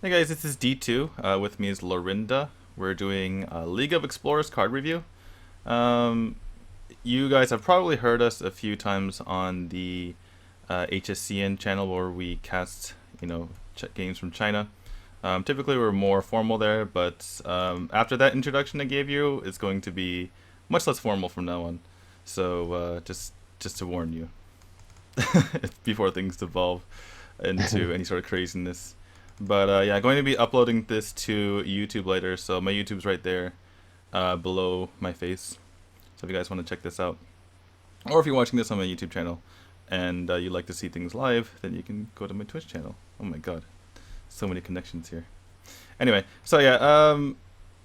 Hey guys, this is D2. With me is Lorinda. We're doing a League of Explorers card review. Um, you guys have probably heard us a few times on the HSCN channel where we cast, games from China. Typically, we're more formal there, but after that introduction I gave you, it's going to be much less formal from now on. So just to warn you, before things devolve into any sort of craziness. But yeah, I'm going to be uploading this to YouTube later, so my YouTube's right there below my face. So if you guys want to check this out, or if you're watching this on my YouTube channel and you like to see things live, then you can go to my Twitch channel. Oh my god, so many connections here. Anyway, so yeah,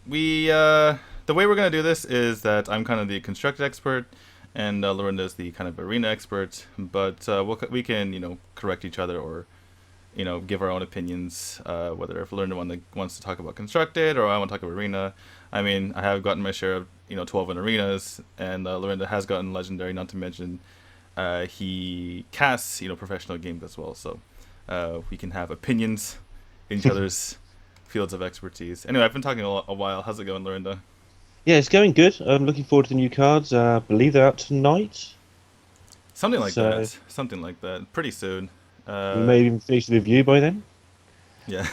the way we're gonna do this is that I'm kind of the constructed expert, and Lorinda's the kind of arena expert. But we can correct each other, or give our own opinions, whether if Lorinda wants to talk about constructed or I want to talk about arena. I mean, I have gotten my share of 12 in arenas, and Lorinda has gotten legendary. Not to mention, he casts professional games as well. So we can have opinions in each other's fields of expertise. Anyway, I've been talking a while. How's it going, Lorinda? Yeah, it's going good. I'm looking forward to the new cards. I believe they're out tonight. Something like So that. Something like that. Pretty soon. we may even finish the review by then. Yeah.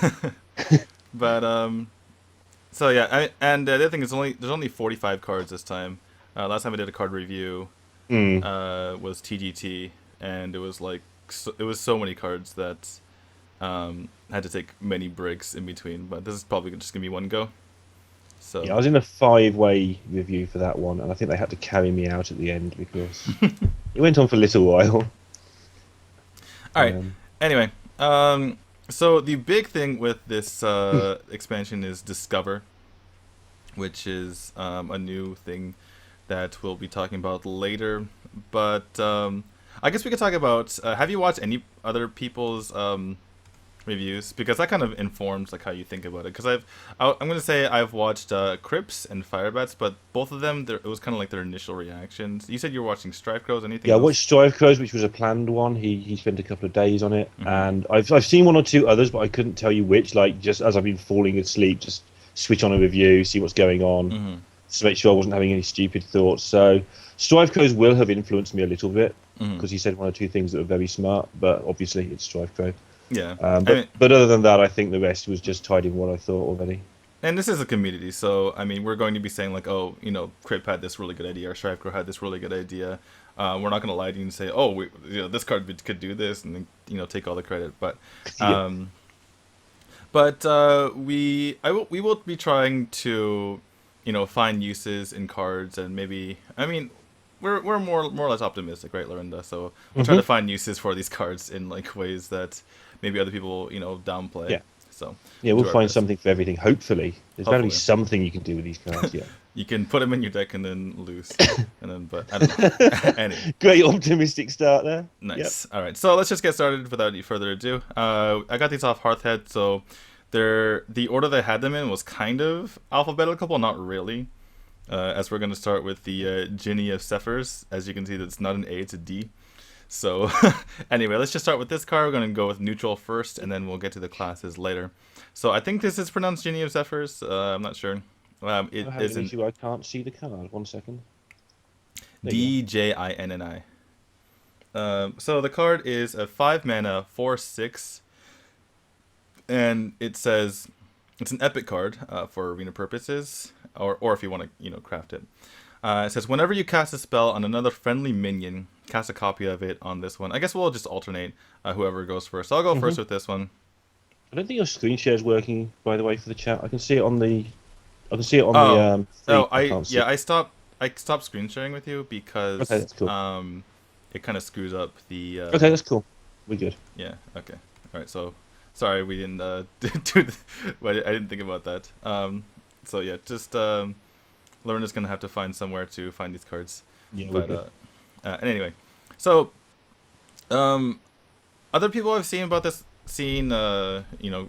But so yeah, and the other thing is there's only 45 cards this time. Last time I did a card review Hmm. was TGT, and it was it was so many cards that had to take many breaks in between. But this is probably just gonna be one go. Yeah, So I was in a five-way review for that one, and I think they had to carry me out at the end because it went on for a little while. all right. Um, Anyway, so the big thing with this expansion is Discover, which is a new thing that we'll be talking about later. But I guess we could talk about. Have you watched any other people's reviews? Because that kind of informs how you think about it. Because I'm gonna say I've watched Crips and Firebats, but both of them it was kind of like their initial reactions. You said you were watching Strife Crows. Anything yeah, I watched else? Strive Crows, which was a planned one. He spent a couple of days on it, Mm-hmm. and I've seen one or two others, but I couldn't tell you which. Like just as I've been falling asleep, just switch on a review, see what's going on, Mm-hmm. just to make sure I wasn't having any stupid thoughts. So Strive Crows will have influenced me a little bit Mm-hmm. because he said one or two things that were very smart, but obviously it's Strive Crow. Yeah. Um, I but mean, but other than that, I think the rest was just tied in what I thought already. and this is a community, so I mean, we're going to be saying oh, Crip had this really good idea, or Strife had this really good idea. We're not going to lie to you and say, oh, this card could do this, and then take all the credit. But, Yeah. um, we will be trying to, find uses in cards, and maybe I mean, we're more or less optimistic, right, Lorinda? So we'll try Hmm. to find uses for these cards in ways that maybe other people downplay. Yeah. So Yeah, we'll we'll do our find best. something for everything. Hopefully, there's got to be Hopefully. something you can do with these cards. Yeah. You can put them in your deck and then lose, and then but I don't know. Anyway, Great optimistic start there. Yep. nice. All right, so let's just get started without any further ado. I got these off Hearthhead, so the order they had them in was kind of alphabetical, but not really. As we're gonna start with the Ginny of Zephyrs. As you can see, that's not an A, it's a D. So anyway, let's just start with this card. We're gonna go with neutral first, and then we'll get to the classes later. So I think this is pronounced Ginny of Zephyrs. I'm not sure. It I'm having is an an issue. I can't see the card. 1 second. There you DJINNI. So the card is a 5 mana 4/6, and it says it's an epic card for arena purposes, or if you want to craft it. It says whenever you cast a spell on another friendly minion, cast a copy of it on this one. I guess we'll just alternate whoever goes first. I'll go go. first with this one. I don't think your screen share is working, by the way, for the chat. I can see it on the. I can see it on the Oh, feed. oh, I can't see. I stopped screen sharing with you Okay, because that's cool. it kind of screws up the Okay, that's cool. We're good. yeah. Okay. All right. So sorry we didn't do but I didn't think about that. So yeah, just Lauren is gonna have to find somewhere to find these cards. Yeah, we're But good. and anyway, so um other people I've seen about this seen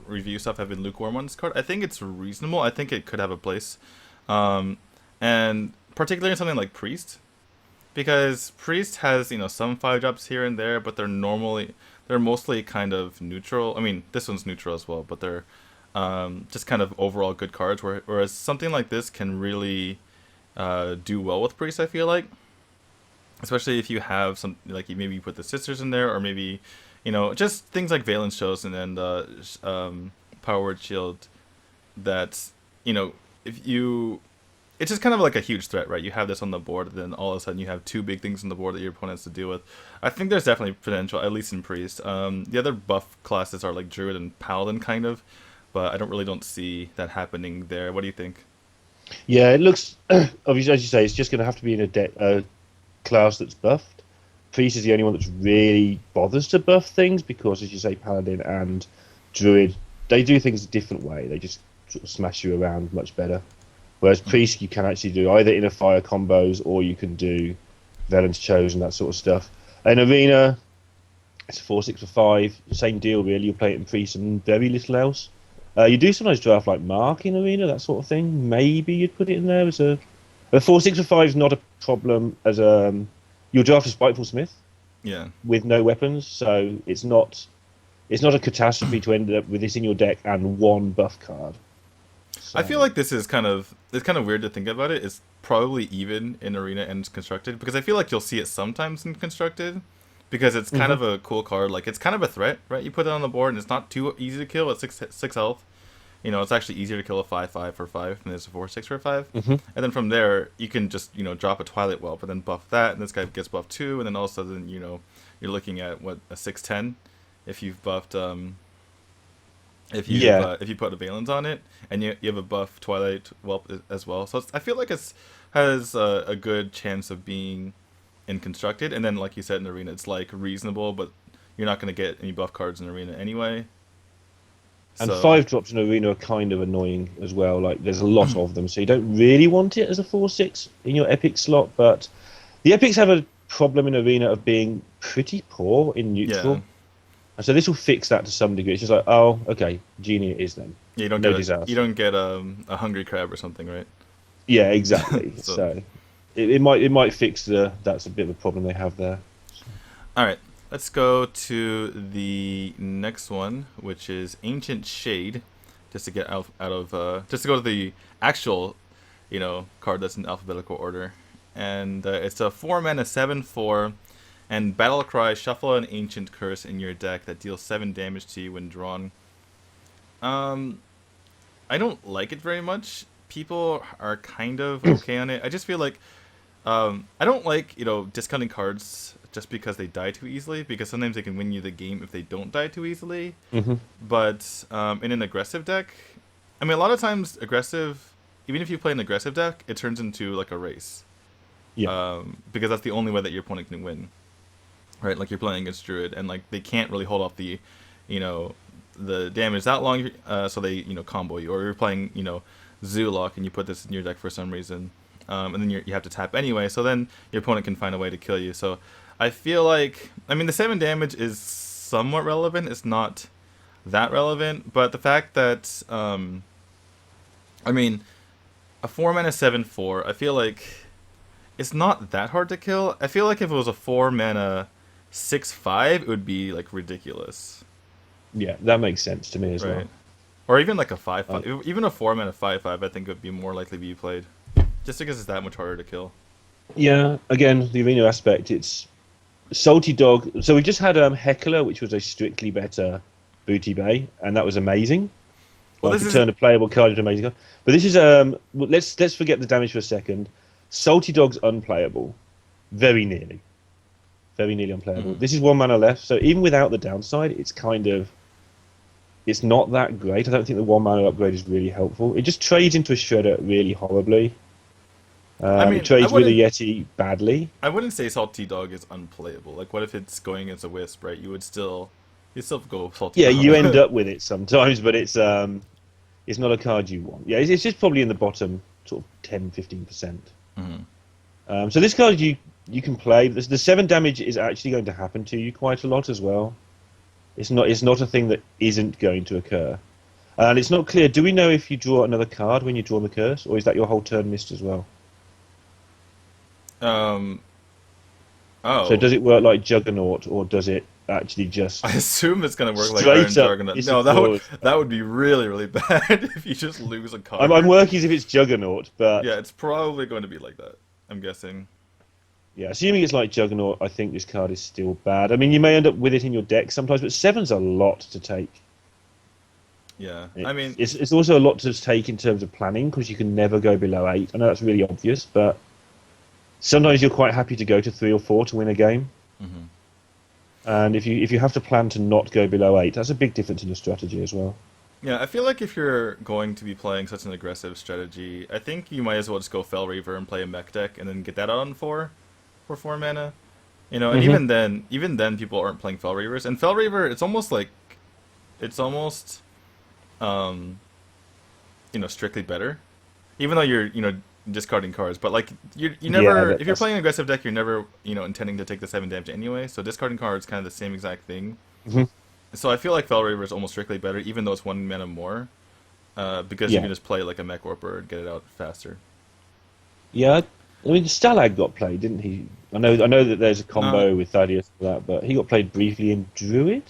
review stuff have been lukewarm on this card. I think it's reasonable. I think it could have a place. Um and particularly in something like Priest, because Priest has some 5 drops here and there, but they're mostly kind of neutral. I mean, this one's neutral as well, but they're just kind of overall good cards. Whereas something like this can really do well with Priest, I feel like. Especially if you have some, like maybe you put the Sisters in there, or maybe, just things like Valence Chosen and Power Word Shield that, if you it's just kind of like a huge threat, right? You have this on the board, and then all of a sudden you have two big things on the board that your opponent has to deal with. I think there's definitely potential, at least in Priest. The other buff classes are like Druid and Paladin, kind of, but I don't see that happening there. What do you think? Yeah, it looks obviously, as you say, it's just going to have to be in a class that's buffed. Priest is the only one that's really bothers to buff things because, as you say, Paladin and Druid, they do things a different way. They just sort of smash you around much better. Whereas Priest, you can actually do either inner fire combos or you can do Velen's Chosen, that sort of stuff. In Arena, it's a 4/6 for 5. Same deal, really. You play it in Priest and very little else. You do sometimes draft like Mark in Arena, that sort of thing. Maybe you'd put it in there as a. But 4/6 for 5 is not a problem as you'll draft a Spiteful Smith. Yeah. With no weapons, so it's not a catastrophe to end up with this in your deck and one buff card. So. I feel like it's kind of weird to think about it. It's probably even in Arena and Constructed, because I feel like you'll see it sometimes in Constructed, because it's kind of a cool card. Like, it's kind of a threat, right? You put it on the board and it's not too easy to kill. It's six health. It's actually easier to kill a 5/5 for 5 than it is a 4/6 for 5. And then from there, you can just drop a Twilight Whelp and then buff that, and this guy gets buffed too. And then all of a sudden, you're looking at what, a 6/10 if you've buffed if you put a Valence on it, and you have a buff Twilight Whelp as well. So I feel like it has a good chance of being in Constructed, and then like you said in Arena, it's like reasonable, but you're not going to get any buff cards in Arena anyway. And 5-drops in Arena are kind of annoying as well. Like, there's a lot of them, so you don't really want it as a 4/6 in your Epic slot. But the Epics have a problem in Arena of being pretty poor in neutral. Yeah. And so this will fix that to some degree. It's just like, oh, okay, Genie it is then. Yeah, you don't get a Hungry Crab or something, right? Yeah, exactly. so it might fix that's a bit of a problem they have there. All right, let's go to the next one, which is Ancient Shade, just to get just to go to the actual, card that's in alphabetical order, and it's a 4-mana 7/4. And Battle Cry, shuffle an Ancient Curse in your deck that deals 7 damage to you when drawn. I don't like it very much. People are kind of okay on it. I just feel like I don't like, discounting cards just because they die too easily, because sometimes they can win you the game if they don't die too easily. But in an aggressive deck, a lot of times aggressive, even if you play an aggressive deck, it turns into like a race. Yeah. Because that's the only way that your opponent can win. Right, like you're playing against Druid, and like they can't really hold off the damage that long, so they combo you. Or you're playing Zoolock, and you put this in your deck for some reason, and then you have to tap anyway. So then your opponent can find a way to kill you. So I feel like the 7 damage is somewhat relevant. It's not that relevant, but the fact that a 4-mana 7/4, I feel like it's not that hard to kill. I feel like if it was a 4-mana 6/5, it would be like ridiculous. Yeah, that makes sense to me as well. Or even like a 5/5, even a 4-mana 5/5, I think would be more likely to be played, just because it's that much harder to kill. Yeah, again, the Arena aspect, it's Salty Dog. So we just had Heckler, which was a strictly better Booty Bay, and that was amazing. Well, this turn a playable card into an amazing card. But this is let's forget the damage for a second. Salty Dog's unplayable, very nearly unplayable. This is 1 mana left, so even without the downside, it's not that great. I don't think the 1 mana upgrade is really helpful. It just trades into a Shredder really horribly. It trades with a Yeti badly. I wouldn't say Salty Dog is unplayable. Like, what if it's going against a Wisp, right? You still go Salty Dog. Yeah, you end up with it sometimes, but it's not a card you want. Yeah, it's just probably in the bottom sort of 10-15%. So this card you can play. The 7 damage is actually going to happen to you quite a lot as well. It's not a thing that isn't going to occur. And it's not clear, do we know if you draw another card when you draw the curse, or is that your whole turn missed as well? So does it work like Juggernaut, or does it actually just I assume it's gonna work like Iron straight up Juggernaut. No, disappears. that would be really really bad if you just lose a I'm card. working as if it's Juggernaut, but Yeah, it's probably going to be like that. I'm guessing. yeah, assuming it's like Juggernaut, I think this card is still bad. I mean, you may end up with it in your deck sometimes, but seven's a lot to take. Yeah, I mean, It's also a lot to take in terms of planning because you can never go below 8. I know that's really obvious, but sometimes you're quite happy to go to 3 or 4 to win a game. mhm. And if you have to plan to not go below 8, that's a big difference in your strategy as well. Yeah, I feel like if you're going to be playing such an aggressive strategy, I think you might as well just go Fel Reaver and play a mech deck and then get that out on 4 for 4 mana. You know, and Hmm. even then, people aren't playing Fel Reavers. And Fel Reaver, it's almost, um, strictly better, even though you're, discarding cards. But like, you Yeah, never, if you're playing an aggressive deck, you're never, intending to take the 7 damage anyway. So discarding cards is kind of the same exact thing. hmm So I feel like Fel Reaver is almost strictly better, even though it's 1 mana more, because you yeah, can just play like a Mech Warper and get it out faster. yeah. I mean, Stalag got played, didn't he? I know that there's a No, combo with Thaddeus for that, but he got played briefly in Druid.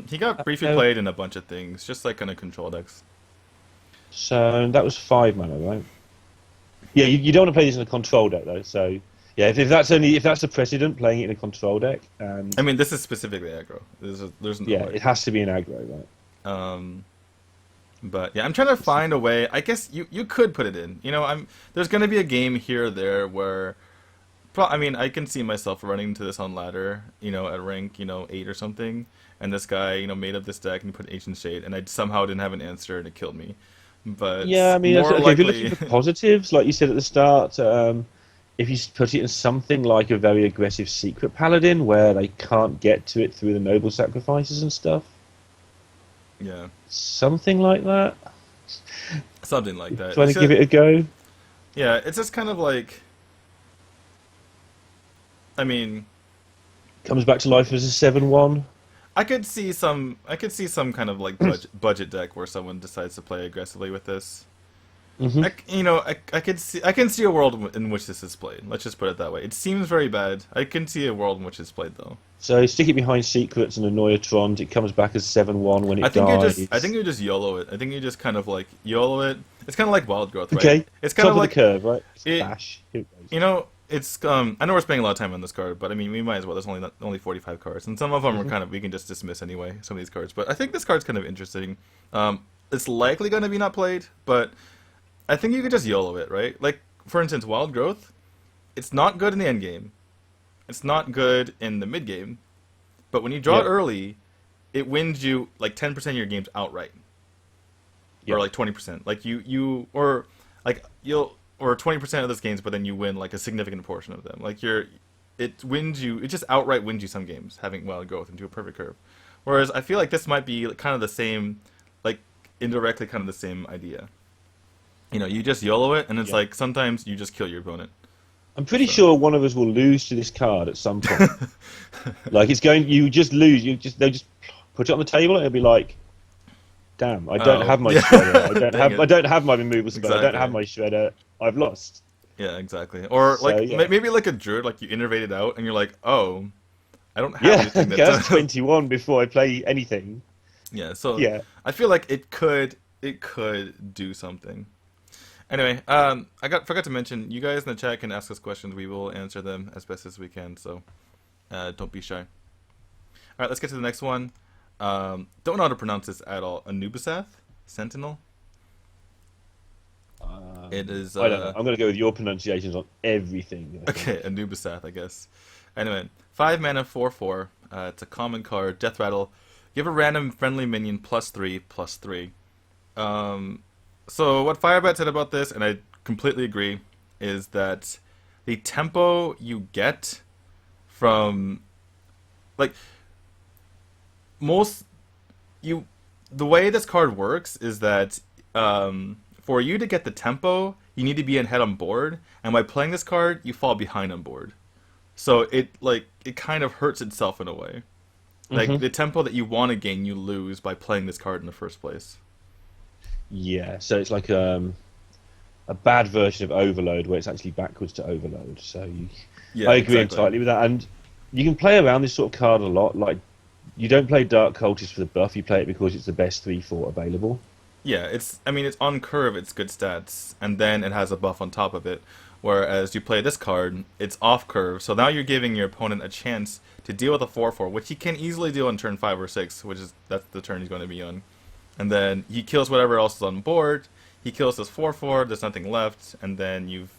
he got briefly Uh, played in a bunch of things, just like in a control decks. So that was 5 mana, right? Yeah, you don't want to play this in a control deck though. So yeah, if that's the precedent, playing it in a control deck, and I mean, this is specifically aggro. There's no yeah, way. it has to be an aggro, right? Um, but yeah, I'm trying to find a way. I guess you could put it in. There's gonna be a game here or there where, I mean, I can see myself running into this on ladder, at rank, 8 or something, and this guy, made up this deck and he put Ancient Shade, and I somehow didn't have an answer and it killed me. But Yeah, I mean, more okay. If you're looking likely, for positives, like you said at the start, if you put it in something like a very aggressive secret paladin where they can't get to it through the noble sacrifices and stuff, yeah, something like that. something like that. Trying to give it a go. Yeah, it's just kind of like, I mean, Comes back to life as a 7/1. I could see some kind of like budget deck where someone decides to play aggressively with this. Hmm. I can see a world in which this is played. Let's just put it that way. It seems very bad. I can see a world in which it's played though. So stick it behind secrets and annoy a Tron. It comes back as 7/1 when I it think you dies. just YOLO it. I think you just kind of like YOLO it. It's kind of like Wild Growth, right? Okay, It's kind top of of the like curve, right? it. Bash. Here it goes. It's I know we're spending a lot of time on this card, but I mean we might as well. There's only 45 cards, and some of them are Hmm. kind of we can just dismiss anyway. Some of these cards, but I think this card's kind of interesting. It's likely going to be not played, but I think you could just YOLO it, right? Like for instance, Wild Growth. It's not good in the end game. It's not good in the mid game, but when you draw it Yep. early, it wins you like 10% of your games outright, or Yep. like 20%. Like you or like you'll or 20% of those games, but then you win like a significant portion of them. Like it wins you. It just outright wins you some games having Wild Growth into a perfect curve. Whereas I feel like this might be kind of the same, like indirectly kind of the same idea. You just YOLO it, and it's Yep. like sometimes you just kill your opponent. I'm pretty So sure one of us will lose to this card at some point. Like it's going, you just lose. They'll just put it on the table, and it'll be like, damn, I don't oh have my yeah, shredder. dang it, I don't have my removal spell. I don't have exactly. my shredder. I've lost. Yeah, exactly. Or So like yeah, maybe like a druid, like you innervate it out, and you're like, oh, I don't have yeah. anything Okay, that that's does. 21 before I play anything. Yeah, so Yeah. I feel like it could do something. Anyway, forgot to mention, you guys in the chat can ask us questions. We will answer them as best as we can. So don't be shy. All right, let's get to the next one. Don't know how to pronounce this at all. Anubisath Sentinel. It is I don't know. I'm going to go with your pronunciations on everything. I think. okay. Anubisath, I guess. Anyway, 5 mana, 4/4. It's a common card. Death Rattle. Give a random friendly minion +3/+3. So what Firebat said about this, and I completely agree, is that the tempo you get from like most you the way this card works is that for you to get the tempo, you need to be ahead on board, and by playing this card, you fall behind on board. So it kind of hurts itself in a way. Like Hmm. the tempo that you want to gain, you lose by playing this card in the first place. Yeah. So it's like a bad version of Overload, where it's actually backwards to Overload. So Yeah, I agree exactly. entirely with that. And You can play around this sort of card a lot. Like, you don't play Dark Cultist for the buff. You play it because it's the best 3/4 available. Yeah, I mean, it's on curve, it's good stats, and then it has a buff on top of it. Whereas you play this card, it's off curve, so now you're giving your opponent a chance to deal with a 4/4, which he can easily do on turn 5 or 6, that's the turn he's going to be on. And then he kills whatever else is on board, he kills this 4/4, there's nothing left, and then you've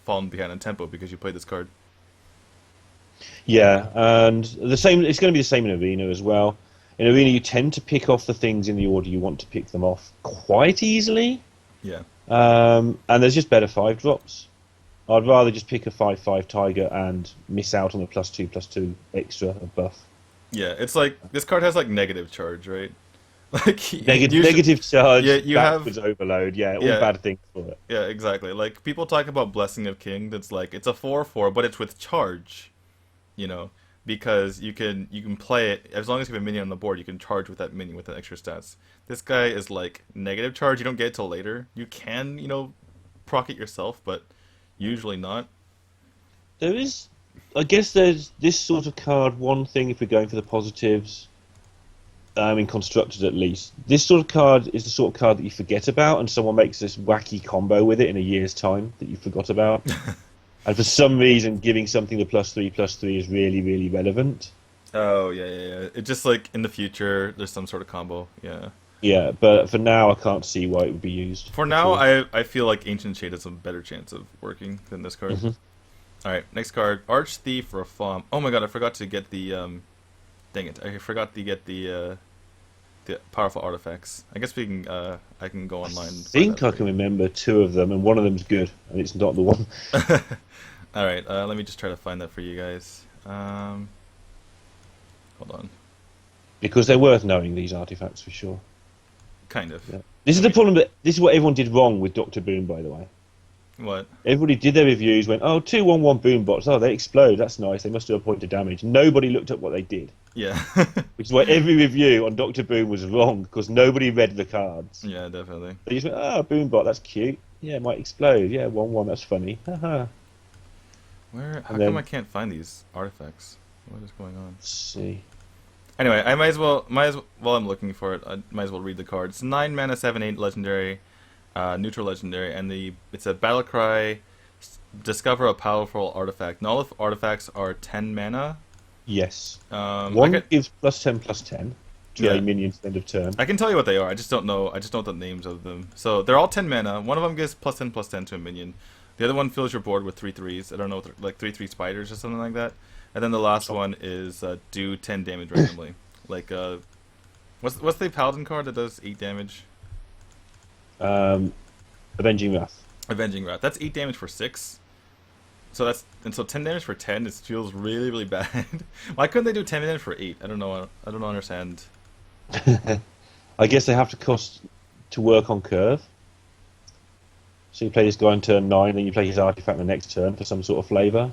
fallen behind on tempo because you played this card. Yeah, and the same. It's going to be the same in Arena as well. In Arena, you tend to pick off the things in the order you want to pick them off quite easily. Yeah. And there's just better 5 drops. I'd rather just pick a 5/5 Tiger and miss out on the +2/+2 extra buff. Yeah, it's like, this card has like negative charge, right? Like, Negative charge, yeah, you backwards have, overload, yeah, all yeah, bad things for it. yeah, exactly. Like, people talk about Blessing of King, that's like, it's a 4/4, but it's with charge, you know, because you can play it as long as you have a minion on the board. You can charge with that minion with the extra stats. This guy is like negative charge. You don't get it till later. You can proc it yourself, but usually not. There is, I guess, there's this sort of card. One thing, if we're going for the positives, in constructed at least, this sort of card is the sort of card that you forget about, and someone makes this wacky combo with it in a year's time that you forgot about. And for some reason, giving something the +3/+3 is really, really relevant. Oh yeah, yeah, yeah. It just like in the future, there's some sort of combo. Yeah. Yeah, but for now, I can't see why it would be used. For at now, all. I feel like Ancient Shade has a better chance of working than this card. Mhm. All right, next card, Arch Thief Reform. Oh my god, I forgot to get the dang it, I forgot to get the powerful artifacts. I guess we can I can go online. And I find think that I for can you. remember 2 of them, and one of them's good, and it's not the one. All right, let me just try to find that for you guys. Hold on. Because they're worth knowing, these artifacts, for sure. Kind of. Yeah. This is the problem that this is what everyone did wrong with Doctor Boom, by the way. What? Everybody did their reviews, went, oh, 2/1/1 boom bots, oh, they explode, that's nice, they must do a point of damage. Nobody looked up what they did. Yeah. Which is why every review on Doctor Boom was wrong, because nobody read the cards. Yeah, definitely. They just went, oh, boom bot, that's cute. Yeah, it might explode. Yeah, 1/1, that's funny. Haha. Where? How And then- come I can't find these artifacts? What is going on? Let's see. Anyway, I while I'm looking for it, I might as well read the card. It's 9 mana, 7/8 legendary, neutral legendary, and it's a battle cry. Discover a powerful artifact. All of artifacts are 10 mana. Yes. I One can, gives +10/+10 to Yeah. a minion at the end of turn. I can tell you what they are. I just don't know. I just don't know the names of them. So they're all 10 mana. One of them gives +10/+10 to a minion. The other one fills your board with 3/3s. I don't know, like 3/3 spiders or something like that. And then the last one is do 10 damage randomly. Like what's the paladin card that does 8 damage? Avenging Wrath. Avenging Wrath. That's 8 damage for 6. So 10 damage for 10. It feels really, really bad. Why couldn't they do 10 damage for 8? I don't know. I don't understand. I guess they have to cost to work on curve. So you play this guy on turn 9, then you play his artifact the next turn for some sort of flavour.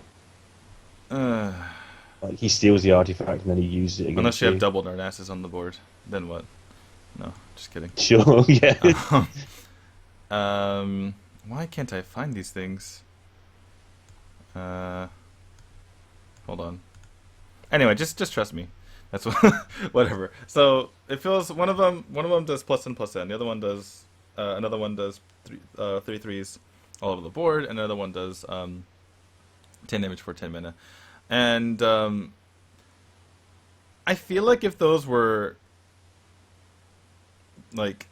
Like he steals the artifact and then he uses it against Unless you have double Narcissus on the board, then what? No, just kidding. Sure, yeah. Why can't I find these things? Hold on. Anyway, just trust me. That's what, whatever. So it feels one of them does +10/+10. The other one does another one does 3/3s all over the board, and another one does 10 damage for 10 mana. And I feel like if those were like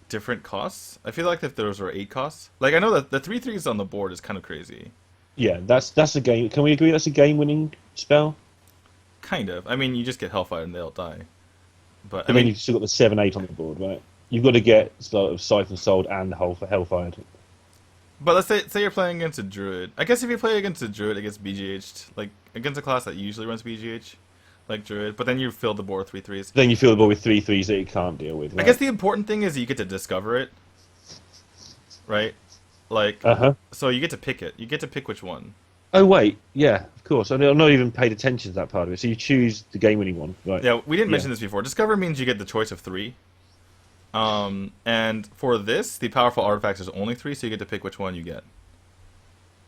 different costs, I feel like if those were 8 costs, like I know that the 3/3s on the board is kind of crazy. Yeah, that's a game. Can we agree that's a game-winning spell? Kind of. I mean, you just get Hellfire and they'll die. But I mean, you've still got the 7/8 on the board, right? You've got to get sort of Siphon Sold and Hellfire. but let's say you're playing against a druid. I guess if you play against a druid, it gets BGH'd. Like against a class that usually runs BGH, like druid. But then you fill the board with 3/3s. Then you fill the board with 3/3s that you can't deal with. I Right? guess the important thing is you get to discover it, right? Like, so you get to pick it. You get to pick which one. Oh wait, yeah, of course. I've not even paid attention to that part of it. So you choose the game-winning one, right? Yeah, we didn't Yeah. mention this before. Discover means you get the choice of 3. And for this, the powerful artifacts is only 3, so you get to pick which one you get.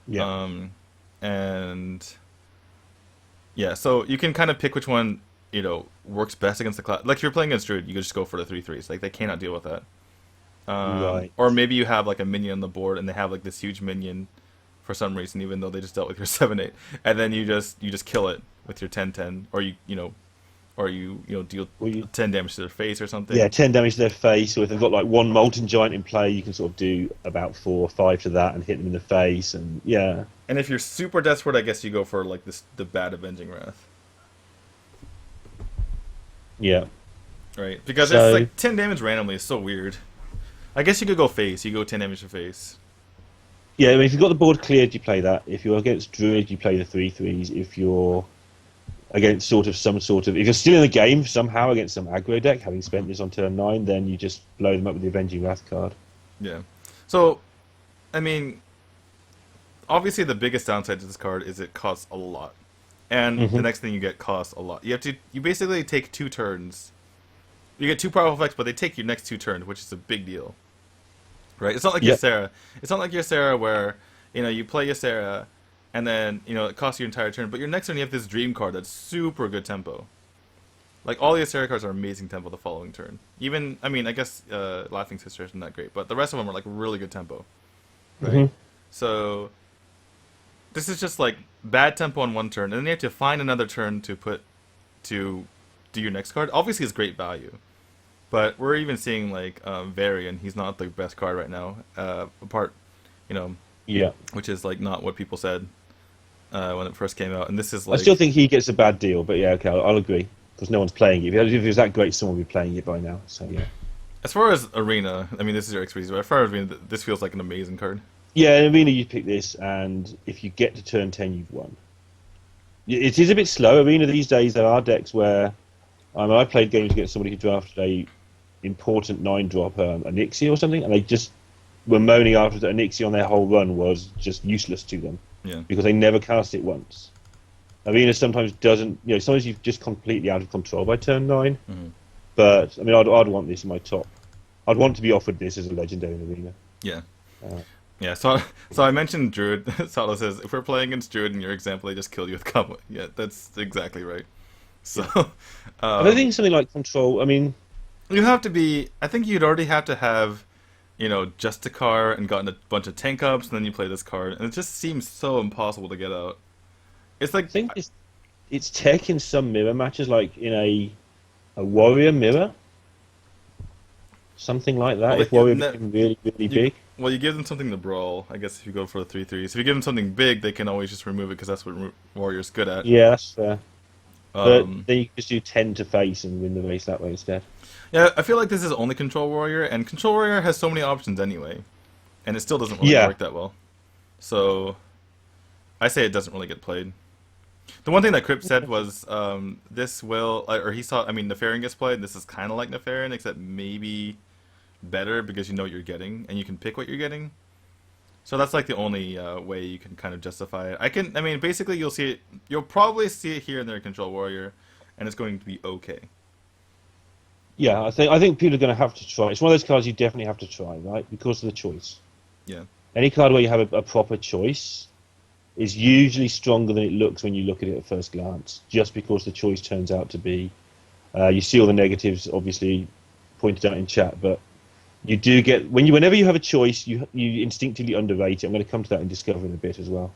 Yeah. And Yeah, so you can kind of pick which one, works best against the class. Like if you're playing against Druid, you could just go for the 3/3s. Like they cannot deal with that. Right. Or maybe you have like a minion on the board and they have like this huge minion for some reason, even though they just dealt with your 7/8, and then you just kill it with your 10/10, or you deal Well, you, 10 damage to their face or yeah, something. 10 damage to their face, or if they've got like one Molten Giant in play, you can sort of do about 4 or 5 to that and hit them in the face, and yeah. And if you're super desperate, I guess you go for like the bad Avenging Wrath, Yeah. right? Because it's So, like 10 damage randomly is so weird. I guess you could go face. You go 10 damage to face. yeah, I mean, if you've got the board cleared, you play that. If you're against Druid, you play the 3/3s. If you're against if you're still in the game somehow against some aggro deck, having spent this on turn 9, then you just blow them up with the Avenging Wrath card. Yeah. So, I mean, obviously the biggest downside to this card is it costs a lot, and the Hmm. next thing you get costs a lot. You basically take 2 turns. You get 2 powerful effects, but they take your next 2 turns, which is a big deal, right? It's not like your Yep. Sarah. It's not like your Sarah where you play your Sarah, and then it costs your entire turn. But your next turn you have this Dream card that's super good tempo. Like all your Sarah cards are amazing tempo the following turn. Even I guess Laughing Sister isn't that great, but the rest of them are like really good tempo, right? Hmm. So this is just like bad tempo on one turn, and then you have to find another turn to do your next card. Obviously, it's great value, but we're even seeing like Varian. He's not the best card right now. Apart, you know, Yeah. which is like not what people said when it first came out. And this is I still like, think he gets a bad deal, but yeah, okay, I'll agree. Because no one's playing it. If it was that great, someone would be playing it by now. So yeah. as far as Arena, I mean, this is your expertise, but as far as Arena, this feels like an amazing card. Yeah, in Arena you pick this, and if you get to turn 10, you've won. It is a bit slow. Arena these days, there are decks where I played games against somebody who drafted a important 9 drop Anixia or something, and they just were moaning after that Anixia on their whole run was just useless to them Yeah. because they never cast it once. Arena sometimes doesn't, sometimes you're just completely out of control by turn 9. Hmm. But I mean, I'd want this in my top. I'd want to be offered this as a legendary in Arena. Yeah. Uh, Yeah, so I mentioned Druid. Salo says if we're playing against Druid in your example, they just kill you with combo. Yeah, that's exactly right. So, I don't um, think something like control. I mean, you have to be. I think you'd already have to have, Justicar and gotten a bunch of tank ups, and then you play this card, and it just seems so impossible to get out. It's I like, think it's tech in some mirror matches, like in a warrior mirror, something like that. well, If warrior became really really you, big, you give them something to brawl. I guess if you go for the 3/3s, if you give them something big, they can always just remove it because that's what Warrior's good at. yeah, that's fair. But Um, then you just do 10 to face and win the race that way instead. yeah, I feel like this is only Control Warrior, and Control Warrior has so many options anyway, and it still doesn't really Yeah, work that well. So I say it doesn't really get played. The one thing that Crypt said was this will, or he saw, I mean, Nefarian gets played, and this is kind of like Nefarian, except maybe better because you know what you're getting, and you can pick what you're getting. So that's like the only way you can kind of justify it. I mean, basically you'll probably see it here in their Control Warrior, and it's going to be okay. yeah. I think people are going to have to try. It's one of those cards you definitely have to try, right? Because of the choice. Yeah. Any card where you have a proper choice is usually stronger than it looks when you look at it at first glance, just because the choice turns out to be. You see all the negatives, obviously, pointed out in chat, but you do get whenever you have a choice, you instinctively underrate it. I'm going to come to that in Discover in a bit as well.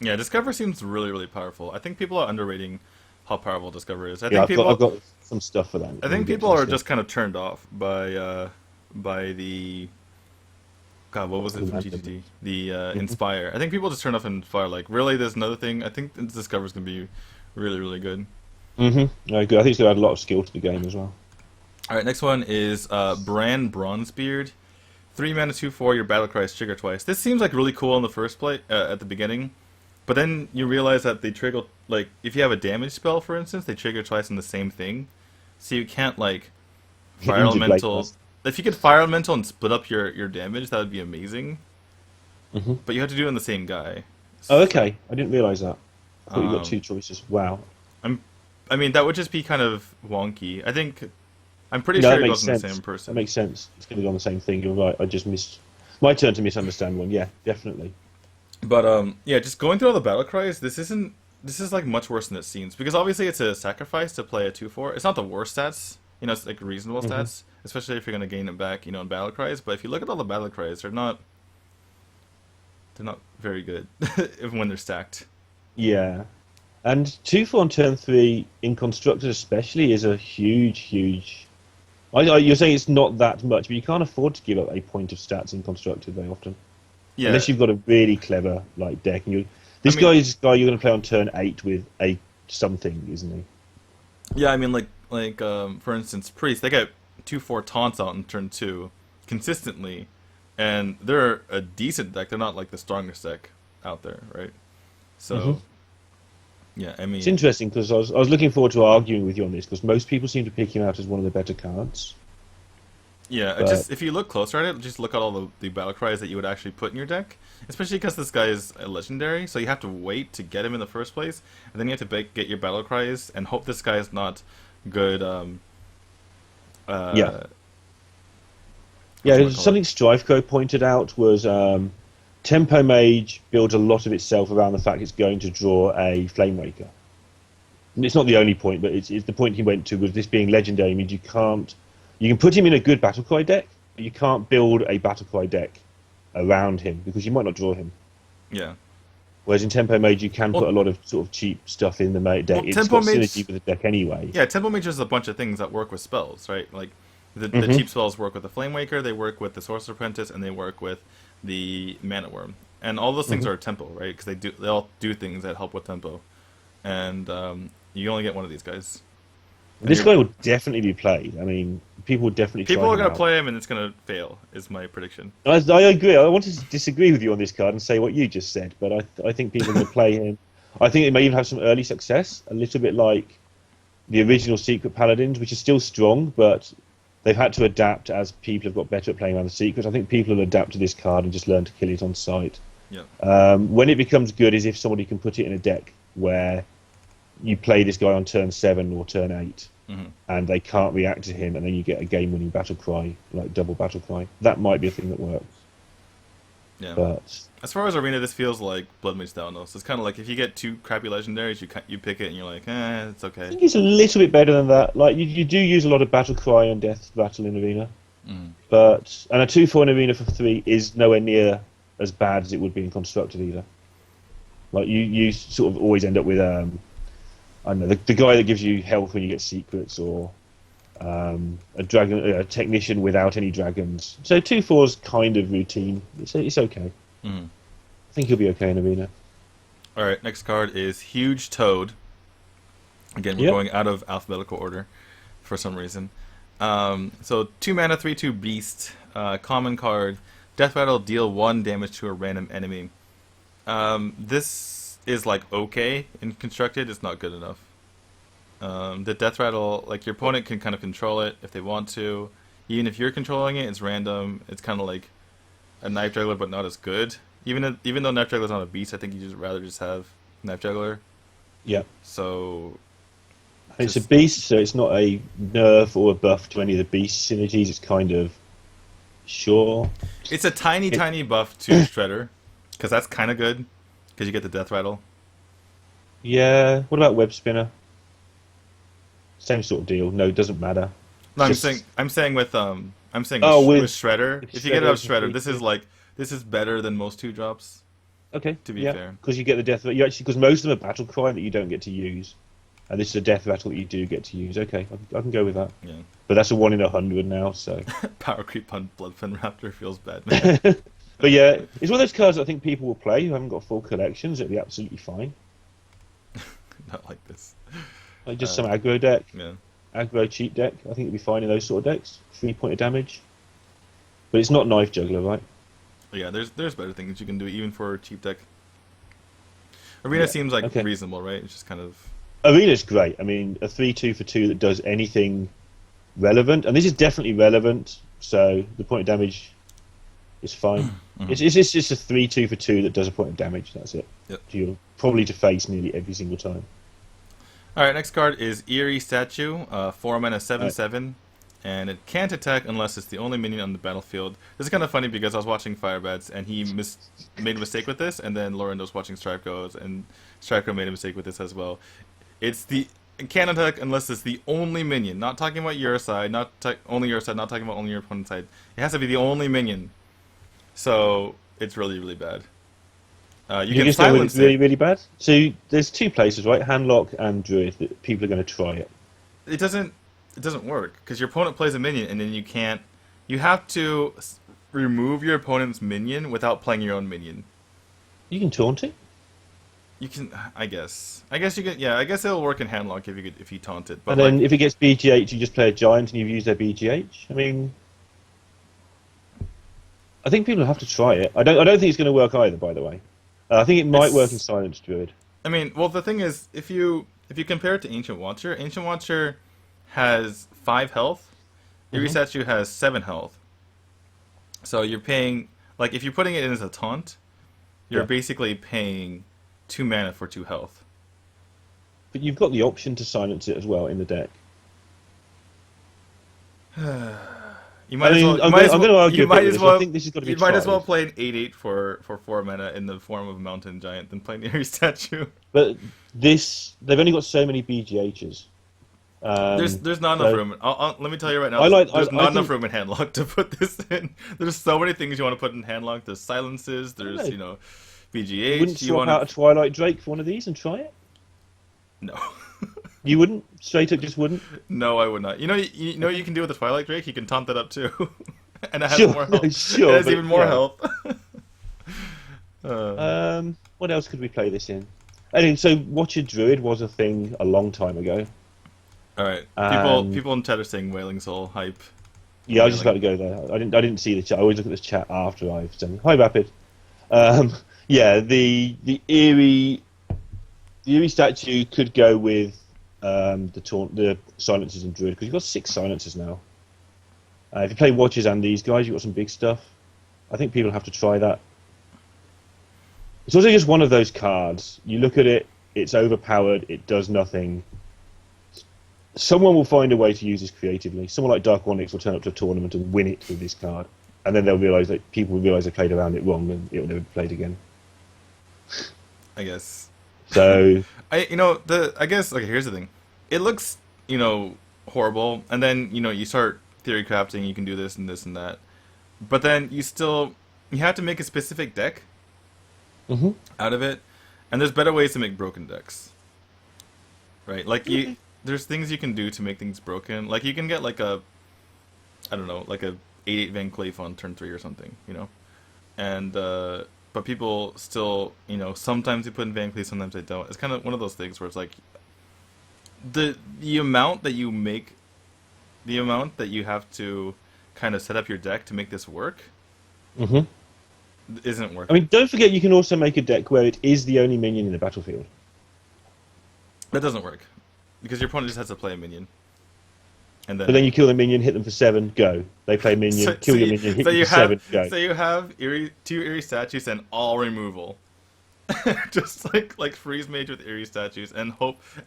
Yeah, Discover seems really, really powerful. I think people are underrating how powerful Discover is. Yeah, I've got some stuff for that. I when we think get people to are Discover. just kind of turned off by the God, what was it from GGT? The Mhm. Inspire. I think people just turned off Inspire. Like, really, there's another thing. I think Discover's gonna be really, really good. I agree. I think it's going to add a lot of skill to the game as well. All right, next one is Bran Bronzebeard. 3 mana, 2/4. Your battle cries trigger twice. This seems like really cool in the first play at the beginning, but then you realize that they trigger, like, if you have a damage spell, for instance, they trigger twice in the same thing, so you can't like fire Injure Blade elemental. Blast. If you could fire elemental and split up your damage, that would be amazing. Hmm. But you have to do it on the same guy. Oh, okay. I didn't realise that. I thought you got Um, two choices. Wow. I mean, that would just be kind of wonky. I'm pretty No, sure that it makes goes in the sense. same That person. makes sense. It's going to be on the same thing. You're right. I just missed. My turn to misunderstand one. Yeah, definitely. But yeah, just going through all the battle cries, this isn't this is like much worse than it seems because obviously it's a sacrifice to play a 2/4. It's not the worst stats, it's like reasonable Hmm. stats, especially if you're gonna gain it back, in battle cries. But if you look at all the battle cries, they're not very good when they're stacked. Yeah. And 2-4 on turn 3, in Constructed especially, is a huge, huge. You're saying it's not that much, but you can't afford to give up a point of stats in Constructed very often. Yeah, Unless you've got a really clever like deck. And I this mean, guy is a guy you're going to play on turn 8 with a something, isn't he? yeah, I mean, for instance, Priest, they get 2/4 taunts out in turn 2 consistently, and they're a decent deck. They're not like the strongest deck out there, right? Hmm. So yeah, I It's mean, interesting because I was looking forward to arguing with you on this because most people seem to pick him out as one of the better cards. yeah, But just if you look closer at it, just look at all the battle cries that you would actually put in your deck. Especially because this guy is a legendary, so you have to wait to get him in the first place, and then you have to get your battle cries and hope this guy is not good. yeah, Uh, yeah, call it? something Strifeco pointed out was Tempo Mage builds a lot of itself around the fact it's going to draw a Flameraker. And it's not the only point, but it's the point he went to was this being legendary means you can put him in a good Battlecry deck, but you can't build a Battlecry deck around him because you might not draw him. Yeah. Whereas in Tempo Mage, you can put Well, a lot of sort of cheap stuff in the deck. well, It's Tempo got Mage. synergy with the deck anyway. Yeah, Tempo Mage is a bunch of things that work with spells, right? Like the Hmm. cheap spells work with the Flame Waker, they work with the Sorcerer Apprentice, and they work with the Mana Worm. And all those things Hmm. are tempo, right? Because they all do things that help with tempo. And you only get one of these guys. And This guy will definitely be played. I mean, people will definitely try people are him gonna out. play him, and it's gonna fail. Is my prediction. I agree. I wanted to disagree with you on this card and say what you just said, but I think people are going to play him. I think it may even have some early success, a little bit like the original Secret Paladins, which is still strong, but they've had to adapt as people have got better at playing around the secrets. I think people will adapt to this card and just learn to kill it on sight. Yeah. When it becomes good is if somebody can put it in a deck where you play this guy on turn 7 or turn 8 Hmm. and they can't react to him, and then you get a game-winning battle cry, like double battle cry. That might be a thing that works. Yeah. But As far as arena, this feels like Blood Mage Thalnos. It's kind of like if you get two crappy legendaries, you pick it and you're like, it's I okay. think it's a little bit better than that. Like you do use a lot of battle cry and death rattle in arena, Mm. and a 2-4 in arena for 3 is nowhere near as bad as it would be in constructed either. Like you sort of always end up with I don't know, the guy that gives you health when you get secrets, or a technician without any dragons. So 2-4's kind of routine. It's okay. Mm. I think he'll be okay in arena. All right, next card is Huge Toad. Again, we're Yep. going out of alphabetical order for some reason. So 2 mana, 3/2 beast, common card. Death Rattle, deal 1 damage to a random enemy. This is like okay in constructed. It's not good enough. The Death Rattle, like your opponent can kind of control it if they want to. Even if you're controlling it, it's random. It's kind of like a Knife Juggler, but not as good. Even though Knife Juggler's not a beast, I think you just rather just have Knife Juggler. Yeah. So It's a just beast, so it's not a nerf or a buff to any of the beast synergies. It's kind of sure. it's a tiny, It, tiny buff to Shredder, because that's kind of good, because you get the Death Rattle. yeah. What about web spinner? Same sort of deal. No, it doesn't matter. No, It's just I'm saying oh, with with Shredder. with If you get it shredder up as a Shredder, 3-2. this is better than most 2-drops. Okay, To be yeah, fair, because you get the death. You actually because most of them are battle cry that you don't get to use, and this is a death rattle that you do get to use. Okay, I can go with that. yeah. But that's a 1 in 100 now. So, Power creep on Bloodfin Raptor feels bad, man. but yeah, it's one of those cards that I think people will play who haven't got full collections. It'll be absolutely fine. Not like this. Like just Uh, some aggro deck, yeah. aggro cheap deck. I think it'll be fine in those sort of decks. 3 point of damage, but it's not knife juggler, right? Yeah, there's better things you can do even for a cheap deck. Arena Yeah. seems like Okay. reasonable, right? It's just kind of Arena's great. I mean, a 3-2 for 2 that does anything relevant, and this is definitely relevant. So the point of damage is fine. Mhm. It's just a 3-2 for 2 that does a point of damage. That's it. Yep. You're probably to face nearly every single time. All right. Next card is Eerie Statue. 4 mana, 7/7. and it can't attack unless it's the only minion on the battlefield. This is kind of funny because I was watching Firebats and he made a mistake with this, and then Lorinda was watching Stripco's, and Stripco made a mistake with this as well. It can't attack unless it's the only minion. Not talking about your side, only your side, not talking about only your opponent's side. It has to be the only minion. So it's really, really bad. You can just know when silence it's really, it. really bad. So there's two places, right? Handlock and Druid that people are going to try it. It doesn't work because your opponent plays a minion, and then you have to remove your opponent's minion without playing your own minion. You can taunt it. You can, I guess you can. Yeah, I guess it'll work in handlock if you taunt it. But And then if it gets BGH, you just play a giant and you've used their BGH. I mean, I think people have to try it. I don't think it's going to work either. By the way, I think it might work in Silence Druid. I mean, well, the thing is, if you compare it to Ancient Watcher has 5 health. Eerie Statue has 7 health. So you're paying, like, if you're putting it in as a taunt, you're basically paying 2 mana for 2 health. But you've got the option to silence it as well in the deck. You might as well. I'm going to argue a bit with this. I think this has got to be You might as well tried. play an 8/8 for 4 mana in the form of a Mountain Giant than playing the Eerie Statue. But they've only got so many BGHs. There's not enough room. Let me tell you right now. There's not enough room in Handlock to put this in. There's so many things you want to put in Handlock. There's silences. There's BGH. Wouldn't swap out a Twilight Drake for one of these and try it? No. You wouldn't? Straight up, just wouldn't? No, I would not. You know what you can do with the Twilight Drake? You can taunt that up too, and it has Sure, more health. no, sure, it has but, even more yeah. health. What else could we play this in? Anyway, so Watcher Druid was a thing a long time ago. All right, people in chat are saying Wailing Soul hype. Yeah, I was just about to go there. I didn't see the chat. I always look at this chat after I've done. Hi, Rapid. Yeah, the eerie statue could go with the silencers and Druid because you've got 6 silencers now. If you play Watchers and these guys, you've got some big stuff. I think people have to try that. It's also just one of those cards. You look at it, it's overpowered, it does nothing. Someone will find a way to use this creatively. Someone like Dark Onyx will turn up to a tournament and win it with this card. And then people will realise they played around it wrong and it will never be played again. I guess. So I guess here's the thing. It looks, horrible, and then, you start theory crafting, you can do this and this and that. But then you have to make a specific deck out of it, and there's better ways to make broken decks. Right? There's things you can do to make things broken. Like you can get like a 8/8 Van Cleef on turn 3 or something, And but people still, sometimes they put in Van Cleef, sometimes they don't. It's kind of one of those things where it's like the amount that you make, the amount that you have to kind of set up your deck to make this work isn't working. I mean, don't forget you can also make a deck where it is the only minion in the battlefield. That doesn't work because your opponent just has to play a minion. And But then you kill the minion, hit them for 7, go. They play minion, kill your minion, hit them for 7, go. So you have 2 Eerie Statues and all removal. Just like freeze mage with Eerie Statues and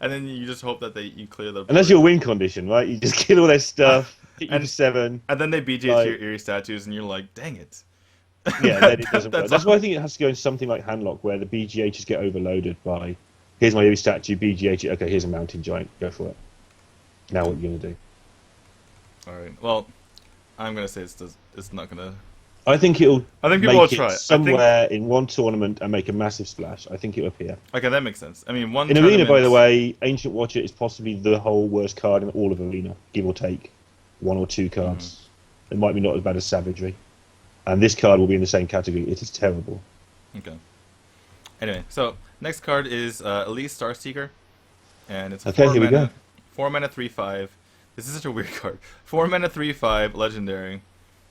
then you just hope that you clear the. And that's your win condition, right? You just kill all their stuff, hit you for 7. And then they BJ your Eerie Statues and you're like, dang it. Yeah, then it doesn't work. That's why I think it has to go in something like Handlock where the BGHs get overloaded by, here's my Eerie Statue, BGH, okay, here's a Mountain Giant, go for it. Now what are you going to do? Alright, well, I'm going to say it's not going to... I think people will try it. Somewhere in one tournament and make a massive splash. I think it'll appear. Okay, that makes sense. I mean, in Arena, by the way, Ancient Watcher is possibly the whole worst card in all of Arena, give or take 1 or 2 cards. It might be not as bad as Savagery. And this card will be in the same category. It is terrible. Okay. Anyway, so next card is Elise Starseeker. And it's a 4 mana 3/5. This is such a weird card. 4 mana 3/5 legendary.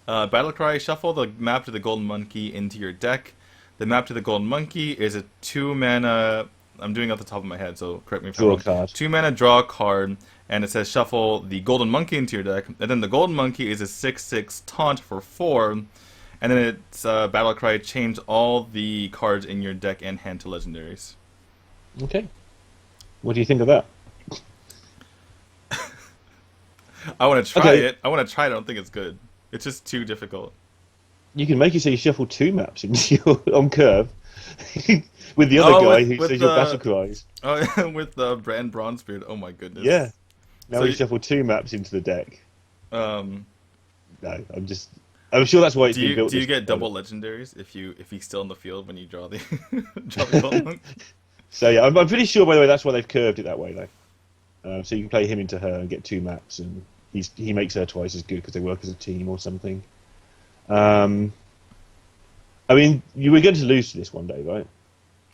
Battlecry, shuffle the map to the Golden Monkey into your deck. The map to the Golden Monkey is a 2 mana. I'm doing it off the top of my head, so correct me if I'm wrong. Draw a card. 2 mana, draw a card, and it says shuffle the Golden Monkey into your deck. And then the Golden Monkey is a 6/6 taunt for 4. And then it's Battlecry, change all the cards in your deck and hand to legendaries. Okay. What do you think of that? I want to try Okay, it. I want to try it. I don't think it's good. It's just too difficult. you can make it so you shuffle two maps into your, on curve with the other Oh, guy who with says your battle the cries. oh with the brand Bronzebeard. Oh my Yeah. goodness. Now So we shuffle two maps into the deck. um, No, I'm sure that's why it's do been you built do you this get way. double legendaries if he's still in the field when you draw the draw the gold monk? So yeah, I'm pretty sure by the way that's why they've curved it that way though. So you can play him into her and get two maps, and he makes her twice as good because they work as a team or something. Um, I mean, you were going to lose to this one day, right?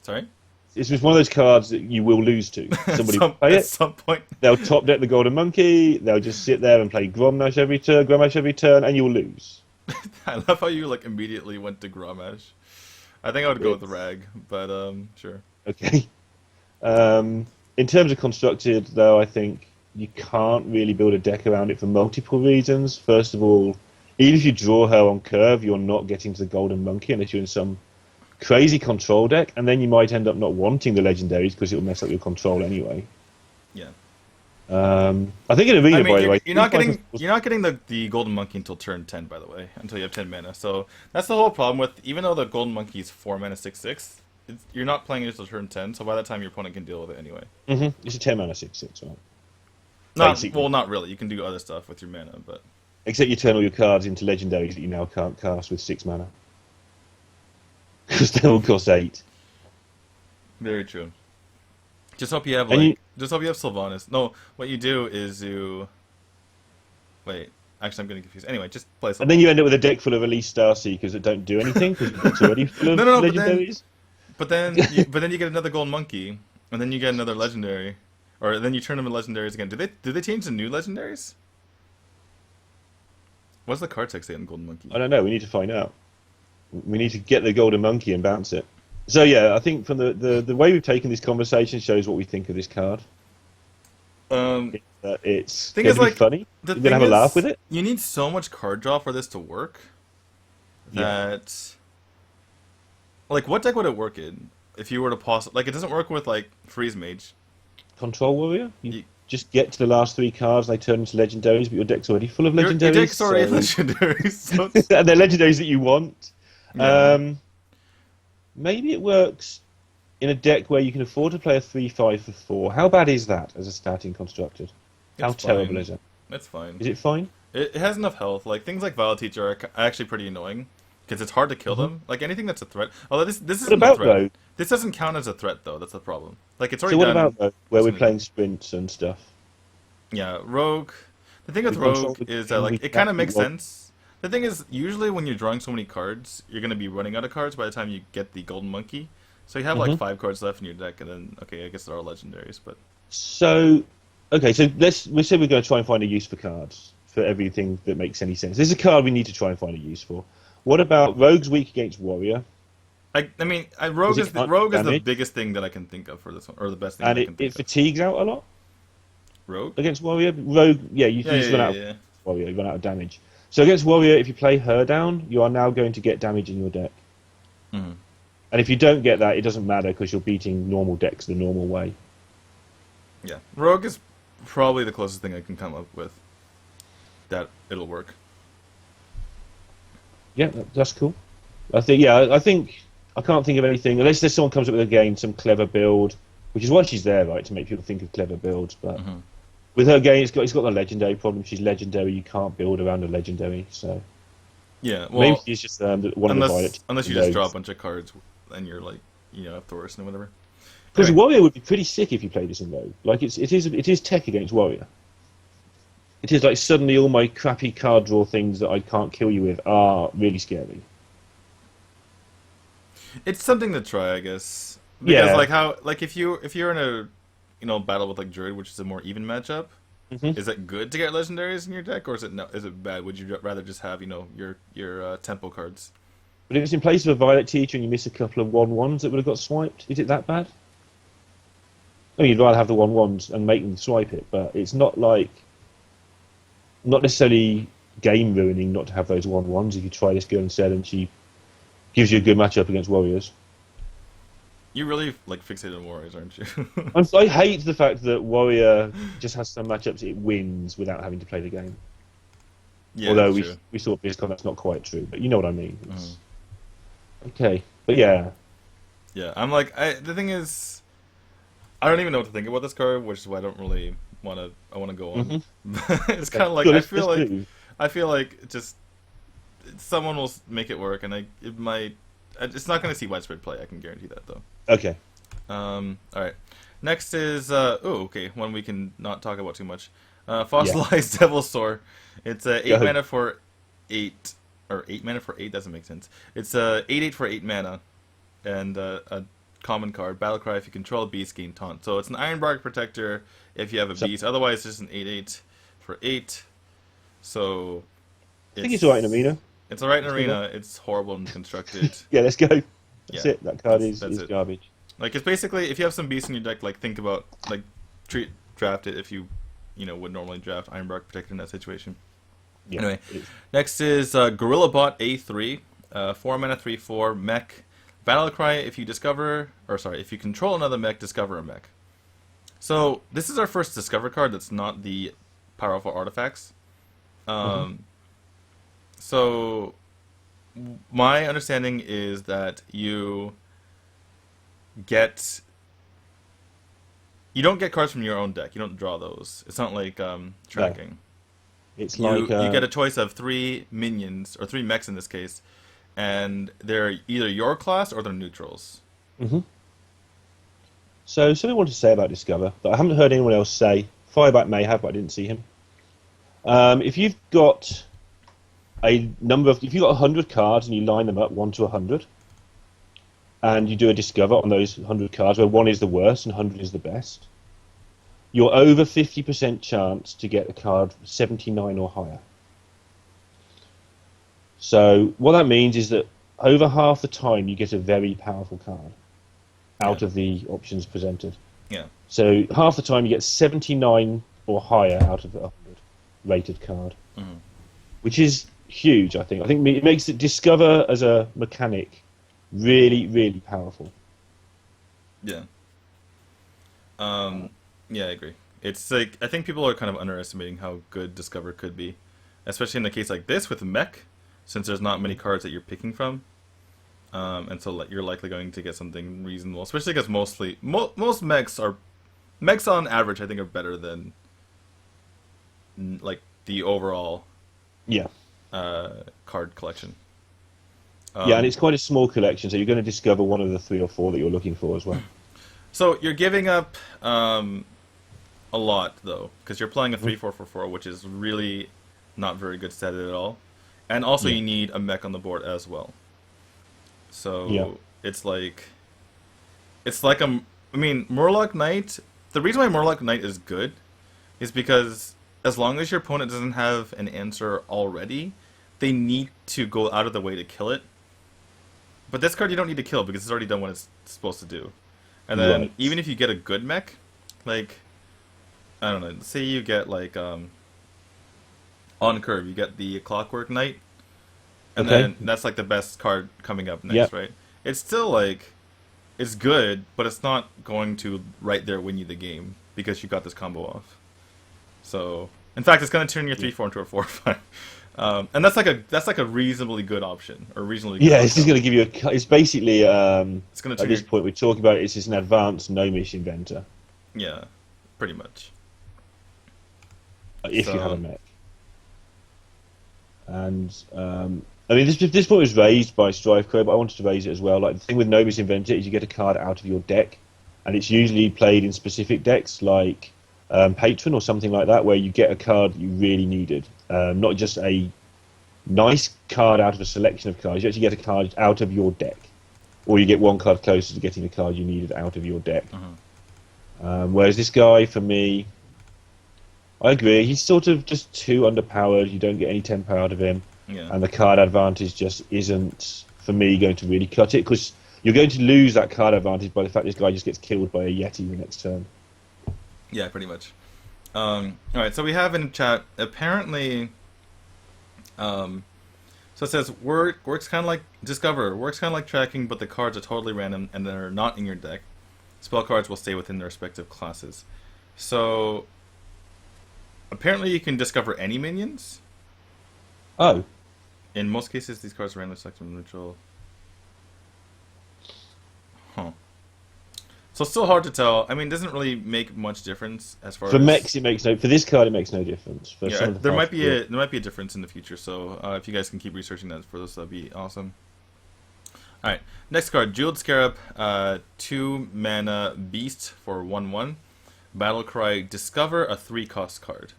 Sorry. It's just one of those cards that you will lose to. Somebody will play At it. some point. They'll top deck the Golden Monkey. They'll just sit there and play Grommash every turn, and you'll lose. I love how you like immediately went to Grommash. I think I would go with the Rag, but sure. Okay. In terms of constructed, though, I think you can't really build a deck around it for multiple reasons. First of all, even if you draw her on curve, you're not getting to the Golden Monkey unless you're in some crazy control deck, and then you might end up not wanting the legendaries because it'll mess up your control anyway. Yeah. I think in Arena, I mean, by the way, you're not getting the Golden Monkey until turn 10, by the way, until you have 10 mana. So that's the whole problem with, even though the Golden Monkey is 4 mana 6/6, you're not playing it until turn 10. So by that time your opponent can deal with it anyway. It's a 10 mana 6/6, right? Not really. You can do other stuff with your mana, but Except you turn all your cards into legendaries that you now can't cast with 6 mana. Because they all cost 8. very true. Just hope you have just hope you have Sylvanas. No, what you do is you wait. Actually, I'm getting confused. Anyway, just play Sylvanas. And then you end up with a deck full of Elise Starseekers that don't do anything because your deck's already full of No, legendaries. but then you get another Golden Monkey, and then you get another legendary, or then you turn them into legendaries again. Did they change the new legendaries? What's the card text say on Golden Monkey? I don't know. We need to find out. We need to get the Golden Monkey and bounce it. So yeah, I think from the way we've taken this conversation shows what we think of this card. It's thing going is, to be like, funny. the We're going to thing have a is, laugh with it. You need so much card draw for this to work. That, like, what deck would it work in if you were to like, it doesn't work with like Freeze Mage. Control Warrior. You just get to the last 3 cards, they turn into legendaries, but your deck's already full of legendaries. Your deck's already legendaries. So and they're legendaries that you want. Yeah. Maybe it works in a deck where you can afford to play a 3/5 for 4. How bad is that as a starting constructed? How terrible is it? That's fine. Is it fine? It has enough health. Like, things like Vile Teacher are actually pretty annoying because it's hard to kill them. Like, anything that's a threat. Although this isn't a threat. Rogue? This doesn't count as a threat though. That's the problem. Like, it's already So what done. about Rogue, where we're playing sprints and stuff? Yeah, Rogue. The thing with We control Rogue the is game, that, we like, it kind of can makes roll. sense. The thing is, usually when you're drawing so many cards, you're going to be running out of cards by the time you get the Golden Monkey. So you have like 5 cards left in your deck, and then, okay, I guess there are legendaries, but... So, okay, so we said we're going to try and find a use for cards, for everything that makes any sense. This is a card we need to try and find a use for. What about Rogue's weak against Warrior? I mean, Rogue is the damage? biggest thing that I can think of for this one, or the best thing And that I can it think of. fatigues out a lot Rogue? against Warrior. Rogue, you run out of Warrior, you run out of damage. So against Warrior, if you play her down, you are now going to get damage in your deck. Mm-hmm. And if you don't get that, it doesn't matter because you're beating normal decks the normal way. Yeah. Rogue is probably the closest thing I can come up with that it'll work. Yeah, that's cool. I think I can't think of anything unless there's someone comes up with again some clever build, which is why she's there, right, to make people think of clever builds. But with her game, it's got the legendary problem. She's legendary. You can't build around a legendary. So yeah, well, maybe she's just one of the Violet. Unless you just draw a bunch of cards and you're like, have Thorus and whatever. Because Anyway. Warrior would be pretty sick if you played this in Rogue. Like it is tech against Warrior. It is like suddenly all my crappy card draw things that I can't kill you with are really scary. It's something to try, I guess. Because Yeah. if you're in a battle with like Druid, which is a more even matchup, is it good to get legendaries in your deck, or is it bad? Would you rather just have your tempo cards? But if it's in place of a Violet Teacher and you miss a couple of 1/1s that would have got swiped, is it that bad? I mean, you'd rather have the 1/1s and make them swipe it, but it's not necessarily game ruining not to have those 1/1s if you try this girl instead and she gives you a good matchup against Warriors. You really like fixated on Warriors, aren't you? I hate the fact that Warrior just has some matchups it wins without having to play the game. Yeah, Although that's we true. we saw at BlizzCon that's not quite true, but you know what I mean. Mhm. It's okay, but yeah. Yeah, I'm like, the thing is, I don't even know what to think about this card, which is why I don't really want to. I want to go on. Mm-hmm. It's Okay, kind of like good. Let's move. I feel like just someone will make it work, and it might. It's not going to see widespread play. I can guarantee that though. Okay. All right. Next is okay, one we can not talk about too much. Yeah. Fossilized Devil's Soar. It's eight Go. mana for eight, or 8 mana for 8 doesn't make sense. It's 8/8 for 8 mana, and a common card. Battlecry if you control a beast, gain taunt. So it's an Ironbark protector if you have a So beast. Otherwise, it's just an 8/8 for 8. So I think it's all right in it's arena. it's alright in Let's move on. arena. It's horrible and constructed. Yeah, let's go. That's Yeah, it. That card that's is it. garbage. Like it's basically if you have some beasts in your deck, like think about like draft it if you know would normally draft Ironbark Protector in that situation. Yeah. Anyway, It's, next is Gorilla Bot A3, 4 mana 3/4 mech. Battle Cry if you discover or sorry if you control another mech, discover a mech. So this is our first discover card that's not the powerful artifacts. mhm. Um, so my understanding is that get you don't get cards from your own deck. You don't draw those. It's not like No, tracking. it's like You get a choice of 3 minions or 3 mechs in this case, and they're either your class or they're neutrals. mhm. So something I wanted to say about Discover that I haven't heard anyone else say. Fireback may have, but I didn't see him. If you've got if you've got 100 cards and you line them up 1 to 100, and you do a discover on those 100 cards where one is the worst and 100 is the best, you're over 50% chance to get a card 79 or higher. So what that means is that over half the time you get a very powerful card Yeah, out of the options presented. yeah, So half the time you get 79 or higher out of the 100 rated card, hmm which is huge, I think. I think it makes it discover as a mechanic really, really powerful. yeah. Um, yeah, I agree. It's like I think people are kind of underestimating how good Discover could be, especially in a case like this with mech, since there's not many cards that you're picking from. And so you're likely going to get something reasonable, especially because most mechs on average I think are better than like the overall Yeah. card collection. Yeah, and Um, it's quite a small collection, so you're going to discover one of the 3 or 4 that you're looking for as well. so you're giving up a lot though, because you're playing a Mhm. 3/4/4/4, which is really not very good stat at all, and also Yeah. you need a mech on the board as well. Yeah. So it's like I mean Murloc Knight. The reason why Murloc Knight is good is because as long as your opponent doesn't have an answer already, they need to go out of the way to kill it. But this card you don't need to kill because it's already done what it's supposed to do. And then Right. even if you get a good mech, like I don't know, say you get like on curve, you get the Clockwork Knight, and Okay. then that's like the best card coming up Yeah. next, right? It's still like it's good, but it's not going to right there win you the game because you got this combo off. So, in fact, it's going to turn your Yeah. 3/4 into a 4/5, and that's like a reasonably good option or reasonably good Yeah, this is outcome. going to give you It's basically It's going to at turn this your point we're talking about it's just an advanced gnomish inventor yeah, pretty much. if you have a So mech. And I mean, this point was raised by Strife Crow, but I wanted to raise it as well. Like the thing with Gnomish Inventor is you get a card out of your deck, and it's usually played in specific decks like Patron or something like that, where you get a card you really needed, not just a nice card out of a selection of cards. You actually get a card out of your deck, or you get one card closer to getting the card you needed out of your deck. mhm. Whereas this guy, for me, I agree. He's sort of just too underpowered. You don't get any tempo out of him, Yeah, and the card advantage just isn't, for me, going to really cut it because you're going to lose that card advantage by the fact this guy just gets killed by a Yeti the next turn. yeah, pretty much. All right, so we have in chat apparently. Um, So it says works kind of like discover works kind of like tracking, but the cards are totally random and they're not in your deck. Spell cards will stay within their respective classes. So apparently you can discover any minions. Oh, In most cases, these cards are randomly selected from neutral. Huh. So it's still hard to tell. I mean, it doesn't really make much difference as far for as mechs it makes no. For this card, it makes no difference. For yeah. some of the There cards, might be a difference in the future. So if you guys can keep researching that for us, that'd be awesome. All right, next card, Jeweled Scarab, 2 mana beast for 1/1. Battle Cry, discover a 3-cost card.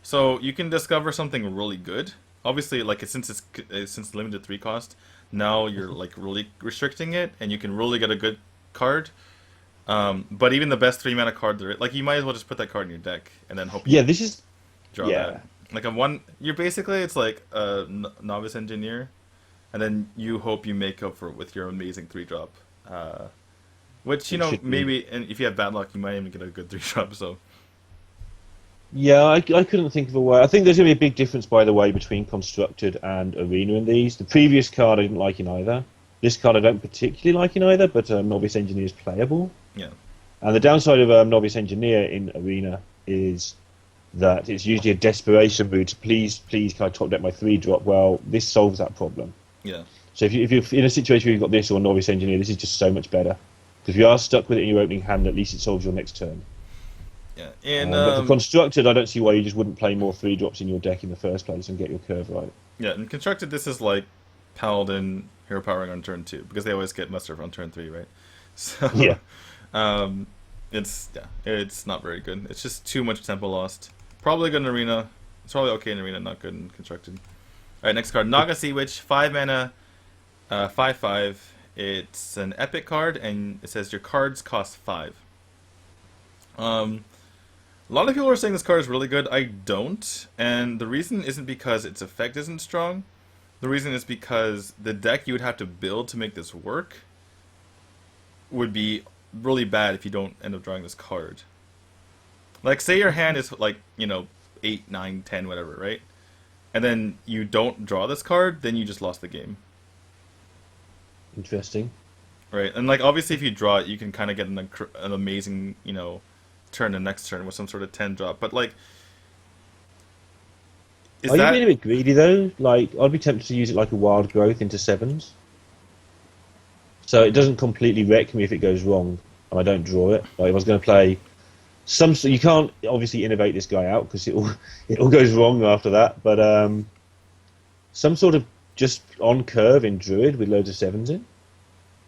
So you can discover something really good. Obviously, like since limited 3 cost, now you're like really restricting it, and you can really get a good card. But even the best 3 mana card, like you might as well just put that card in your deck and then hope yeah, you this is draw that. yeah. Like a one, you're basically it's like a novice engineer, and then you hope you make up for it with your amazing 3 drop. Which It should be. maybe, and if you have bad luck, you might even get a good 3 drop. So Yeah, I couldn't think of a way. I think there's going to be a big difference, by the way, between Constructed and Arena in these. The previous card I didn't like in either. This card I don't particularly like in either, but Novice Engineer is playable. yeah, And the downside of Novice Engineer in Arena is that it's usually a desperation move to please, can I top deck my 3 drop? Well, this solves that problem. yeah. So if you're in a situation where you've got this or Novice Engineer, this is just so much better. Because if you are stuck with it in your opening hand, at least it solves your next turn. Yeah, and But for Constructed, I don't see why you just wouldn't play more 3 drops in your deck in the first place and get your curve right. yeah, in constructed, this is like Paladin hero powering on turn 2 because they always get muster on turn 3, right? So, Yeah. um, it's not very good. It's just too much tempo lost. Probably good in arena. It's probably okay in arena, not good in constructed. All right, next card, Naga Sea Witch, 5 mana, 5/5. It's an epic card, and it says your cards cost 5. Um, a lot of people are saying this card is really good. I don't, and the reason isn't because its effect isn't strong. The reason is because the deck you would have to build to make this work would be really bad if you don't end up drawing this card. Like, say your hand is like, 8, 9, 10, whatever, right? And then you don't draw this card, then you just lost the game. Interesting. Right? And, like, obviously if you draw it, you can kind of get an amazing, turn the next turn with some sort of 10 drop. But, like, is Are you that... being a bit greedy, though? Like, I'd be tempted to use it like a wild growth into 7s. So it doesn't completely wreck me if it goes wrong and I don't draw it. Like, if I was going to play you can't obviously innovate this guy out because it all goes wrong after that. But some sort of just on curve in Druid with loads of 7s in,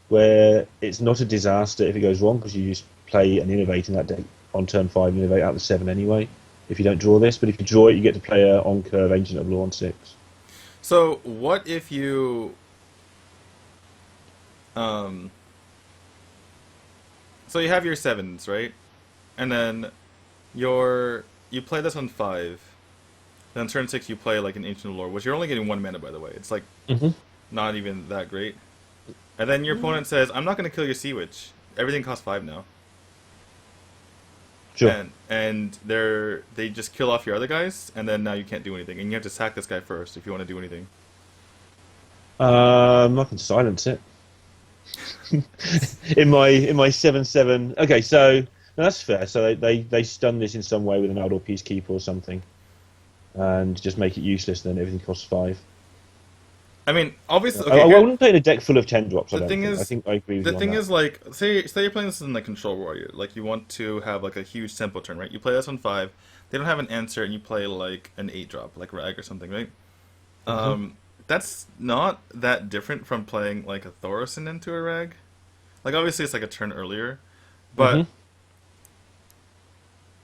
where it's not a disaster if it goes wrong because you just play and innovate in that deck on turn 5 and innovate out the 7 anyway. If you don't draw this, but if you draw it, you get to play a on curve Ancient of Law on 6. So, what if you... Um... So you have your 7s, right? And then you play this on 5. Then turn 6 you play like an Ancient of Lore, which you're only getting 1 mana, by the way. It's like Mm-hmm. not even that great. And then your opponent says, "I'm not going to kill your Sea Witch. Everything costs 5 now." Sure. And they just kill off your other guys, and then now you can't do anything, and you have to sack this guy first if you want to do anything. I can silence it. in my 7/7. Okay, so no, that's fair. So they stun this in some way with an Eldor Peacekeeper or something, and just make it useless. Then everything costs 5. I mean, obviously, I okay. wouldn't play in a deck full of 10 drops. The thing is, I think I agree with the you on thing that. is, like, say you're playing this in the Control Warrior, like you want to have like a huge tempo turn, right? You play this on 5, they don't have an answer, and you play like an 8 drop, like Rag or something, right? That's not that different from playing like a Thorison into a Rag. Like, obviously, it's like a turn earlier, but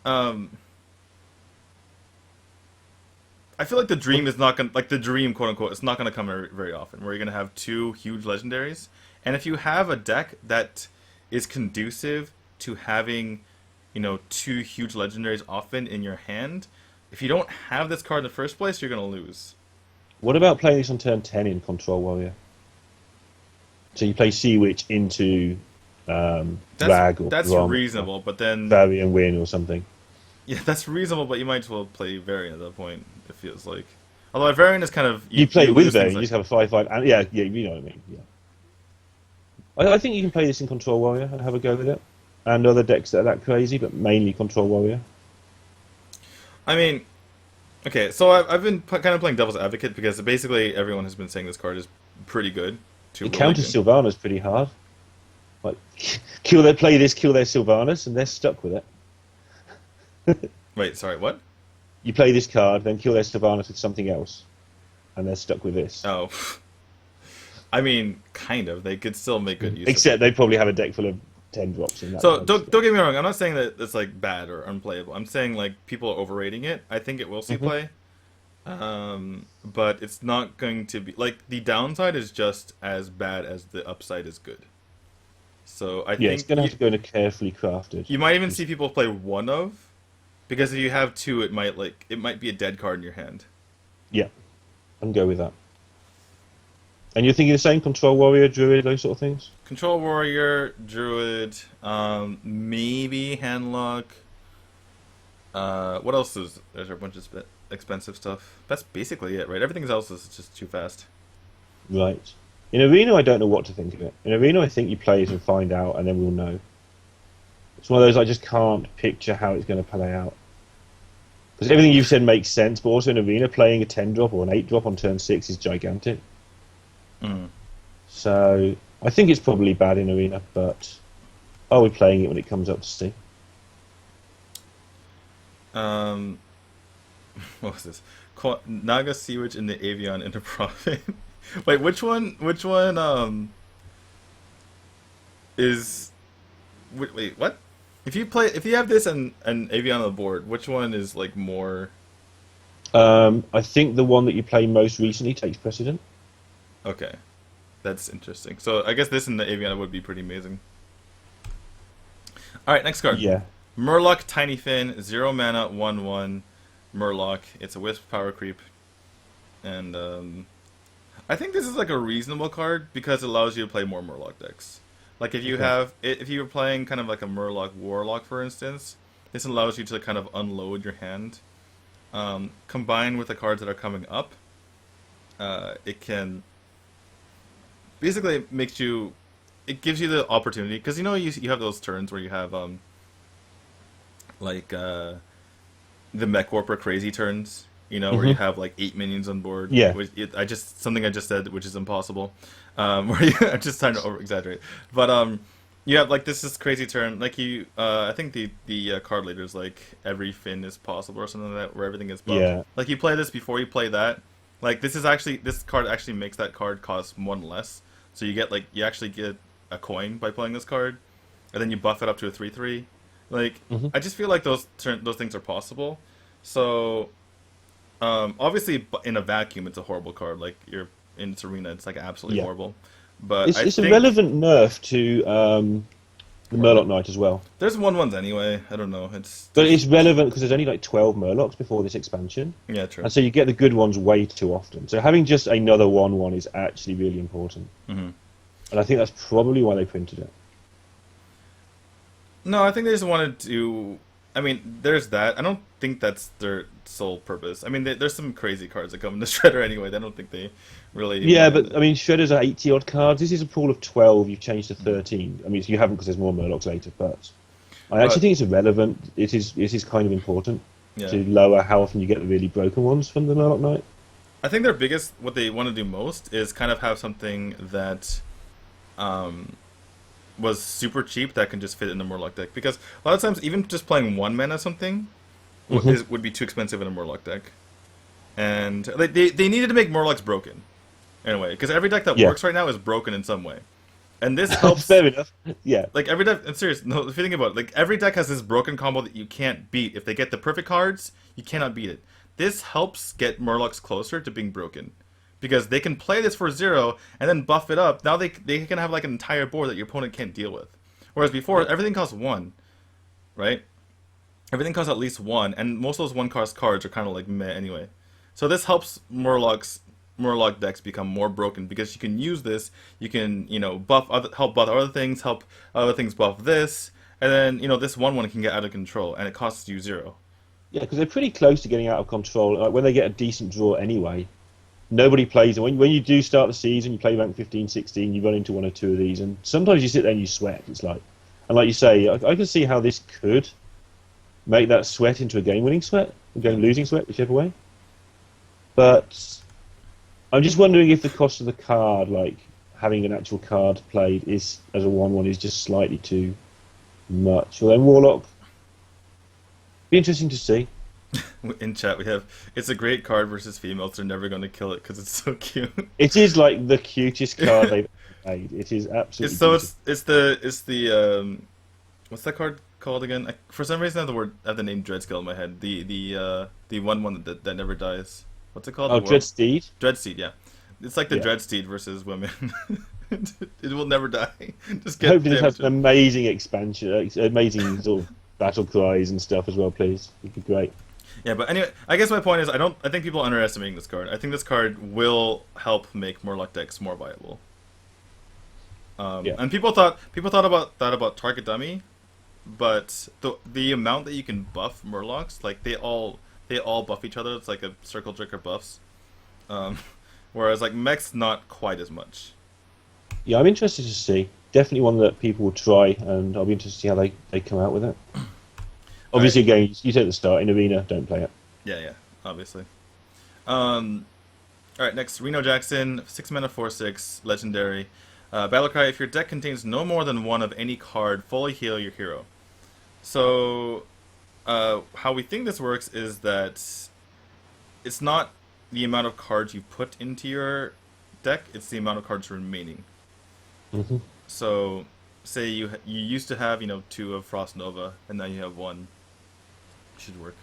um, I feel like the dream is not gonna, like the dream, quote unquote, it's not gonna come very often. Where you're gonna have 2 huge legendaries, and if you have a deck that is conducive to having, 2 huge legendaries often in your hand, if you don't have this card in the first place, you're gonna lose. What about playing this on turn 10 in Control Warrior? So you play Sea Witch into Rag or That's Grom, reasonable, but then Varian Win or something. yeah, that's reasonable, but you might as well play Variant at that point. It feels like, Although variant is kind of You play you it with lose things variant, you like just have a 5/5, and yeah, you know what I mean. Yeah, I think you can play this in Control Warrior and have a go with it, and other decks that are that crazy, but mainly Control Warrior. I mean, okay, so I've been kind of playing devil's advocate because basically everyone has been saying this card is pretty good to It really counters good. Sylvanas pretty hard. Like, kill their play this, kill their Sylvanas, and they're stuck with it. Wait, sorry, what? You play this card, then kill their Sylvanas with something else, and they're stuck with this. Oh, I mean, kind of. They could still make good use of it. Except they probably have a deck full of 10 drops in that So kind of don't stuff. don't get me wrong. I'm not saying that it's like bad or unplayable. I'm saying like people are overrating it. I think it will see Hmm. play, but it's not going to be like the downside is just as bad as the upside is good. So I Yeah, it's think going to have to go in a carefully crafted. you might even see people play one of, because if you have two, it might be a dead card in your hand. Yeah, and go with that. And you're thinking the same Control Warrior, Druid, those sort of things? Control Warrior, Druid, maybe Handlock. What else is there's a bunch of expensive stuff. That's basically it, right? Everything else is just too fast. Right. In Arena, I don't know what to think of it. In Arena, I think you play it and find out, and then we'll know. It's one of those I just can't picture how it's going to play out. Because everything you've said makes sense, but also in Arena, playing a 10 drop or an 8 drop on turn 6 is gigantic. Mm. So I think it's probably bad in Arena, but I'll be playing it when it comes up to see. Um, what was this? Naga Sea Witch in the Avion into Profit. Wait, which one? Which one? Is wait, what? If you have this and Avion on the board, which one is like more? I think the one that you play most recently takes precedent. Okay, that's interesting. So I guess this and the Avion would be pretty amazing. All right, next card. Yeah. Murloc Tiny Fin, 0 mana, 1/1. Murloc. It's a Wisp power creep, and I think this is like a reasonable card because it allows you to play more Murloc decks. Like Okay. if you were playing kind of like a Murloc Warlock, for instance, this allows you to kind of unload your hand. Combined with the cards that are coming up, it can basically it gives you the opportunity because you have those turns where you have like the Mech Warper crazy turns, where you Hmm. have like 8 minions on board. Yeah. Something I just said, which is impossible. Where I'm just trying to over exaggerate, but you have like this crazy turn. Like I think the card leader is like every fin is possible or something like that, where everything is buffed. Yeah. Like you play this before you play that. Like this card actually makes that card cost one less. So you actually get a coin by playing this card, and then you buff it up to a 3/3. Like Hmm. I just feel like those things are possible. So obviously in a vacuum it's a horrible card. Like you're in Serena, it's like absolutely Yeah. horrible. But It's I it's a think relevant nerf to the Murloc Murloc. Knight as well. There's ones anyway. I don't know. But it's relevant because there's only like 12 Murlocs before this expansion. Yeah, true. And so you get the good ones way too often. So having just another 1/1 is actually really important. Hmm. And I think that's probably why they printed it. No, I think they just wanted to. I mean, there's that. I don't think that's their sole purpose. I mean, there's some crazy cards that come in the Shredder anyway. I don't think they really Yeah, wanted but it. I mean, Shredders are 80 odd cards. This is a pool of 12. You've changed to 13. I mean, you haven't because there's more Murlocs later, but I actually But think it's irrelevant. It is kind of important yeah, to lower how often you get the really broken ones from the Murloc Knight. I think their biggest what they want to do most is kind of have something that um, was super cheap that can just fit in a Murloc deck. Because a lot of times, even just playing 1 mana something Hmm. would be too expensive in a Murloc deck. And they needed to make Murlocs broken anyway, because every deck that Yeah, works right now is broken in some way, and this helps. fair enough. Yeah, Like every deck, I'm serious. No, if you think about it, like every deck has this broken combo that you can't beat. If they get the perfect cards, you cannot beat it. This helps get Murlocs closer to being broken, because they can play this for 0 and then buff it up. Now they can have like an entire board that your opponent can't deal with. Whereas before, everything costs 1, right? Everything costs at least 1, and most of those 1 cost cards are kind of like meh anyway. So this helps Murloc decks become more broken because you can use this. You can help buff other things, help other things buff this, and then this 1/1 can get out of control, and it costs you 0. Yeah, because they're pretty close to getting out of control. Like when they get a decent draw anyway, nobody plays. And when you do start the season, you play rank 15, 16, you run into one or two of these, and sometimes you sit there and you sweat. It's like, and like you say, I can see how this could make that sweat into a game-winning sweat, a game-losing sweat, whichever way. But I'm just wondering if the cost of the card, like having an actual card played, is as a 1/1 is just slightly too much. Well, then Warlock, be interesting to see. In chat, we have it's a great card versus females. They're never going to kill it because it's so cute. It is like the cutest card they've ever made. It is absolutely. It's what's that card called again? For some reason, I have the name Dreadskill in my head. The one that never dies. What's it called? Oh, Dreadsteed. Dreadsteed, yeah. It's like the Dreadsteed versus women. It will never die. Just get Hopefully, it has damage. an amazing expansion, amazing sort of battle cries and stuff as well. Please, it'd be great. Yeah, but anyway, I guess my point is I think people are underestimating this card. I think this card will help make Murloc decks more viable. And people thought about that about Target Dummy, but the amount that you can buff Murlocs, like they all buff each other. It's like a circle jerker buffs. Whereas like mechs not quite as much. Yeah, I'm interested to see. Definitely one that people will try, and I'll be interested to see how they come out with it. Obviously, again, you said at the start, in Arena, don't play it. Yeah, obviously. Alright, next, Reno Jackson, 6 mana, 4/6, legendary. Battlecry, if your deck contains no more than one of any card, fully heal your hero. So, how we think this works is that it's not the amount of cards you put into your deck, it's the amount of cards remaining. Mm-hmm. So, say you used to have, 2 of Frost Nova, and now you have 1. Should work.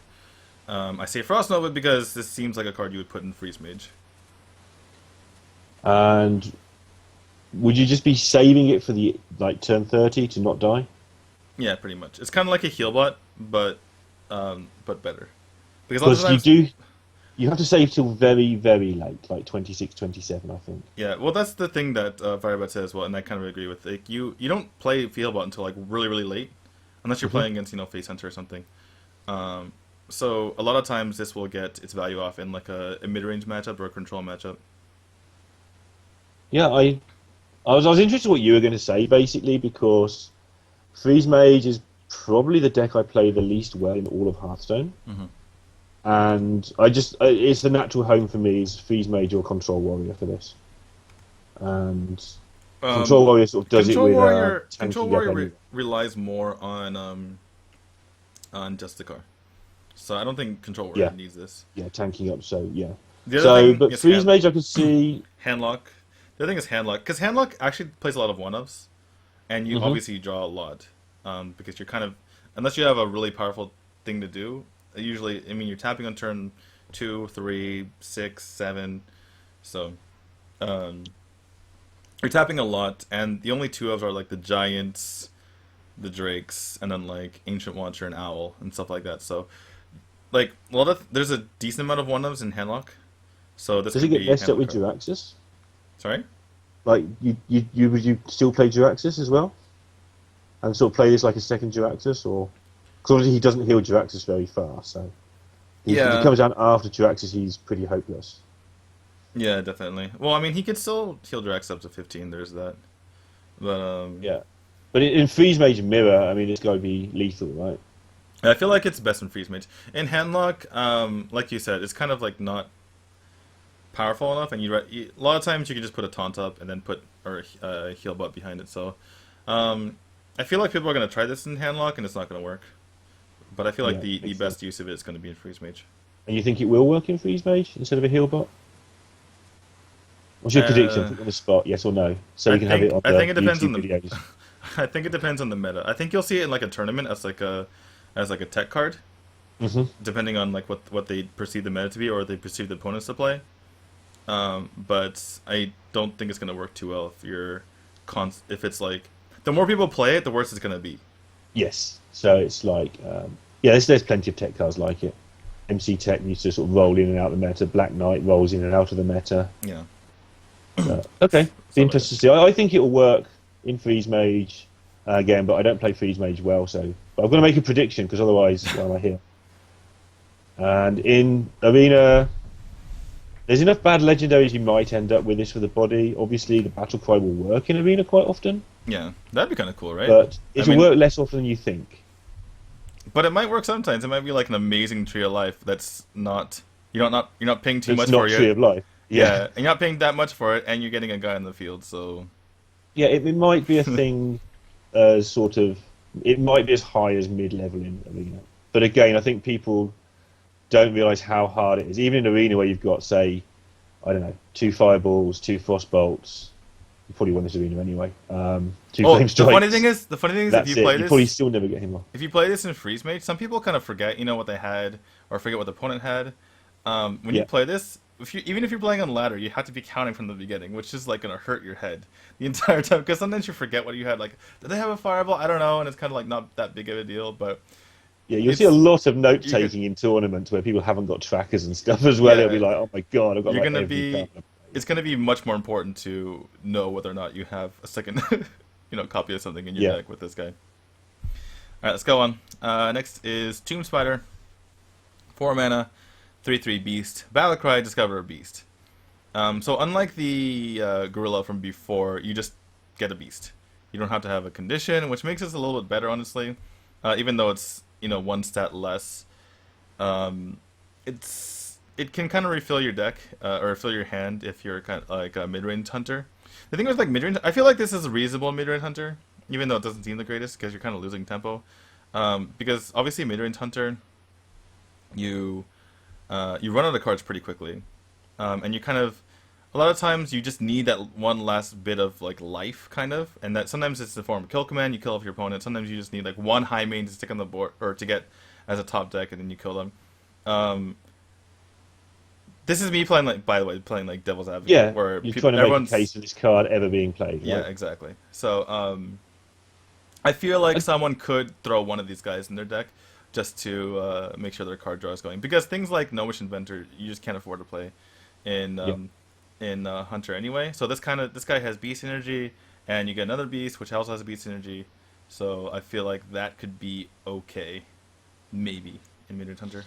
I say Frost Nova because this seems like a card you would put in Freeze Mage. And would you just be saving it for the turn 30 to not die? Yeah, pretty much. It's kind of like a heal bot, but better. Because a lot of Because times, you have to save till very, very late, like 26, 27, I think. yeah, well, that's the thing that Firebot says as well, and I kind of agree with. Like, you don't play heal bot until like really, really late, unless you're playing against Face Hunter or something. So a lot of times this will get its value off in like a mid-range matchup or a control matchup. Yeah, I was interested in what you were going to say, basically, because Freeze Mage is probably the deck I play the least well in all of Hearthstone. Mm-hmm. And it's the natural home for me is Freeze Mage or Control Warrior for this. And Control Warrior sort of does it with Control Warrior relies more on Justicar. So I don't think Control Warrior needs this. Yeah, tanking up, so yeah. But Freeze Mage I could see... Handlock. The other thing is Handlock, because Handlock actually plays a lot of one-ofs, and you obviously draw a lot, because you're kind of... Unless you have a really powerful thing to do, usually, you're tapping on turn 2, 3, 6, 7, so... you're tapping a lot, and the only 2 ofs are like the Giants, the Drakes, and then like Ancient Watcher and Owl, and stuff like that, so... Like, there's a decent amount of one-ofs in Handlock, so this Does could it get be messed up with Handlock. Jiraxxus? Sorry? Like, would you still play Jiraxxus as well? And sort of play this like a second Jiraxxus, or... Because obviously he doesn't heal Jiraxxus very far, so... If he comes down after Jiraxxus, he's pretty hopeless. Yeah, definitely. Well, he could still heal Drax up to 15, there's that. But, Yeah. But in Freeze Mage and Mirror, it's got to be lethal, right? I feel like it's best in Freeze Mage. In Handlock, like you said, it's kind of like not powerful enough, and a lot of times you can just put a taunt up and then put a heal butt behind it. So, I feel like people are gonna try this in Handlock, and it's not gonna work. But I feel like the best use of it is gonna be in Freeze Mage. And you think it will work in Freeze Mage instead of a heal bot? What's your prediction? Put on the spot, yes or no, so we can have it on the YouTube videos. I think it depends on the meta. I think you'll see it in like a tournament as like a tech card, depending on like what they perceive the meta to be or they perceive the opponents to play. But I don't think it's gonna work too well if it's like the more people play it, the worse it's gonna be. Yes, so it's like there's plenty of tech cards like it. MC Tech used to sort of roll in and out of the meta. Black Knight rolls in and out of the meta. Yeah. Okay, be interested to see. I think it will work in Freeze Mage again, but I don't play Freeze Mage well, so. But I'm going to make a prediction because otherwise, why am I here? And in Arena, there's enough bad legendaries you might end up with this for the body. Obviously, the battle cry will work in Arena quite often, Yeah, that'd be kind of cool, right? but I it'll mean, work less often than you think. but it might work sometimes. It might be like an amazing tree of life that's not you're not paying too It's much for not it. Tree of Life. Yeah. Yeah, and you're not paying that much for it, and you're getting a guy in the field. So Yeah, it might be a thing as sort of, it might be as high as mid-level in Arena. But again, I think people don't realize how hard it is. Even in Arena where you've got, say, I don't know, two fireballs, two frostbolts. You probably won this arena anyway. Two oh, flame strikes. the funny thing is, if That's you it. play You probably this, still never get him off. if you play this in freeze mage, some people kind of forget, what they had, or forget what the opponent had. When you Yeah, play this, even if you're playing on ladder, you have to be counting from the beginning, which is like gonna hurt your head the entire time because sometimes you forget what you had. Like, did they have a fireball? I don't know, and it's kind of like not that big of a deal, but yeah. You'll see a it's lot of note you could, taking in tournaments where people haven't got trackers and stuff as well. It'll be yeah, like, oh my god, I've got you're like gonna every be. card. It's gonna be much more important to know whether or not you have a second, copy of something in your Yeah. deck with this guy. All right, let's go on. Next is Tomb Spider, 4 mana, 3/3 beast. Battlecry, discover a beast. So unlike the gorilla from before, you just get a beast. You don't have to have a condition, which makes this a little bit better, honestly. Even though it's one stat less, it can kind of refill your deck or refill your hand if you're kind of like a mid-range hunter. The thing with like mid-range, I feel like this is a reasonable mid-range hunter, even though it doesn't seem the greatest because you're kind of losing tempo. Because obviously mid-range hunter, you you run out of cards pretty quickly, and you kind of a lot of times you just need that one last bit of like life, kind of, and that sometimes it's the form of kill command. You kill off your opponent. Sometimes you just need like one high main to stick on the board or to get as a top deck, and then you kill them. Um, this is me playing like, by the way, playing like devil's advocate, Yeah, where you're people, trying to make a case everyone's for this card ever being played, yeah, right? exactly. So I feel like I, someone could throw one of these guys in their deck just to make sure their card draw is going because things like No Wish Inventor you just can't afford to play in yeah. Hunter anyway. So this guy has beast energy, and you get another beast which also has a beast energy. So I feel like that could be okay, maybe in Midnight Hunter.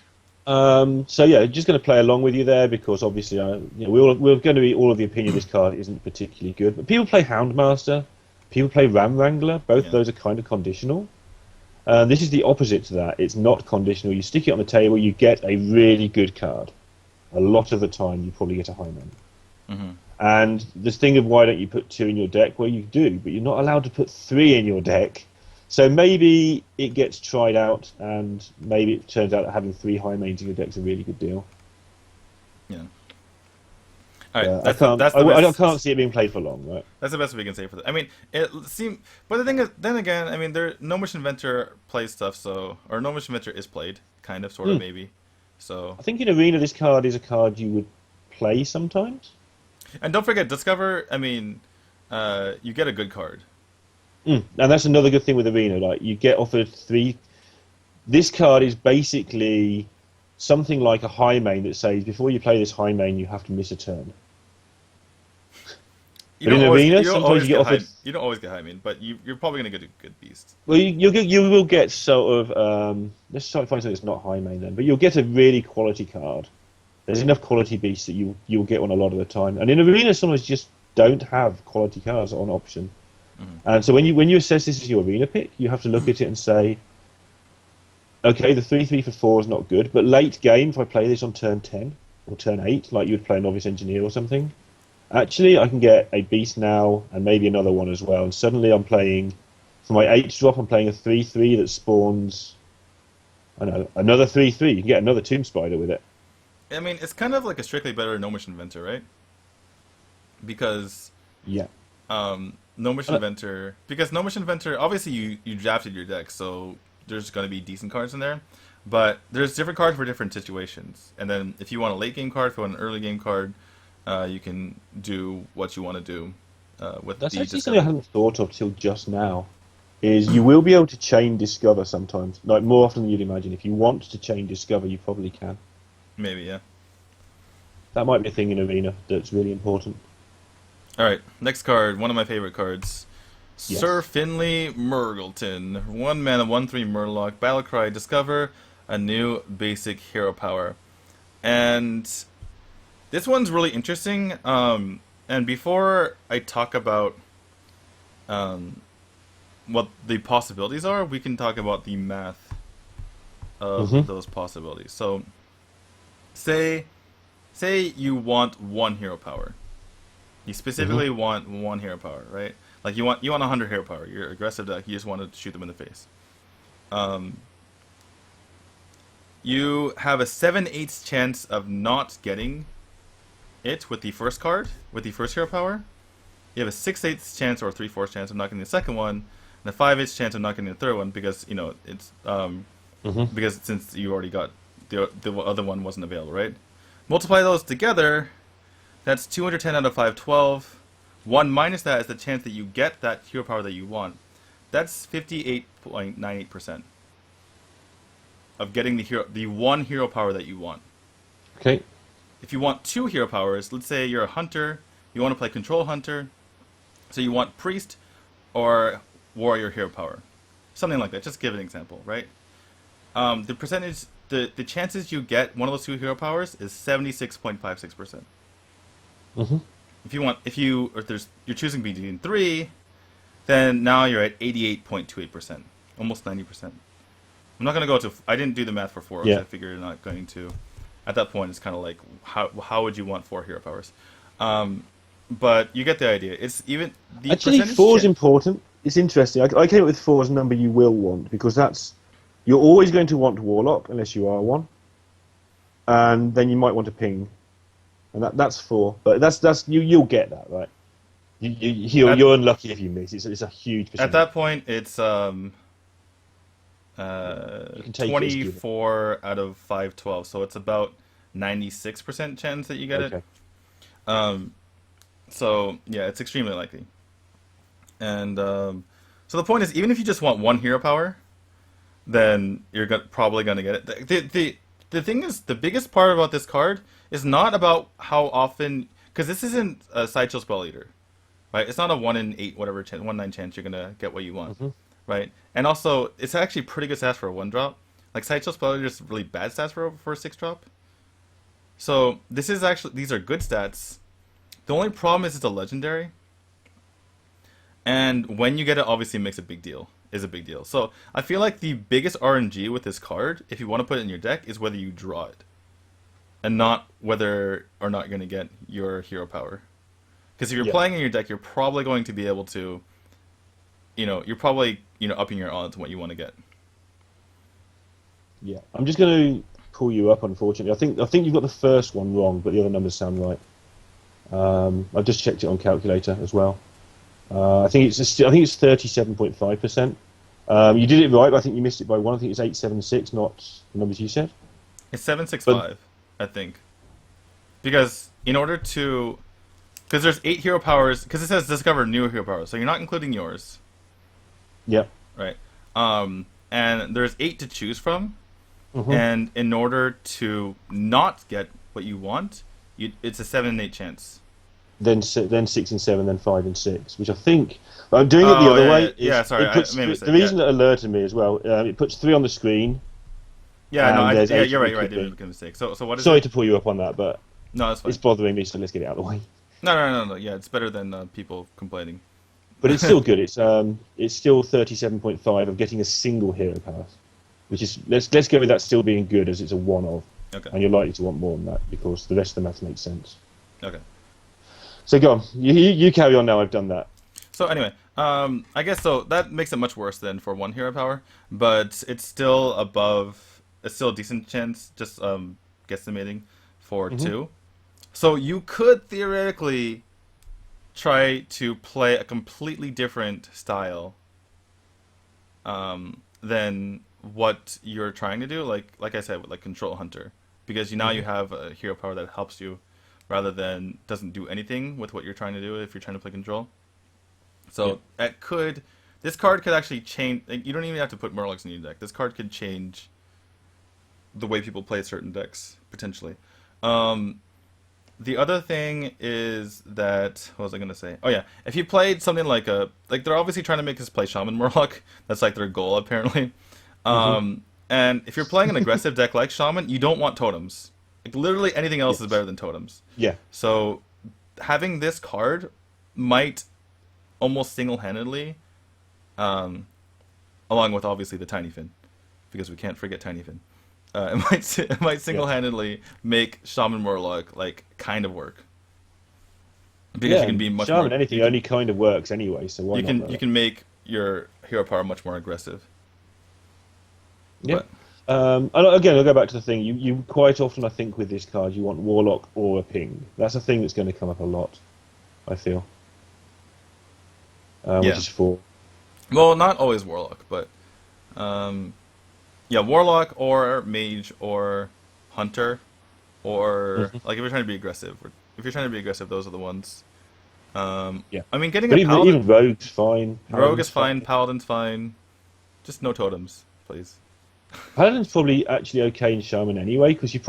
So yeah, just going to play along with you there because obviously, we're going to be all of the opinion this card isn't particularly good. But people play Houndmaster, people play Ram Wrangler. Both of Yeah. those are kind of conditional. This is the opposite to that. It's not conditional. You stick it on the table, you get a really good card. A lot of the time, you probably get a high man. Hmm. And this thing of why don't you put two in your deck? Well, you do, but you're not allowed to put three in your deck. So maybe it gets tried out, and maybe it turns out that having three high mains in your deck is a really good deal. Yeah. All right. I can't. That's the I best. can't see it being played for long, right? That's the best we can say for that. I mean, it seemed, but the thing is, then again, I mean, there No Wish Inventor plays stuff, so or No Wish Inventor is played, kind of, sort of, Hmm. maybe. So I think in Arena, this card is a card you would play sometimes. and don't forget, Discover. I mean, you get a good card. And that's another good thing with Arena. Like you get offered three. This card is basically something like a high main that says before you play this high main, you have to miss a turn. But in Arena, sometimes you get offered. You don't always get high mean, but you're probably gonna get a good beast. Well, you will get sort of. Let's try to find something that's not high main then, but you'll get a really quality card. There's enough quality beasts that you'll get one a lot of the time. And in Arena, sometimes you just don't have quality cards on option. And so when you assess this as your Arena pick, you have to look at it and say, okay, the 3/3 for 4 is not good, but late game, if I play this on turn 10 or turn 8, like you would play a Novice Engineer or something, actually I can get a beast now and maybe another one as well. And suddenly I'm playing, for my 8 drop, I'm playing a 3/3 that spawns, I don't know, another 3/3. You can get another Tomb Spider with it. I mean, it's kind of like a strictly better No Wish Inventor, right? Because Yeah. No Wish Uh, Inventor, obviously you drafted your deck, so there's going to be decent cards in there, but there's different cards for different situations. And then if you want a late game card, if you want an early game card, you can do what you want to do with That's the actually something I Discover. hadn't thought of till just now. Is you will be able to chain Discover sometimes, like more often than you'd imagine. If you want to chain Discover, you probably can. Maybe, yeah. That might be a thing in Arena that's really important. All right, next card, one of my favorite cards. Yes. Sir Finley Murgleton. 1 mana, 1/3 Murloc. Battlecry, discover a new basic hero power. And this one's really interesting. And before I talk about um, what the possibilities are, we can talk about the math of Hmm. those possibilities. So, say say you want one hero power. You Hmm. specifically want one hero power, right? Like you want 100 hero power. You're aggressive deck. You just want to shoot them in the face. Um, you have a 7/8 chance of not getting it with the first card, with the first hero power. You have a 6/8 chance or 3/4 chance of not getting the second one, and a 5/8 chance of not getting the third one because it's Hmm. because since you already got the other one wasn't available, right? Multiply those together, that's 210 out of 512. One minus that is the chance that you get that hero power that you want. That's 58.98% of getting the one hero power that you want. Okay. If you want two hero powers, let's say you're a hunter, you want to play control hunter, so you want priest or warrior hero power, something like that. Just give an example, right? The percentage, the chances you get one of those two hero powers is 76.56%. Hmm. If there's you're choosing between three, then now you're at 88.28%, almost 90%. I'm not gonna go to. I didn't do the math for four because Yeah. I figured you're not going to. At that point, it's kind of like how would you want four hero powers? Um, but you get the idea. It's even the Actually, percentage. four is important. It's interesting. I came up with four as a number you will want because you're always going to want Warlock unless you are one, and then you might want a ping, and that's four. But that's you'll get that right. at You're unlucky if you miss. It's a huge at percentage. that point, it's You can take it as given. 24 out of 512, so it's about 96% chance that you get it. Okay. Um, so yeah, it's extremely likely. And so the point is, even if you just want one hero power, then probably gonna get it. The thing is, the biggest part about this card is not about how often, because this isn't a sideshow spell eater, right? It's not a 1 in 8 whatever chance, 1 in 9 chance you're gonna get what you want, Hmm. right? And also, it's actually pretty good stats for a 1 drop. Like sideshow spell eater is really bad stats for a 6 drop. So these are good stats. The only problem is it's a legendary, and when you get it, obviously it makes a big deal. Is a big deal. So I feel like the biggest RNG with this card, if you want to put it in your deck, is whether you draw it, and not whether or not you're gonna get your hero power. Because if you're Yeah. playing in your deck, you're probably going to be able to, you're probably upping your odds on what you want to get. Yeah. I'm just going to pull you up. Unfortunately, I think you've got the first one wrong, but the other numbers sound right. I've just checked it on calculator as well. I think it's 37.5%. You did it right, but I think you missed it by one. I think it's 876, not the numbers you said. It's seven six But five, I think, because in order to, because there's 8 hero powers, because it says discover new hero powers, so you're not including yours, yeah. right? And there's 8 to choose from, Hmm. and in order to not get what you want, it's a 7 in 8 chance. Then 6 and 7, then 5 and 6, which I think I'm doing it the Oh other yeah, way. yeah, yeah. Sorry, It I puts made a the mistake. Yeah, reason that alerted me as well. It puts three on the screen, yeah. No, and there's yeah, eight you're that right. we You're right. I could did be. make a mistake. So what is Sorry it? to pull you up on that, but No, that's it's fine. bothering me, so let's get it out of the way. No. Yeah, it's better than people complaining. But it's still good. It's still 37.5 of getting a single hero pass, which is let's go with that still being good as it's a one of, Okay. and you're likely to want more than that because the rest of the math makes sense. Okay. So go on, you carry on now. I've done that. So anyway, I guess so that makes it much worse than for one hero power, but it's still above. It's still a decent chance, just guesstimating for Hmm. two. So you could theoretically try to play a completely different style than what you're trying to do. Like I said, with like Control Hunter, because now you Hmm. have a hero power that helps you, rather than doesn't do anything with what you're trying to do if you're trying to play Control. Yeah. So this card could actually change. Like, you don't even have to put Murlocs in your deck. This card could change the way people play certain decks potentially. Um, the other thing is that what was I gonna say? Oh yeah, if you played something like they're obviously trying to make us play Shaman Murloc. That's like their goal apparently. Hmm. Um, And if you're playing an aggressive deck like Shaman, you don't want totems. Like literally anything else is Yes. better than totems. Yeah. So having this card might almost single-handedly, um, along with obviously the Tiny Fin, because we can't forget Tiny Fin. It might Yeah. single-handedly make Shaman Warlock like kind of work because Yeah. you can And be much Shaman more. anything only kind of works anyway, so why not? You can make your hero power much more aggressive. Yeah. But And again, I'll go back to the thing. You quite often, I think, with this card, you want Warlock or a Ping. That's a thing that's going to come up a lot, I feel. Which yeah, is four. well, not always Warlock, but um, yeah, Warlock or Mage or Hunter or Hmm. like if you're trying to be aggressive. If you're trying to be aggressive, those are the ones. Yeah. I mean, getting But a Paladin, even Rogue's fine. Rogue is Paladin's fine, fine. Paladin's fine. Just no totems, please. Paladin's probably actually okay in Shaman anyway, because you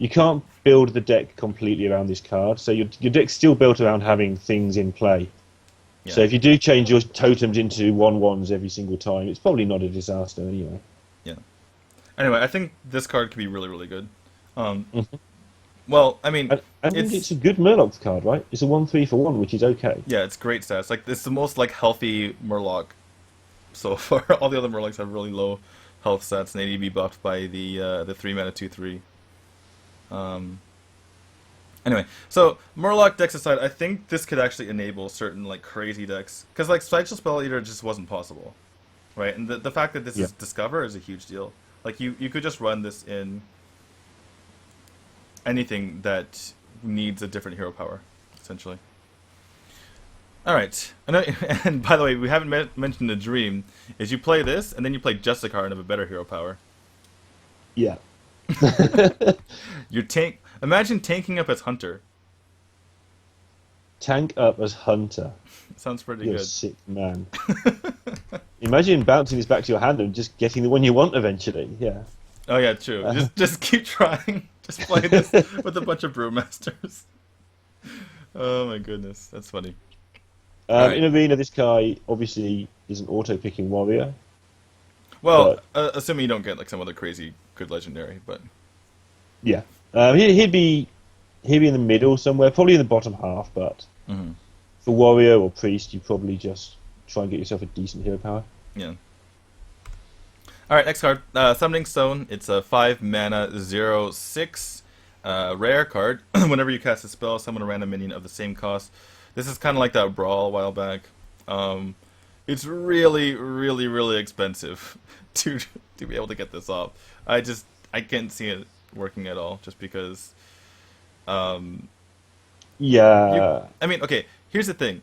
can't build the deck completely around this card. So your deck's still built around having things in play. So Yeah, if you do change your totems into 1/1s every single time, it's probably not a disaster anyway. yeah. Anyway, I think this card could be really, really good. Um, Mhm. well, I mean, And it's it's a good Murloc card, right? It's a 1/3 for 1, which is okay. yeah, it's great stats. Like it's the most like healthy Murloc so far. All the other Murlocs have really low health stats, and they need to be buffed by the 3 mana 2/3. Um, anyway, so Murloc decks aside, I think this could actually enable certain like crazy decks because like Spectral Spell Eater just wasn't possible, right? And the fact that this Yeah. is Discover is a huge deal. Like you could just run this in anything that needs a different hero power, essentially. All right, and by the way, we haven't mentioned the dream. Is you play this, and then you play just a card of a better hero power. Yeah. You tank. Imagine tanking up as Hunter. Tank up as Hunter. Sounds pretty You're a good. sick man. Imagine bouncing this back to your hand and just getting the one you want eventually. Yeah. Oh yeah, true. Just keep trying. Just play this with a bunch of brewmasters. Oh my goodness, that's funny. All right. In Arena, this guy obviously is an auto-picking warrior, Well, but assuming you don't get like some other crazy good legendary, but yeah, he'd be in the middle somewhere, probably in the bottom half. But mhm, for warrior or priest, you probably just try and get yourself a decent hero power. yeah. All right, next card, Summoning Stone. It's a 5 mana 0/6 rare card. Whenever you cast a spell, summon a random minion of the same cost. This is kind of like that brawl a while back. It's really, really, really expensive to be able to get this off. I can't see it working at all, just because um, you. Yeah, I mean, okay. Here's the thing: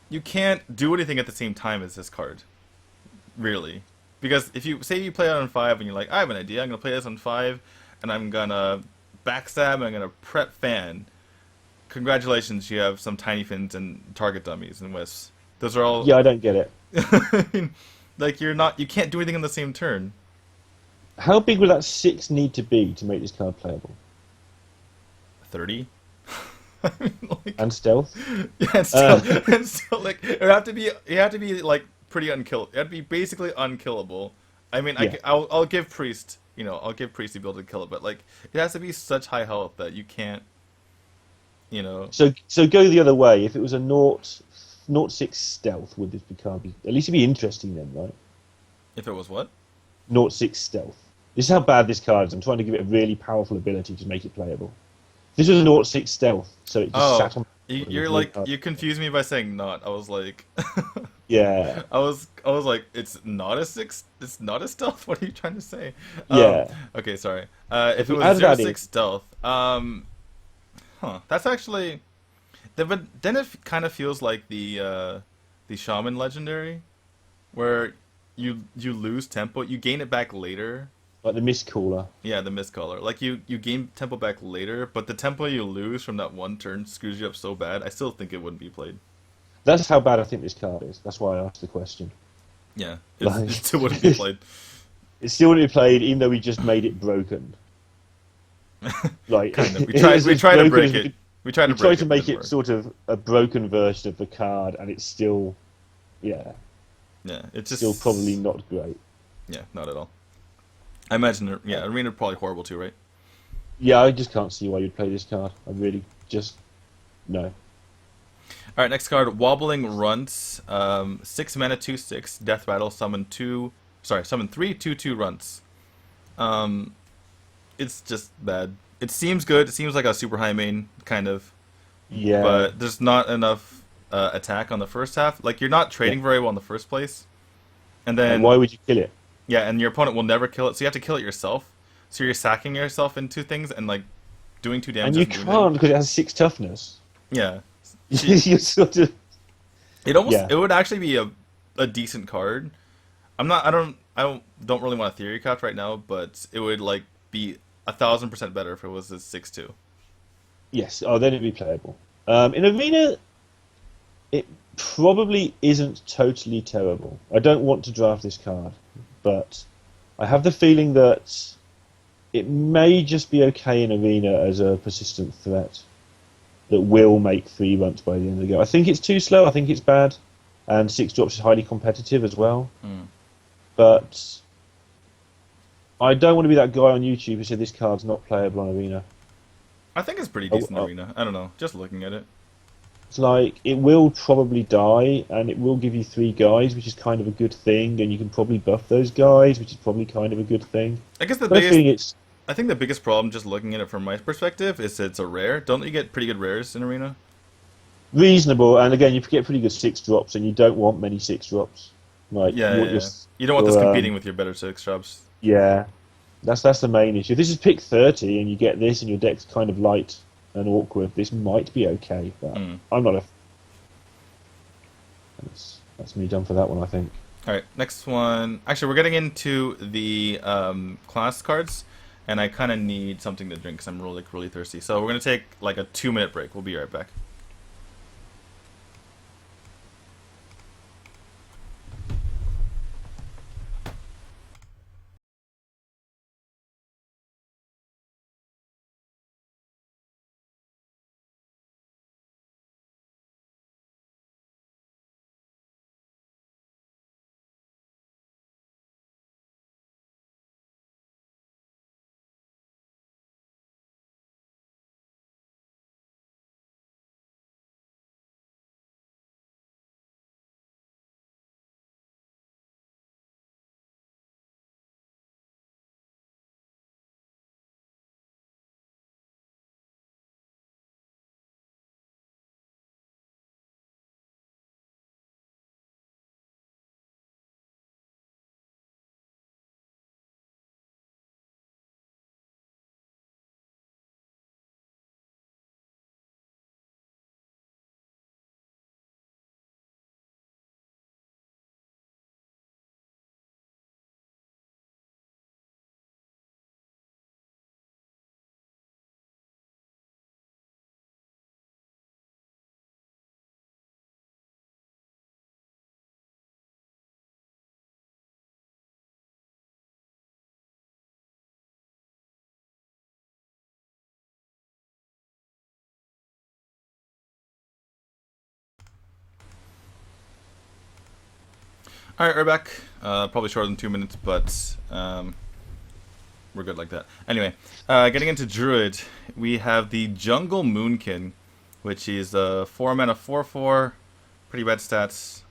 you can't do anything at the same time as this card, really, because if you say you play it on 5 and you're like, I have an idea, I'm gonna play this on 5, and I'm gonna backstab and I'm gonna prep fan. Congratulations, you have some tiny fins and target dummies and wisps. Those are all. yeah, I don't get it. I mean, like you can't do anything in the same turn. How big would that 6 need to be to make this card playable? 30. I mean, like, And stealth? yeah, Uh, and still, like you have to be like pretty unkillable. You have to be basically unkillable. I mean, yeah. I'll give priest, I'll give priest the ability to kill it, but like it has to be such high health that you can't, you know. So go the other way. If it was a 0/6 stealth, would this card be at least it'd be interesting then, right? If it was what? 0/6 stealth. This is how bad this card is. I'm trying to give it a really powerful ability to make it playable. This was a 0/6 stealth, so it just Oh, sat on. you're like you confused me by saying not. I was like, Yeah, I was like, it's not a 6. It's not a stealth. What are you trying to say? yeah. Okay, sorry. If If it we was add zero that in, six stealth, that's actually. But then it kind of feels like the shaman legendary, where you lose tempo, you gain it back later. like the mist caller. Yeah, the mist color. Like you gain tempo back later, but the tempo you lose from that one turn screws you up so bad. I still think it wouldn't be played. That's how bad I think this card is. That's why I asked the question. Yeah, Like, it still wouldn't be played. it still wouldn't be played, even though we just made it broken. Like Kind of. it's We as tried to broken break as we it. could- We tried to we break tried to it. make Didn't it work. sort of a broken version of the card, and it's still, yeah, Yeah, it's still just probably not great. Yeah, not at all. I imagine, yeah, Arena probably horrible too, right? Yeah, I just can't see why you'd play this card. I really just no. All right, next card, Wobbling Runts. 6 mana, 2/6, Death Rattle. Summon 3/2/2 Runts. Um, it's just bad. It seems good. It seems like a super high main kind of, Yeah, but there's not enough attack on the first half. Like you're not yeah. trading very well in the first place, and And then why would you kill it? yeah, and your opponent will never kill it, so you have to kill it yourself. So you're sacking yourself into things and like doing 2 damage And you doesn't do anything. can't because it has 6 toughness. Yeah, she. You're sort of yeah. It would actually be a decent card. I don't really want a theory craft right now, but it would like be 1,000% better if it was a 6/2. Yes. Oh, then it'd be playable. In arena, it probably isn't totally terrible. I don't want to draft this card, but I have the feeling that it may just be okay in arena as a persistent threat that will make 3 runs by the end of the go. I think it's too slow. I think it's bad, and 6 drops is highly competitive as well. Mm. But I don't want to be that guy on YouTube who said this card's not playable on arena. I think it's pretty Oh, decent arena. I don't know, just looking at it. It's like it will probably die, and it will give you 3 guys, which is kind of a good thing, and you can probably buff those guys, which is probably kind of a good thing. I guess But I think the biggest problem, just looking at it from my perspective, is it's a rare. Don't you get pretty good rares in arena? reasonable, and again, you get pretty good 6 drops, and you don't want many 6 drops. Like Yeah, you yeah, want yeah. You don't want this your, competing with your better 6 drops. yeah, that's the main issue. If this is pick 30, and you get this, and your deck's kind of light and awkward, this might be okay. But Mm. I'm not a. That's me done for that one, I think. All right, next one. Actually, we're getting into the class cards, and I kind of need something to drink because I'm really thirsty. So we're gonna take like a 2 minute break. We'll be right back. All right, we're back. Probably shorter than 2 minutes, but we're good like that. Anyway, getting into Druid, we have the Jungle Moonkin, which is a 4 mana 4/4, pretty bad stats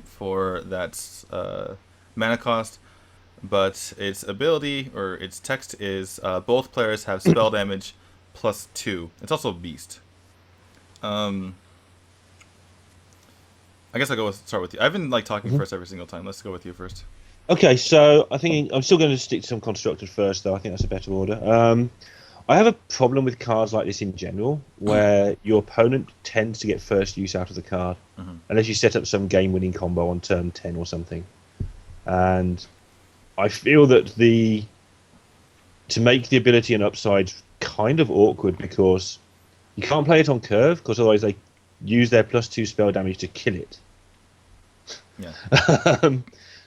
for that mana cost. But its ability or its text is both players have spell damage +2. It's also a beast. Um, I guess start with you. I've been like talking Mhm. first every single time. Let's go with you first. Okay, so I think I'm still going to stick to some constructed first, though. I think that's a better order. I have a problem with cards like this in general, where your opponent tends to get first use out of the card, Mhm. unless you set up some game-winning combo on turn 10 or something. And I feel that to make the ability and upside kind of awkward because you can't play it on curve, because otherwise they use their +2 spell damage to kill it. Yeah.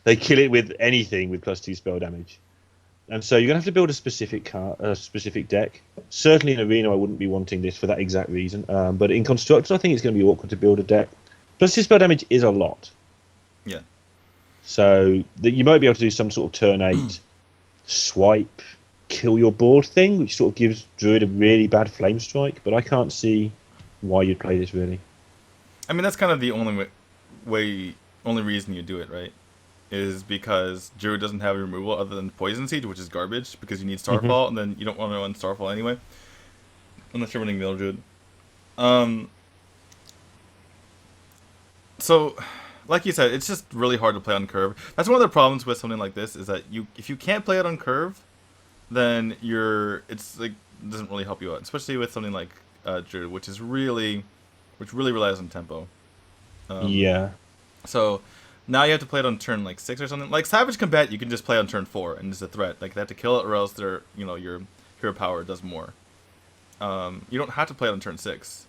They kill it with anything with +2 spell damage. And so you're going to have to build a specific deck. Certainly in Arena, I wouldn't be wanting this for that exact reason. But in Constructed, I think it's going to be awkward to build a deck. +2 spell damage is a lot. Yeah. So that you might be able to do some sort of turn 8 swipe, kill your board thing, which sort of gives Druid a really bad flame strike. But I can't see why you'd play this really. I mean, that's kind of the only reason you do it, right? Is because Druid doesn't have removal other than Poison Seed, which is garbage because you need Hmm. Starfall, and then you don't want to run Starfall anyway, unless you're running Mildred. Um, so, like you said, it's just really hard to play on curve. That's one of the problems with something like this is that if you can't play it on curve, then it's like doesn't really help you out, especially with something like Druid, which really relies on tempo. Um, Yeah. so now you have to play it on turn like 6 or something. Like Savage Combat, you can just play on turn 4 and it's a threat. Like they have to kill it or else your hero power does more. You don't have to play it on turn 6.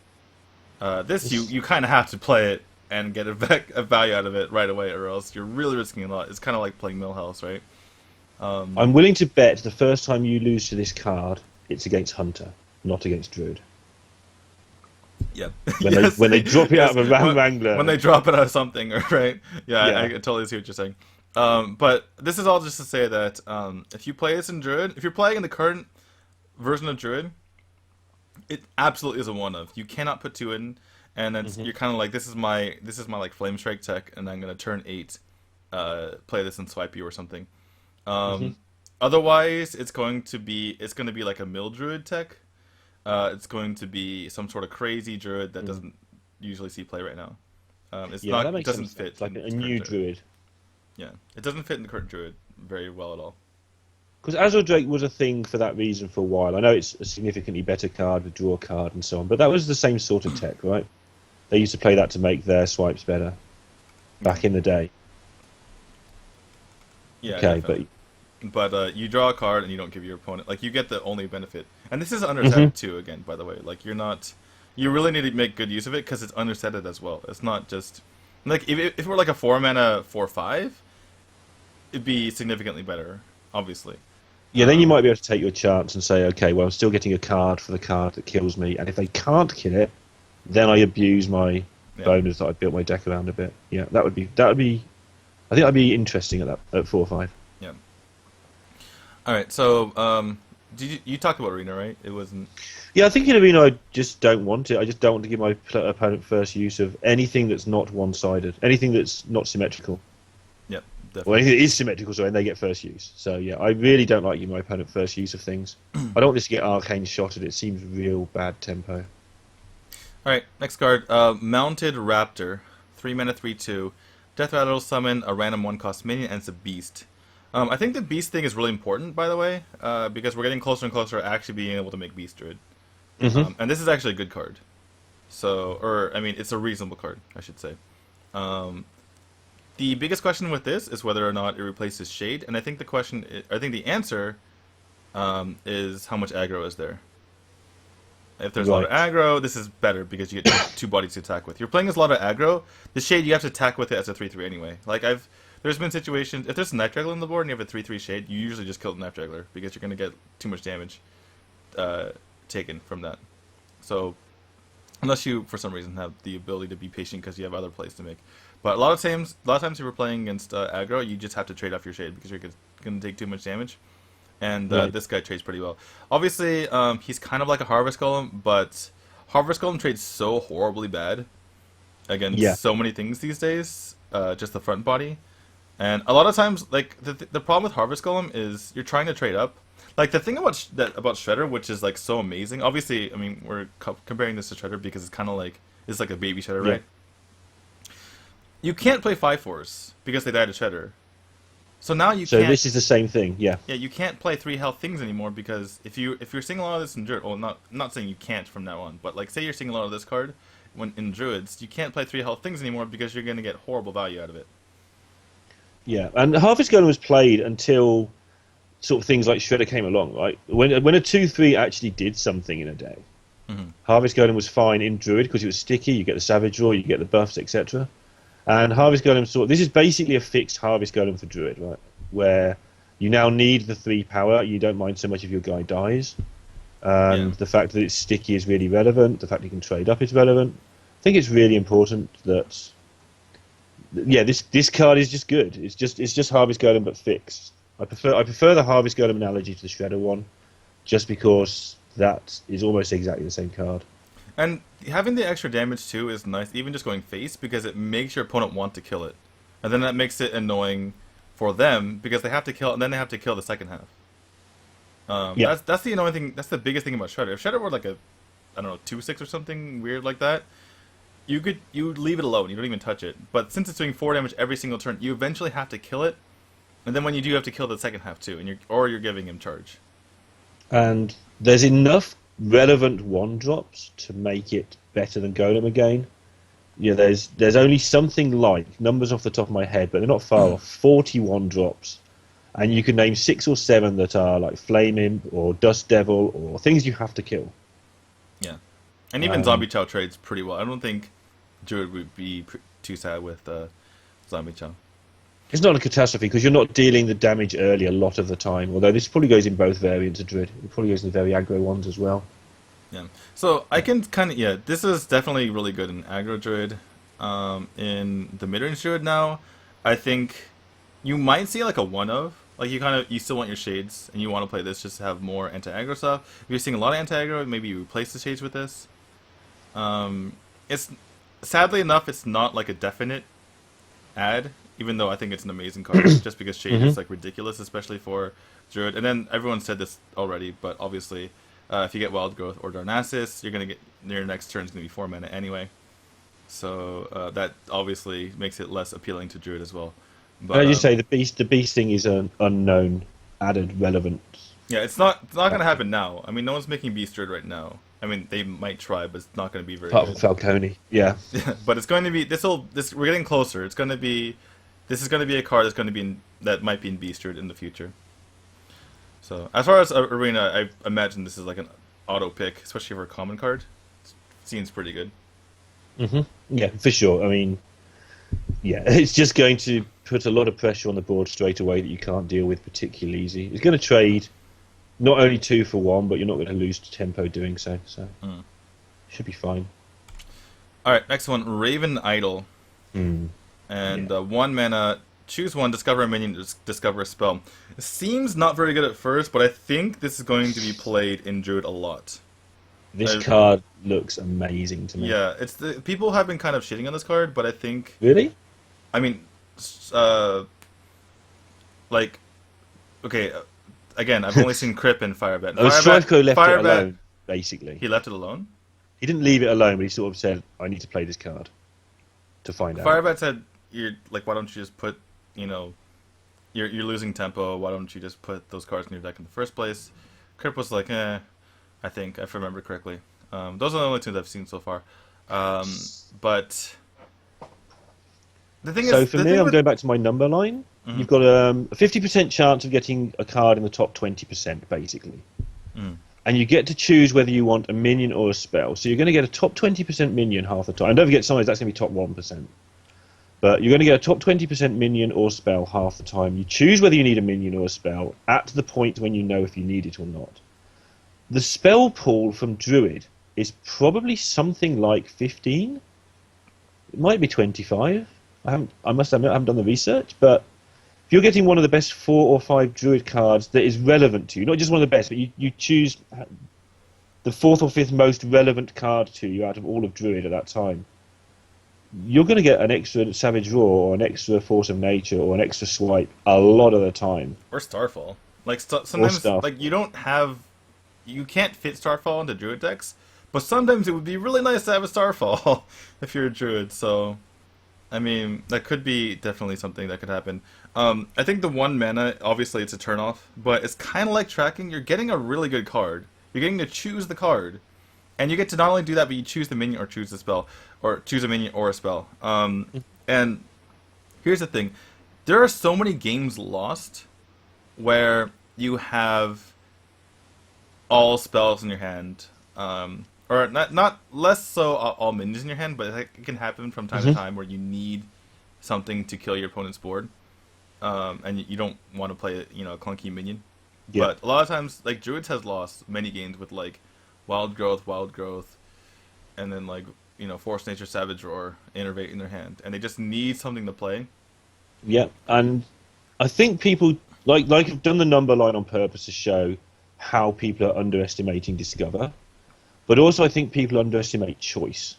This you kind of have to play it and get a value out of it right away, or else you're really risking a lot. It's kind of like playing Millhouse, right? I'm willing to bet the first time you lose to this card, it's against Hunter, not against Druid. Yeah. When Yes. they drop it Yes. out of a Ram Wrangler. When they drop it out of something, right? Yeah, I Yeah. totally see what you're saying. But this is all just to say that if you play this in Druid, if you're playing in the current version of Druid, it absolutely is a one of. You cannot put 2 in, and then Hmm. you're kind of like, this is my like Flame Strike tech, and I'm gonna turn 8, play this and swipe you or something. Hmm. Um, Otherwise, it's gonna be like a Mill Druid tech. It's going to be some sort of crazy druid that Mm. doesn't usually see play right now. Yeah, that It makes some doesn't sense. fit Like in a the current new druid. Druid. Yeah, it doesn't fit in the current druid very well at all. Because Azure Drake was a thing for that reason for a while. I know it's a significantly better card with draw card and so on, but that was the same sort of tech, right? They used to play that to make their swipes better Yeah, back in the day. yeah, Okay, definitely. But you draw a card and you don't give your opponent you get the only benefit. And this is hmm undersetted too. Again, by the way, you really need to make good use of it because it's undersetted as well. It's not just like if it were like a 4 mana 4/5, it'd be significantly better, obviously. Yeah, then you Um, might be able to take your chance and say, okay, well, I'm still getting a card for the card that kills me, and if they can't kill it, then I abuse my yeah. bonus that I built my deck around a bit. Yeah, that would be. I think that'd be interesting at 4 or 5. Yeah. All right. So, you talked about Arena, right? It wasn't. Yeah, I think in Arena I just don't want it. I just don't want to give my opponent first use of anything that's not one-sided, anything that's not symmetrical, Yep, or definitely. anything that is symmetrical, sorry, and they get first use. So yeah, I really don't like giving my opponent first use of things. I don't want this to get arcane shotted. It seems real bad tempo. All right. Next card. Mounted Raptor. 3 mana, 3/2. Death Rattle summon a random 1 cost minion, and it's a beast. I think the beast thing is really important, by the way, because we're getting closer and closer to actually being able to make beast druid. Hmm. And this is actually a good card. So, or I mean, it's a reasonable card, I should say. Um, the biggest question with this is whether or not it replaces Shade, and I think the answer is how much aggro is there. If there's a lot of Right. aggro, this is better because you get two bodies to attack with. You're playing as a lot of aggro. The Shade you have to attack with it as a 3/3 anyway. There's been situations if there's a Knife Juggler on the board and you have a 3/3 Shade, you usually just kill the Knife Juggler because you're gonna get too much damage uh, taken from that. So unless you for some reason have the ability to be patient because you have other plays to make. But a lot of times if you're playing against aggro, you just have to trade off your Shade because you're gonna take too much damage. And Right. this guy trades pretty well. Obviously, he's kind of like a Harvest Golem, but Harvest Golem trades so horribly bad Yeah. against so many things these days. Just the front body, and a lot of times, like the problem with Harvest Golem is you're trying to trade up. Like the thing about Shredder, which is like so amazing. Obviously, I mean we're comparing this to Shredder because it's like a baby Shredder, Yeah. right? You can't play 5/4s because they died to Shredder. So now you So can't this is the same thing. Yeah. yeah, you can't play 3 health things anymore because if you're seeing a lot of this in Druid, well, not saying you can't from now on, but like say you're seeing a lot of this card when in Druids, you can't play 3 health things anymore because you're gonna get horrible value out of it. Yeah. And Harvest Golem was played until sort of things like Shredder came along, right? When a 2/3 actually did something in a day, Hmm. Harvest Golem was fine in Druid because it was sticky. You get the Savage Draw, you get the buffs, etc. And Harvest Golem this is basically a fixed Harvest Golem for Druid, right? Where you now need the 3 power. You don't mind so much if your guy dies, Yeah, and the fact that it's sticky is really relevant. The fact you can trade up is relevant. I think it's really important that yeah, this card is just good. It's just Harvest Golem but fixed. I prefer the Harvest Golem analogy to the Shredder one, just because that is almost exactly the same card. And having the extra damage too is nice, even just going face, because it makes your opponent want to kill it, and then that makes it annoying for them because they have to kill, and then they have to kill the second half. Yeah, That's the annoying thing. That's the biggest thing about Shredder. If Shredder were like a, I don't know, 2/6 or something weird like that, you leave it alone. You don't even touch it. But since it's doing 4 damage every single turn, you eventually have to kill it, and then when you do, you have to kill the second half too, and you're giving him charge. and there's enough relevant one drops to make it better than Golem again. Yeah, there's only something like, numbers off the top of my head, but they're not far off, 41 drops. And you can name 6 or 7 that are like Flame Imp or Dust Devil or things you have to kill. Yeah, and even Zombie Chow trades pretty well. I don't think Druid would be too sad with Zombie Chow. It's not a catastrophe because you're not dealing the damage early a lot of the time, although this probably goes in both variants of Druid. It probably goes in the very aggro ones as well. Yeah. So I can kind of, yeah, this is definitely really good in aggro druid. In the mid-range druid now, I think you might see like a one of. Like you still want your shades and you want to play this just to have more anti-aggro stuff. If you're seeing a lot of anti-aggro, maybe you replace the shades with this. It's sadly enough, it's not like a definite add, even though I think it's an amazing card, just because shade is like ridiculous, especially for druid. And then everyone said this already, but obviously, if you get Wild Growth or Darnassus, you're gonna get your next turn is gonna be 4 mana anyway. So that obviously makes it less appealing to druid as well. And But as you say, the beast thing is an unknown added relevance. yeah, it's not gonna happen now. I mean, no one's making beast druid right now. I mean, they might try, but it's not gonna be very Apart good. from Falcone, yeah. But it's going to be we're getting closer. This is going to be a card that might be in beast druid in the future. So as far as arena, I imagine this is like an auto pick, especially for a common card. Seems pretty good. Yeah, for sure. I mean, yeah, it's just going to put a lot of pressure on the board straight away that you can't deal with particularly easy. It's going to trade not only 2 for 1, but you're not going to lose tempo doing so. So should be fine. All right, next one, Raven Idol, Mm. and 1 mana. Choose one, discover a minion, discover a spell. It seems not very good at first, but I think this is going to be played in Druid a lot. This card looks amazing to me. Yeah, people have been kind of shitting on this card, but I think, Really? I mean, uh, like, okay, again, I've only seen Crip and Firebat. Oh, Strifeco left it alone, basically. He left it alone? He didn't leave it alone, but he sort of said, I need to play this card to find out. Firebat said, "You're like, why don't you just put, you're losing tempo. Why don't you just put those cards in your deck in the first place?" Crip was like, I think, if I remember correctly. Those are the only two that I've seen so far. But the thing So is, for me, I'm going back to my number line. You've got a 50% chance of getting a card in the top 20%, basically. And you get to choose whether you want a minion or a spell. So you're going to get a top 20% minion half the time. And don't forget, sometimes that's going to be top 1%. But you're going to get a top 20% minion or spell half the time. You choose whether you need a minion or a spell at the point when you know if you need it or not. The spell pool from Druid is probably something like 15. It might be 25. I must admit, I haven't done the research, but if you're getting one of the best 4 or 5 Druid cards that is relevant to you, not just one of the best, but you choose the 4th or 5th most relevant card to you out of all of Druid at that time, you're going to get an extra Savage Roar or an extra Force of Nature or an extra Swipe a lot of the time. or Starfall. Like sometimes, Starfall. like you can't fit Starfall into Druid decks, but sometimes it would be really nice to have a Starfall if you're a Druid. So, I mean, that could be definitely something that could happen. I think the 1 mana, obviously it's a turnoff, but it's kind of like tracking. You're getting a really good card. You're getting to choose the card, and you get to not only do that, but you choose the minion or choose the spell, or choose a minion or a spell. And here's the thing: there are so many games lost where you have all spells in your hand, or not less so all minions in your hand, but it can happen from time to time where you need something to kill your opponent's board, and you don't want to play a clunky minion. Yeah. But a lot of times, like Druids has lost many games with like Wild Growth, and then like Force Nature, Savage Roar, Innervate in their hand, and they just need something to play. Yeah, and I think people like I've done the number line on purpose to show how people are underestimating Discover, but also I think people underestimate choice.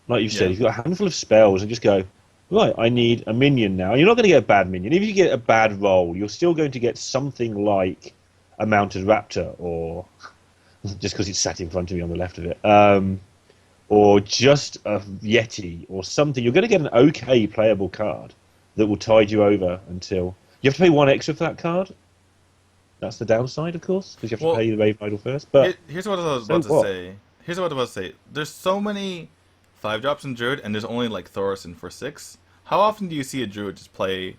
Like you've said, Yeah. if you've got a handful of spells and just go, right, I need a minion now. You're not going to get a bad minion. If you get a bad roll, you're still going to get something like a mounted raptor, or just because it's sat in front of me on the left of it, or just a yeti or something. You're going to get an okay playable card that will tide you over until you have to pay 1 extra for that card. That's the downside, of course, because you have to Well, pay the Raven Idol first. But here's what I was so about to what? say. Here's what I was about to say. There's so many 5 drops in Druid, and there's only like Thorson for 6. How often do you see a Druid just play,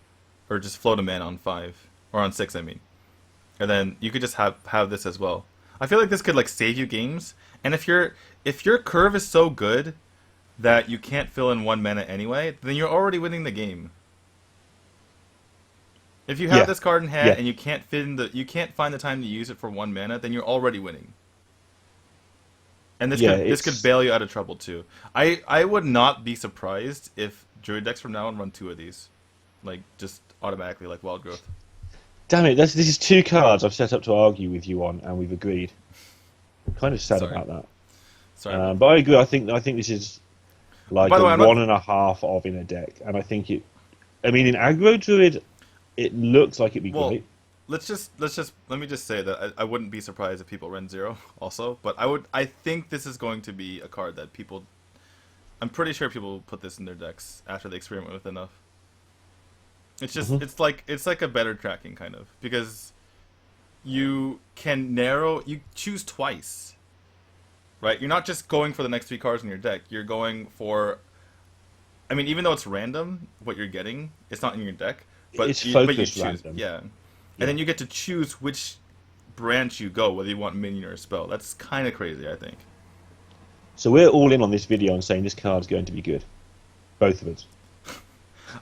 or just float a man on 5 or on 6? I mean, and then you could just have this as well. I feel like this could like save you games. And if your curve is so good that you can't fill in 1 mana anyway, then you're already winning the game. If you have Yeah, this card in hand yeah, and you can't find the time to use it for 1 mana, then you're already winning. And yeah. this could It's bail you out of trouble too. I would not be surprised if Druid decks from now on run 2 of these, like just automatically like Wild Growth. damn it. This is 2 cards I've set up to argue with you on, and we've agreed. I'm kind of sad Sorry, about that. sorry about But that. I agree. I think this is like By the a way, I'm not. 1.5 of in a deck, and I think it. I mean, in aggro druid, it looks like it'd be Well, great. let me just say that I wouldn't be surprised if people run 0 also, but I think this is going to be a card that people. I'm pretty sure people will put this in their decks after they experiment with enough. It's just Hmm. it's like a better tracking kind of, because you choose twice, right? You're not just going for the next 3 cards in your deck. You're going for, I mean, even though it's random what you're getting, it's not in your deck, It's but you focused choose, random. yeah, and Yeah. then you get to choose which branch you go, whether you want minion or a spell. That's kind of crazy, I think. So we're all in on this video and saying this card's going to be good. Both of us.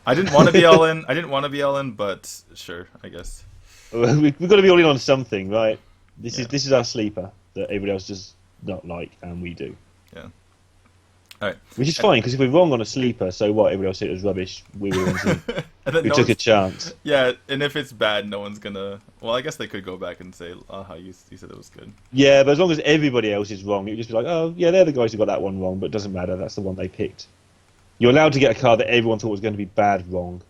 I didn't want to be all in. I didn't want to be all in, but sure, I guess. We've got to be all in on something, right? Yeah, This is our sleeper that everybody else does not like, and we do. yeah. All right. Which is And, fine, because if we're wrong on a sleeper, so what? Everybody else said it was rubbish. We were wrong. and then We no took a one's, chance. yeah, and if it's bad, no one's gonna. Well, I guess they could go back and say, "How you said it was good." Yeah, but as long as everybody else is wrong, it would just be like, oh, yeah, they're the guys who got that one wrong, but it doesn't matter. That's the one they picked. You're allowed to get a card that everyone thought was going to be bad wrong.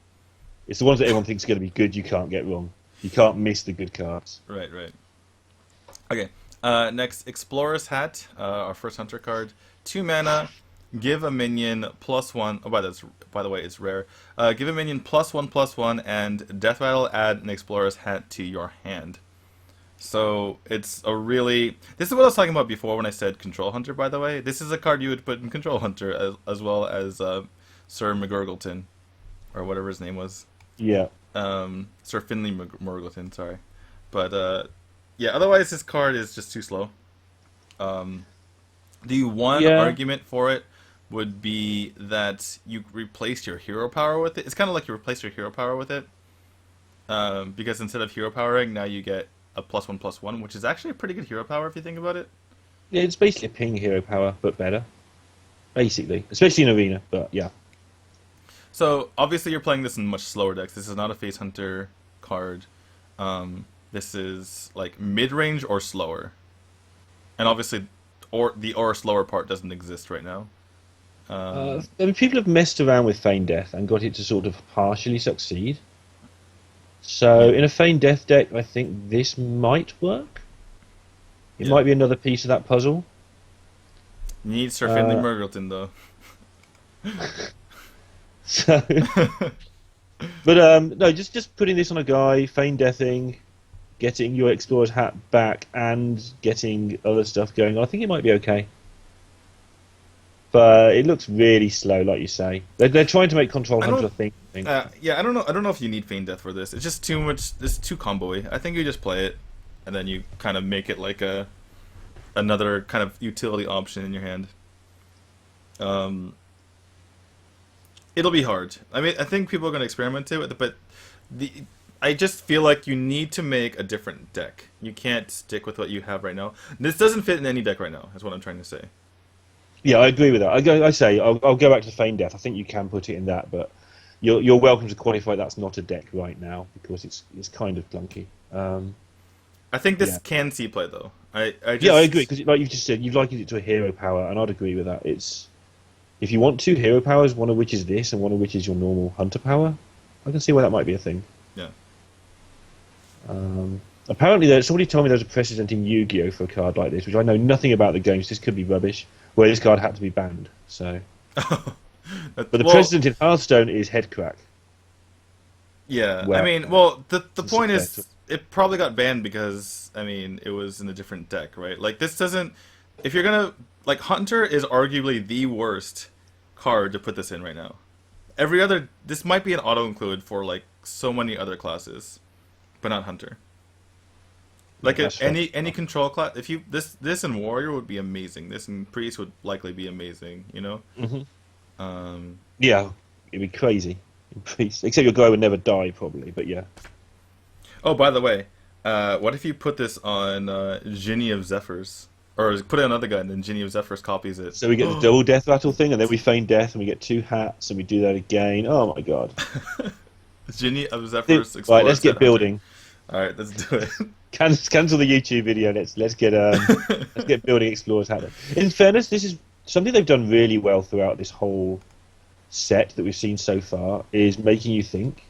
It's the ones that everyone thinks are going to be good you can't get wrong. You can't miss the good cards. Right, right. Okay. Next, Explorer's Hat, our first hunter card. 2 mana. Give a minion +1. Oh, by the way, it's rare. Give a minion +1/+1, and Death Rattle add an Explorer's Hat to your hand. So it's a really. This is what I was talking about before when I said Control Hunter. By the way, this is a card you would put in Control Hunter as well as Sir McGurgleton, or whatever his name was. Yeah. Sir Finley Morgleton, sorry. But yeah, otherwise this card is just too slow. The one Yeah. argument for it would be that you replaced your hero power with it. It's kind of like you replaced your hero power with it. Because instead of hero powering, now you get a +1/+1, which is actually a pretty good hero power if you think about it. Yeah, it's basically a ping hero power, but better. Basically. Especially in Arena, but yeah. So obviously you're playing this in much slower decks. This is not a Face Hunter card. This is like mid-range or slower. And obviously or slower part doesn't exist right now. I mean, people have messed around with Feign Death and got it to sort of partially succeed. So, in a Feign Death deck, I think this might work. It Yeah. might be another piece of that puzzle. You need Sir Finley Uh, Murgleton though. So, but no, just putting this on a guy, Feign Deathing, getting your Explorer's Hat back, and getting other stuff going. I think it might be okay. But it looks really slow, like you say. They're trying to make Control I Hunter don't. a thing. I think. Yeah, I don't know. I don't know if you need Feign Death for this. It's just too much. It's too combo-y. I think you just play it, and then you kind of make it like another kind of utility option in your hand. It'll be hard. I mean, I think people are going to experiment with it, but I just feel like you need to make a different deck. You can't stick with what you have right now. This doesn't fit in any deck right now. Is what I'm trying to say. Yeah, I agree with that. I say I'll go back to Feign Death. I think you can put it in that, but you're welcome to qualify that's not a deck right now because it's kind of clunky. I think this Yeah, can see play though. I yeah, I agree just because like you've just said, you've likened it to a hero power, and I'd agree with that. It's if you want two hero powers, one of which is this, and one of which is your normal hunter power, I can see why that might be a thing. yeah. Apparently, somebody told me there's a precedent in Yu-Gi-Oh for a card like this, which I know nothing about the games. This could be rubbish, where this card had to be banned. So, but the Well, precedent in Hearthstone is head crack, yeah. I where mean, well, the it's a point better. is, it probably got banned because I mean, it was in a different deck, right? Like this doesn't. If you're gonna like Hunter is arguably the worst card to put this in right now. Every other this might be an auto include for like so many other classes, but not Hunter. Yeah, Like that's fair. any control class, if you this and Warrior would be amazing. This and Priest would likely be amazing. You know. Hmm. Um, Yeah, it'd be crazy. Except your guy would never die, probably. But yeah, oh, by the way, what if you put this on Ginny of Zephyrs, or put it on another guy and then Ginny of Zephyrs copies it? so we get the double death rattle thing, and then we feign death, and we get two hats, and we do that again. Oh my god! Ginny of Zephyrs Right, Explorer let's get set Hunter. building. All right, let's do it. Cancel the YouTube video. Let's get building explorers happen. In fairness, this is something they've done really well throughout this whole set that we've seen so far. Is making you think.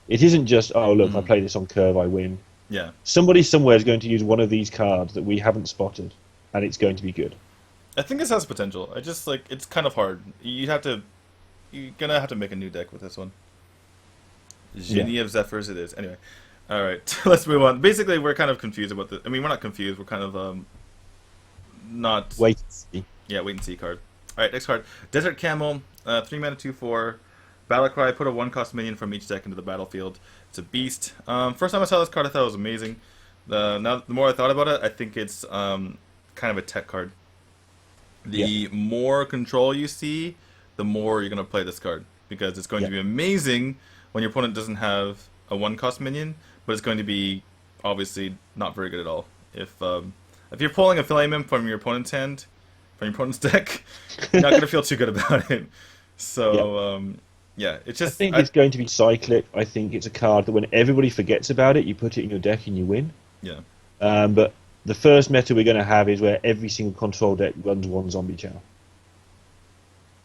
It isn't just oh look, I Mhm. play this on curve, I win. Yeah, Somebody somewhere is going to use one of these cards that we haven't spotted, and it's going to be good. I think this has potential. I just like it's kind of hard. You're gonna have to make a new deck with this one. Yeah. Ginny of Zephyrs it is. Anyway, all right, let's move on. Basically, we're kind of confused about the. I mean, we're not confused. We're kind of not. Wait and see. Yeah, wait and see card. All right, next card. Desert Camel, 3 mana, 2/4. Battlecry. Put a 1 cost minion from each deck into the battlefield. It's a beast. First time I saw this card, I thought it was amazing. Now, the more I thought about it, I think it's kind of a tech card. Yeah. The more control you see, the more you're gonna play this card because it's going Yeah. to be amazing when your opponent doesn't have a 1 cost minion, but it's going to be obviously not very good at all. If you're pulling a Flame Imp from your opponent's hand, from your opponent's deck, you're not gonna feel too good about it. So yeah, it's I just think it's going to be cyclic. I think it's a card that when everybody forgets about it, you put it in your deck and you win. yeah. But the first meta we're going to have is where every single control deck runs one zombie chow.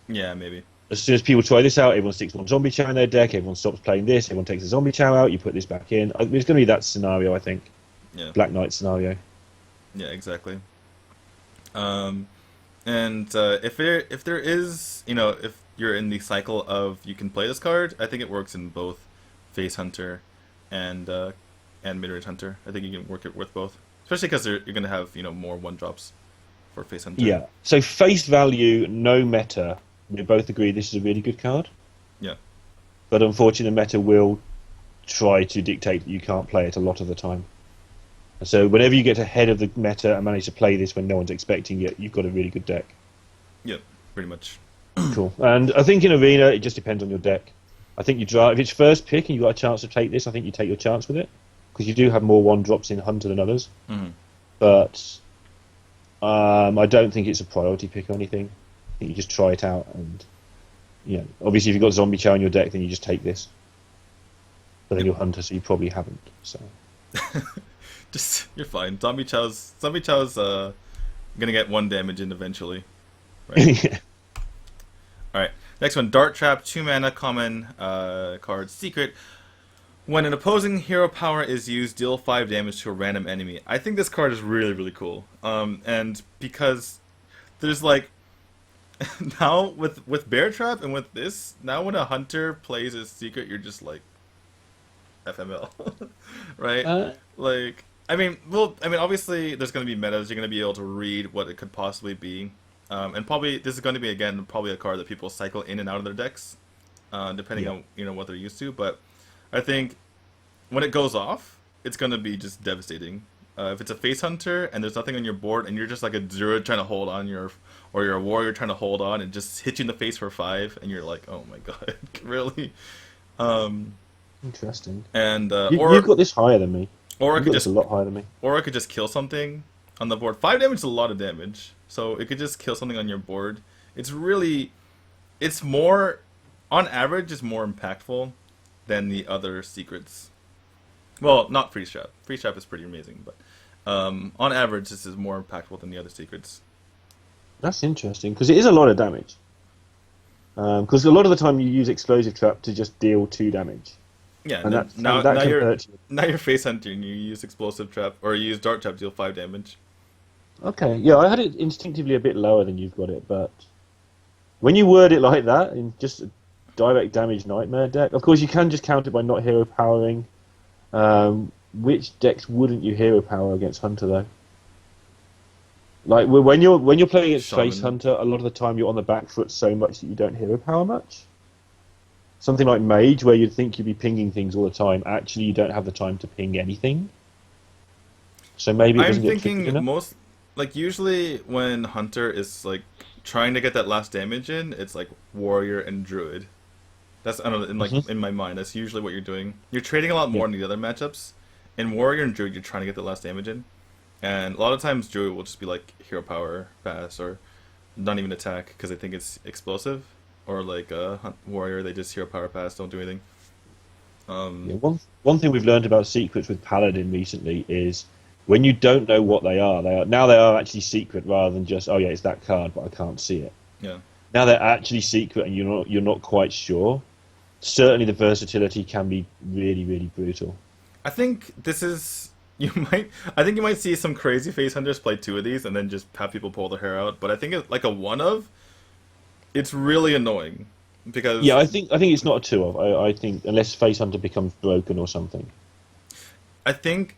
Yeah, maybe. As soon as people try this out, everyone sticks one zombie chow in their deck. Everyone stops playing this. Everyone takes a zombie chow out. You put this back in. It's going to be that scenario, I think. Yeah. Black Knight scenario. Yeah, exactly. And if there is, if you're in the cycle of you can play this card, I think it works in both Face Hunter and Midrange Hunter. I think you can work it with both, especially because you're gonna have more 1 drops for Face Hunter. Yeah. So face value, no meta. We both agree this is a really good card. Yeah. But unfortunately, the meta will try to dictate that you can't play it a lot of the time. So whenever you get ahead of the meta and manage to play this when no one's expecting it, you've got a really good deck. Yep. Pretty much. Cool. And I think in Arena, it just depends on your deck. I think you draw if it's first pick and you've got a chance to take this. I think you take your chance with it because you do have more 1 drops in Hunter than others. Hmm. But I don't think it's a priority pick or anything. I think you just try it out, and obviously if you've got Zombie Chow in your deck, then you just take this. But then Yep. you're Hunter, so you probably haven't. So Just you're fine. Zombie Chow's gonna get 1 damage in eventually. Right. yeah. All right. Next one, Dart Trap, 2 mana, common card, secret. When an opposing hero power is used, deal 5 damage to a random enemy. I think this card is really, really cool. And because there's like now with Bear Trap and with this, now when a hunter plays his secret, you're just like FML, right? Like, obviously there's going to be metas. You're going to be able to read what it could possibly be. And probably this is going to be again probably a card that people cycle in and out of their decks, depending on what they're used to. But I think when it goes off, it's going to be just devastating. If it's a face hunter and there's nothing on your board and you're just like a druid trying to hold on or you're a warrior trying to hold on and just hit you in the face for 5 and you're like, oh my god, really? Interesting. And You've got this higher than me. or I You've could got this just a lot higher than me. or I could just kill something on the board. 5 damage is a lot of damage, so it could just kill something on your board. It's more on average is more impactful than the other secrets. Well, not freeze trap. Freeze trap is pretty amazing, but on average, this is more impactful than the other secrets. That's interesting because it is a lot of damage. Because a lot of the time you use explosive trap to just deal 2 damage, Yeah, and and then that can hurt you. now you're face hunter and you use explosive trap or you use dart trap to deal 5 damage. Okay, yeah, I had it instinctively a bit lower than you've got it, but when you word it like that in just a direct damage nightmare deck, of course you can just count it by not hero powering. Which decks wouldn't you hero power against Hunter though? Like when you're playing against Face Shaman. Hunter, a lot of the time you're on the back foot so much that you don't hero power much. Something like Mage, where you'd think you'd be pinging things all the time, actually you don't have the time to ping anything. So maybe it I'm doesn't get triggered thinking enough. most like usually when Hunter is like trying to get that last damage in, it's like Warrior and Druid. That's I don't know in like Hmm. in my mind. That's usually what you're doing. You're trading a lot Yeah. more in the other matchups. In Warrior and Druid, you're trying to get the last damage in, and a lot of times Druid will just be like hero power pass or not even attack because they think it's explosive, or like Warrior they just hero power pass, don't do anything. Yeah, Um, one thing we've learned about secrets with Paladin recently is when you don't know what they are actually secret rather than just, oh yeah, it's that card but I can't see it. yeah, Now they're actually secret and you're not quite sure. Certainly the versatility can be really, really brutal. I think this is you might. I think you might see some crazy face hunters play 2 of these and then just have people pull their hair out. But I think it, like a one of, it's really annoying Yeah, because I think it's not a two of. I think unless Face Hunter becomes broken or something. I think,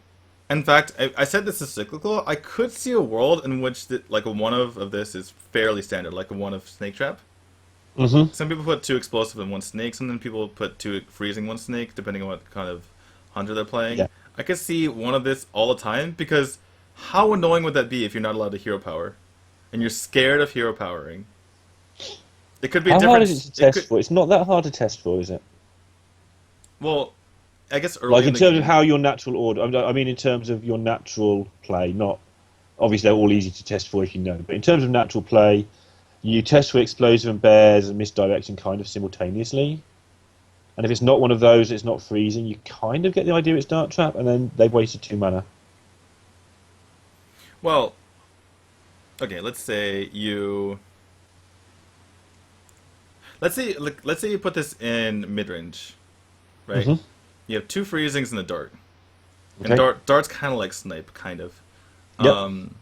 in fact, I said this is cyclical. I could see a world in which like a one of this is fairly standard, like a one of Snake Trap. Hmm. Some people put 2 explosive and 1 snake. Some then people put 2 freezing, 1 snake, depending on what kind of hunter they're playing. Yeah. I could see one of this all the time because how annoying would that be if you're not allowed to hero power and you're scared of hero powering? It could be a How hard is different. it to It test could for? It's not that hard to test for, is it? well, I guess Like early in in the terms of game. how your natural order. I mean, in terms of your natural play. Not obviously they're all easy to test for if you know. But in terms of natural play, you test for explosive and bears and misdirection kind of simultaneously. And if it's not one of those, it's not freezing. You kind of get the idea it's dart trap, and then they've wasted 2 mana. Well, okay. Let's say you. Let's say you put this in mid range, right? Hmm. You have 2 freezings and a dart, and Okay. dart's kind of like snipe, kind of. Yep. Um,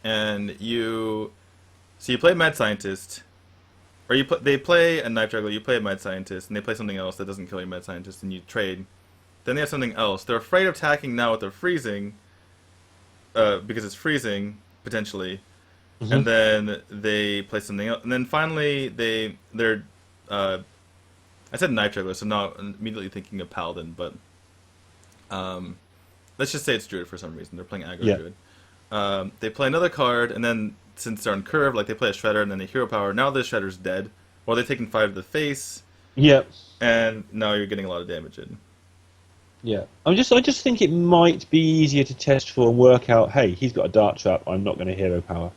and so you play mad scientist, or they play a knife juggler, you play a mad scientist, and they play something else that doesn't kill your mad scientist, and you trade. Then they have something else. They're afraid of attacking now with their freezing, because it's freezing potentially, Hmm. and then they play something else, and then finally they're. I said knife juggler, so not immediately thinking of paladin, but um, let's just say it's druid for some reason. They're playing aggro Yeah. druid. They play another card, and then since they're on curve, like they play a shredder, and then they hero power. Now the shredder's dead, or they've taken 5 to the face, Yeah. and now you're getting a lot of damage in. Yeah. I just think it might be easier to test for and work out. Hey, he's got a dart trap. I'm not going to hero power.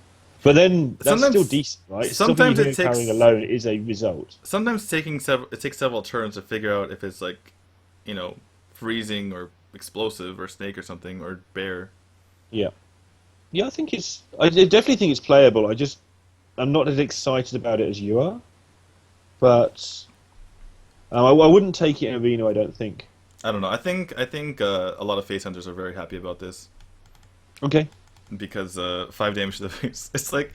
But then that's still Sometimes, decent, right? Stopping you sometimes it hero powering takes alone is a result. sometimes taking several it takes several turns to figure out if it's like, you know, freezing or explosive or snake or something or bear. Yeah. Yeah, I think it's. I definitely think it's playable. I'm not as excited about it as you are, but I wouldn't take it in arena. I don't think. I don't know. I think a lot of face hunters are very happy about this Okay. because 5 damage to the face. It's like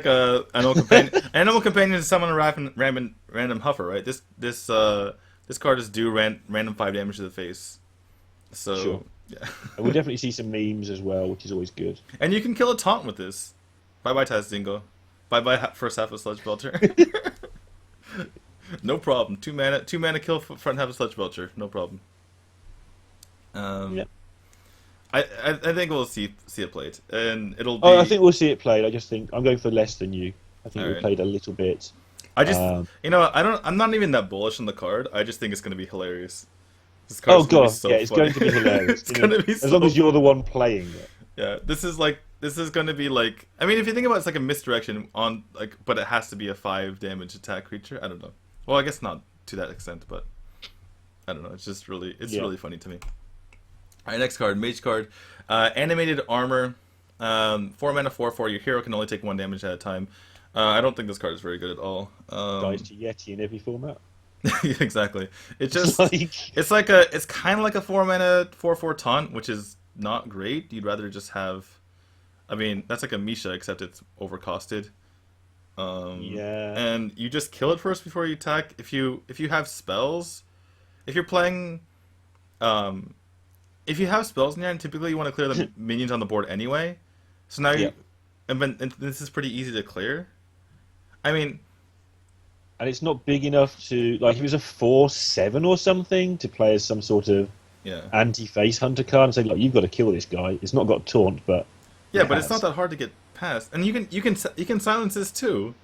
animal companion. Animal companion is summon a random huffer, right? This card is due random 5 damage to the face. Sure. So yeah, And we'll definitely see some memes as well, which is always good. and you can kill a taunt with this. Bye bye Tazdingo. Bye bye first half of Sludge Belcher. No problem. 2 mana kill front half of Sludge Belcher. No problem. Yeah. Um, I think we'll see it played, and it'll Oh, I be. think we'll see it played. I just think I'm going for less than you. I think All we right. played a little bit. I just Um, I'm not even that bullish on the card. I just think it's gonna be hilarious. This oh card's gonna be god, so yeah, it's funny. going to be hilarious. It's gonna be As long so as you're the one playing it. yeah. This is gonna be like I mean if you think about it, it's like a misdirection on like but it has to be a 5 damage attack creature. I don't know. Well I guess not to that extent, but I don't know. It's just really Yeah. really funny to me. All right, next card, Mage card, animated armor, 4 mana, 4/4. Your hero can only take 1 damage at a time. I don't think this card is very good at all. Dies to Yeti in every format. Exactly. It It's just like, it's kind of like a 4 mana 4/4 taunt, which is not great. You'd rather just have, I mean, that's like a Misha except it's overcosted. yeah. And you just kill it first before you attack. If you have spells, if you're playing, um, if you have spells in your hand, typically you want to clear the minions on the board anyway. So now Yeah. you, and this is pretty easy to clear. I mean, And it's not big enough to, like, if it was a 4/7 or something to play as some sort of yeah, anti-face hunter card and say, like, you've got to kill this guy. It's not got taunt, but yeah, it but it's not has. that hard to get past, and you can silence this too.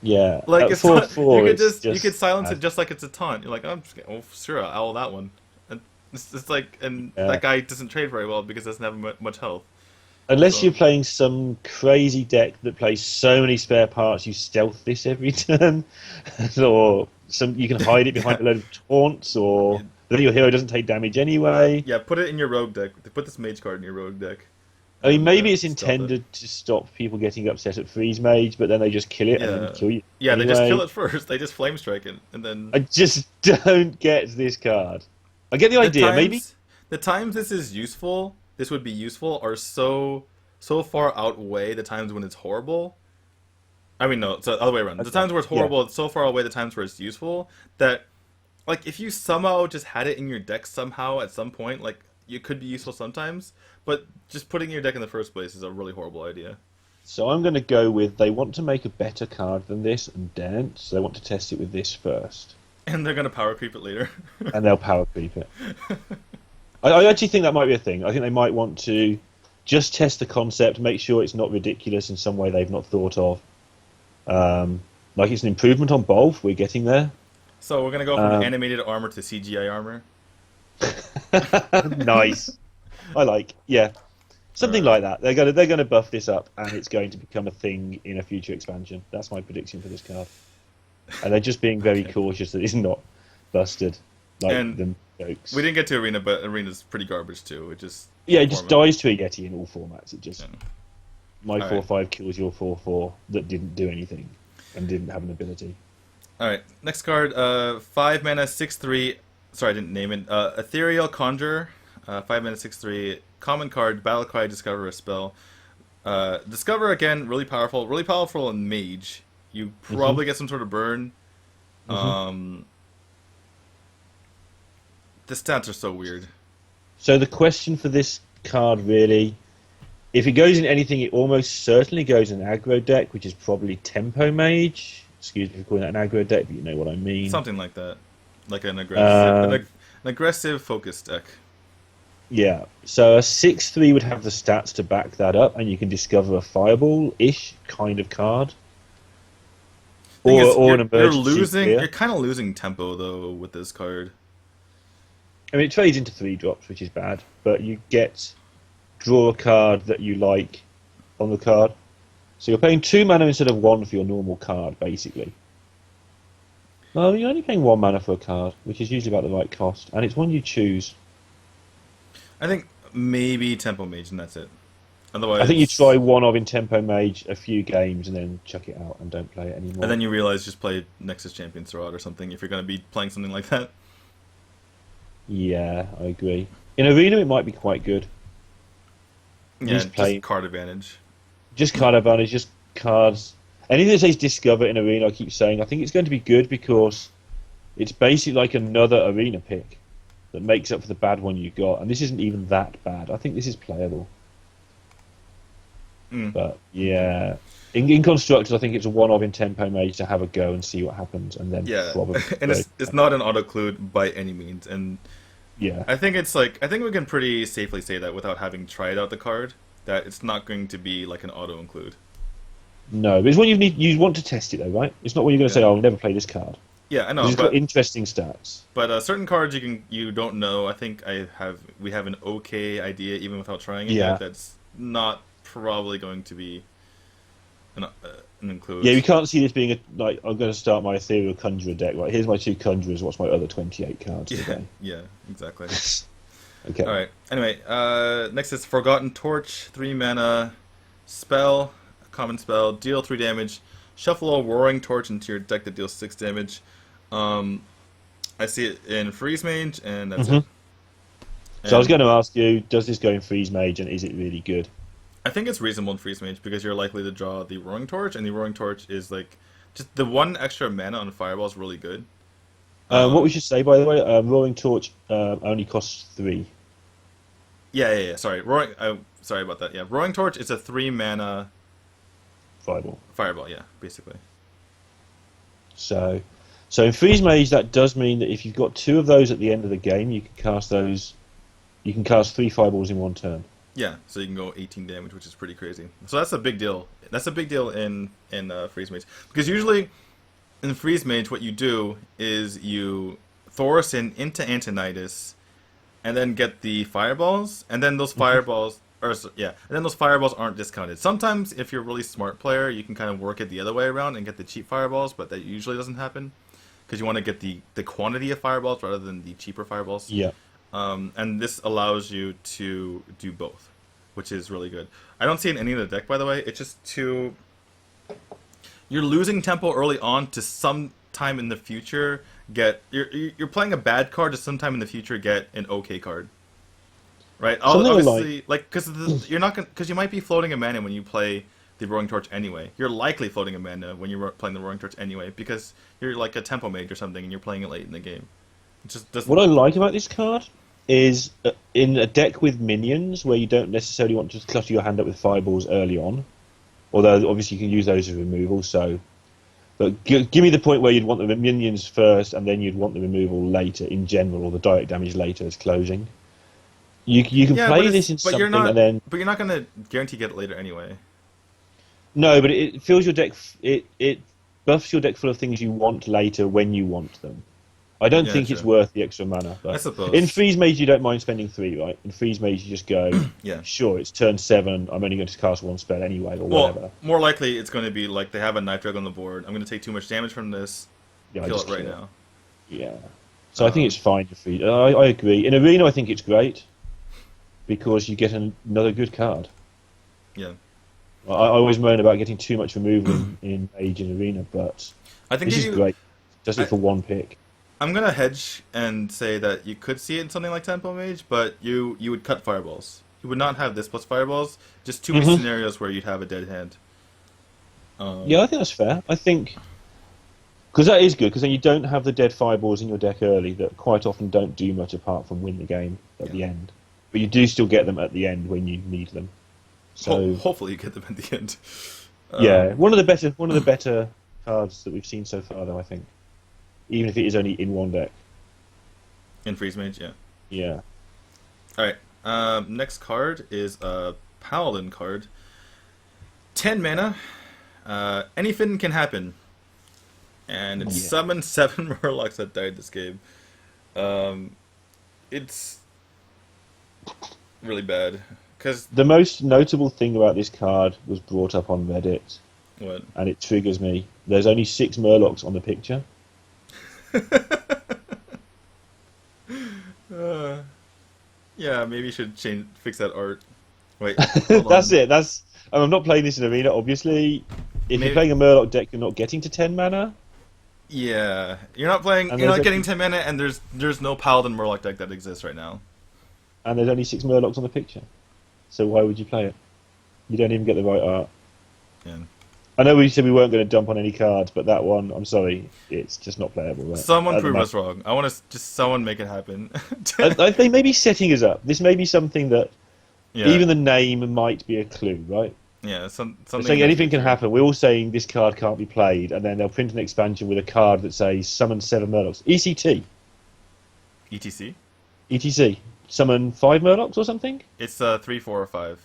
Yeah. Like At it's not, you 4/4, could it's you could silence bad. it just like it's a taunt. You're like, oh, I'm just oh sure, I'll that one. And it's like, and Yeah. that guy doesn't trade very well because he doesn't have much health. Unless you're So playing some crazy deck that plays so many spare parts, you stealth this every turn, or some you can hide it behind yeah, a load of taunts, or then your hero doesn't take damage anyway. yeah, put it in your rogue deck. Put this mage card in your rogue deck, I mean, and maybe it's stealth it. intended to stop people getting upset at freeze mage, but then they just kill it and then Yeah, kill you yeah, they just kill anyway. it first. They just flame strike it, and then I just don't get this card. I get the the idea. Maybe times the times this is useful, this would be useful, are so far outweigh the times when it's horrible. I mean, no, it's the other way around. The okay, times where it's yeah. horrible, it's so far away the times where it's useful that, like, if you somehow just had it in your deck somehow at some point, like, it could be useful sometimes, but just putting it in your deck in the first place is a really horrible idea. So I'm going to go with they want to make a better card than this and daren't, so they want to test it with this first, And they're gonna power creep it later. and they'll power creep it. I actually think that might be a thing. I think they might want to just test the concept, make sure it's not ridiculous in some way they've not thought of. Like it's an improvement on both. We're getting there. So we're gonna go from Um, animated armor to CGI armor. nice. I like. Yeah, something Alright. like that. They're gonna buff this up, and it's going to become a thing in a future expansion. That's my prediction for this card. And they're just being very Okay. cautious that it's not busted like And the jokes. we didn't get to arena, but arena's pretty garbage too. It just Yeah, it just format. dies to a Yeti in all formats. It just Yeah. my All right. 4/5 kills your 4/4 that didn't do anything and didn't have an ability. All right, next card. 5 mana, 6/3. Sorry, I didn't name it. Ethereal Conjure. 5 mana, 6/3. Common card. Battle cry. Discover a spell. Discover again. Really powerful. Really powerful in Mage. You probably get some sort of burn. Mhm. The stats are so weird. So the question for this card really, if it goes in anything, it almost certainly goes in an aggro deck, which is probably Tempo Mage. Excuse me for calling that an aggro deck, but you know what I mean. Something like that. Like an aggressive, Uh, an aggressive focus deck. Yeah. So a 6/3 would have the stats to back that up, and you can discover a fireball-ish kind of card. Thing is, Or an you're emergency losing. clear. You're kind of losing tempo though with this card. I mean, it trades into 3 drops, which is bad, but you get draw a card that you like on the card. So you're paying 2 mana instead of 1 for your normal card, basically. No, you're only paying 1 mana for a card, which is usually about the right cost, and it's one you choose. I think maybe Tempo Mage, and that's it. I think you Otherwise, try one of in Tempo Mage a few games and then chuck it out and don't play it anymore. and then you realize just play Nexus Champions throughout or something if you're going to be playing something like that. Yeah, I agree. In Arena, it might be quite good. Yeah, Just play- just card advantage. Just card advantage, just cards. Anything that says Discover in Arena, I keep saying, I think it's going to be good because it's basically like another Arena pick that makes up for the bad one you got. And this isn't even that bad. I think this is playable. Mm. But yeah. In Constructors, I think it's a one-off in Tempo Mage to have a go and see what happens. And then Yeah, probably. and it's not an auto-clued by any means, and Yeah. I think it's like I think we can pretty safely say that without having tried out the card that it's not going to be like an auto-include. No, but it's one you want to test it though, right? It's not when you're going to say, Yeah. "Oh, I'll never play this card." Yeah, I know, It's got interesting stats. but certain cards you don't know. I think we have an okay idea even without trying it Yeah. yet. That's not probably going to be and includes. Yeah, we can't see this being like I'm going to start my Ethereal Conjurer deck. Right, here's my 2 Conjurers. What's my other 28 cards Yeah, today? yeah, exactly. All Okay. right. Anyway, next is Forgotten Torch, 3 mana spell, common spell, deal 3 damage. Shuffle a Roaring Torch into your deck that deals 6 damage. Um, I see it in Freeze Mage, and that's hmm it. So I was And going to ask you, does this go in Freeze Mage, and is it really good? I think it's reasonable in Freeze Mage because you're likely to draw the Roaring Torch, and the Roaring Torch is like just the 1 extra mana on Fireball is really good. What we Um, should say, by the way, Roaring Torch only costs 3. yeah. Sorry, sorry about that. Yeah, Roaring Torch is a 3 mana Fireball. Fireball. Yeah, basically. So, so in Freeze Mage, that does mean that if you've got 2 of those at the end of the game, you can cast those. You can cast 3 Fireballs in 1 turn. Yeah, so you can go 18 damage, which is pretty crazy. So that's a big deal. That's a big deal in Freeze Mage because usually in Freeze Mage, what you do is you Thaurissan into Antonidas, and then get the fireballs, and then those fireballs, and then those fireballs aren't discounted. Sometimes, if you're a really smart player, you can kind of work it the other way around and get the cheap fireballs, but that usually doesn't happen because you want to get the quantity of fireballs rather than the cheaper fireballs. Yeah. And this allows you to do both, which is really good. I don't see it in any of the deck, by the way. It's just too. You're losing tempo early on to sometime in the future get you're playing a bad card to sometime in the future get an okay card, right? Something Obviously, like because you're not gonna because you might be floating a mana when you play the Roaring Torch anyway. You're likely floating a mana when you're playing the Roaring Torch anyway because you're like a tempo mage or something and you're playing it late in the game. It just doesn't. What I like about this card is in a deck with minions where you don't necessarily want to clutter your hand up with fireballs early on, although obviously you can use those as removal. So, but give me the point where you'd want the minions first and then you'd want the removal later in general, or the direct damage later as closing. You can Yeah, play this in something and then but you're not gonna guarantee get it later anyway. no, but it fills your deck. It buffs your deck full of things you want later when you want them. I don't Yeah, think it's true. worth the extra mana. I But suppose. in Freeze Mage, you don't mind spending 3, right? In Freeze Mage, you just go, Yeah. sure, it's turn 7. I'm only going to cast 1 spell anyway, or Well, whatever. more likely it's going to be like they have a Night Drag on the board. I'm going to take too much damage from this. Yeah, I Kill just it right kill it. now. Yeah. So I think it's fine to Freeze. I agree. In Arena, I think it's great because you get another good card. Yeah. I always moan about getting too much removal in Mage and Arena, but I think this if is you, great. Does it I- for 1 pick. I'm gonna hedge and say that you could see it in something like Tempo Mage, but you would cut fireballs. You would not have this plus fireballs. Just too many scenarios where you'd have a dead hand. Yeah, I think that's fair. I think because that is good because then you don't have the dead fireballs in your deck early that quite often don't do much apart from win the game at the end. But you do still get them at the end when you need them. So Hopefully you get them at the end. yeah, one of the better cards that we've seen so far, though. I think, even if it is only in one deck. In Freeze Mage, yeah. Yeah. All right. Next card is a Paladin card. 10 mana. Anything can happen. And it's summoned 7 Murlocs that died this game. It's really bad. Cause The most notable thing about this card was brought up on Reddit, what? and it triggers me. There's only 6 Murlocs on the picture. Yeah, maybe you should fix that art. Wait, hold That's on. it. I'm not playing this in Arena, obviously. If Maybe- you're playing a Murloc deck, you're not getting to 10 mana. Yeah, you're not playing. And You're there's not a- getting 10 mana, and there's no Paladin Murloc deck that exists right now. And there's only 6 Murlocs on the picture. So why would you play it? You don't even get the right art. Yeah. I know we said we weren't going to dump on any cards, but that one, I'm sorry, it's just not playable. Right? Someone At the prove moment. us wrong. I want to just someone make it happen. They may be setting us up. This may be something that Yeah. even the name might be a clue, right? Yeah, They're something. saying in the anything can future. happen. We're all saying this card can't be played, and then they'll print an expansion with a card that says summon 7 Murlocs. ECT. ETC. ETC. Summon 5 Murlocs or something? It's 3, 4, or 5.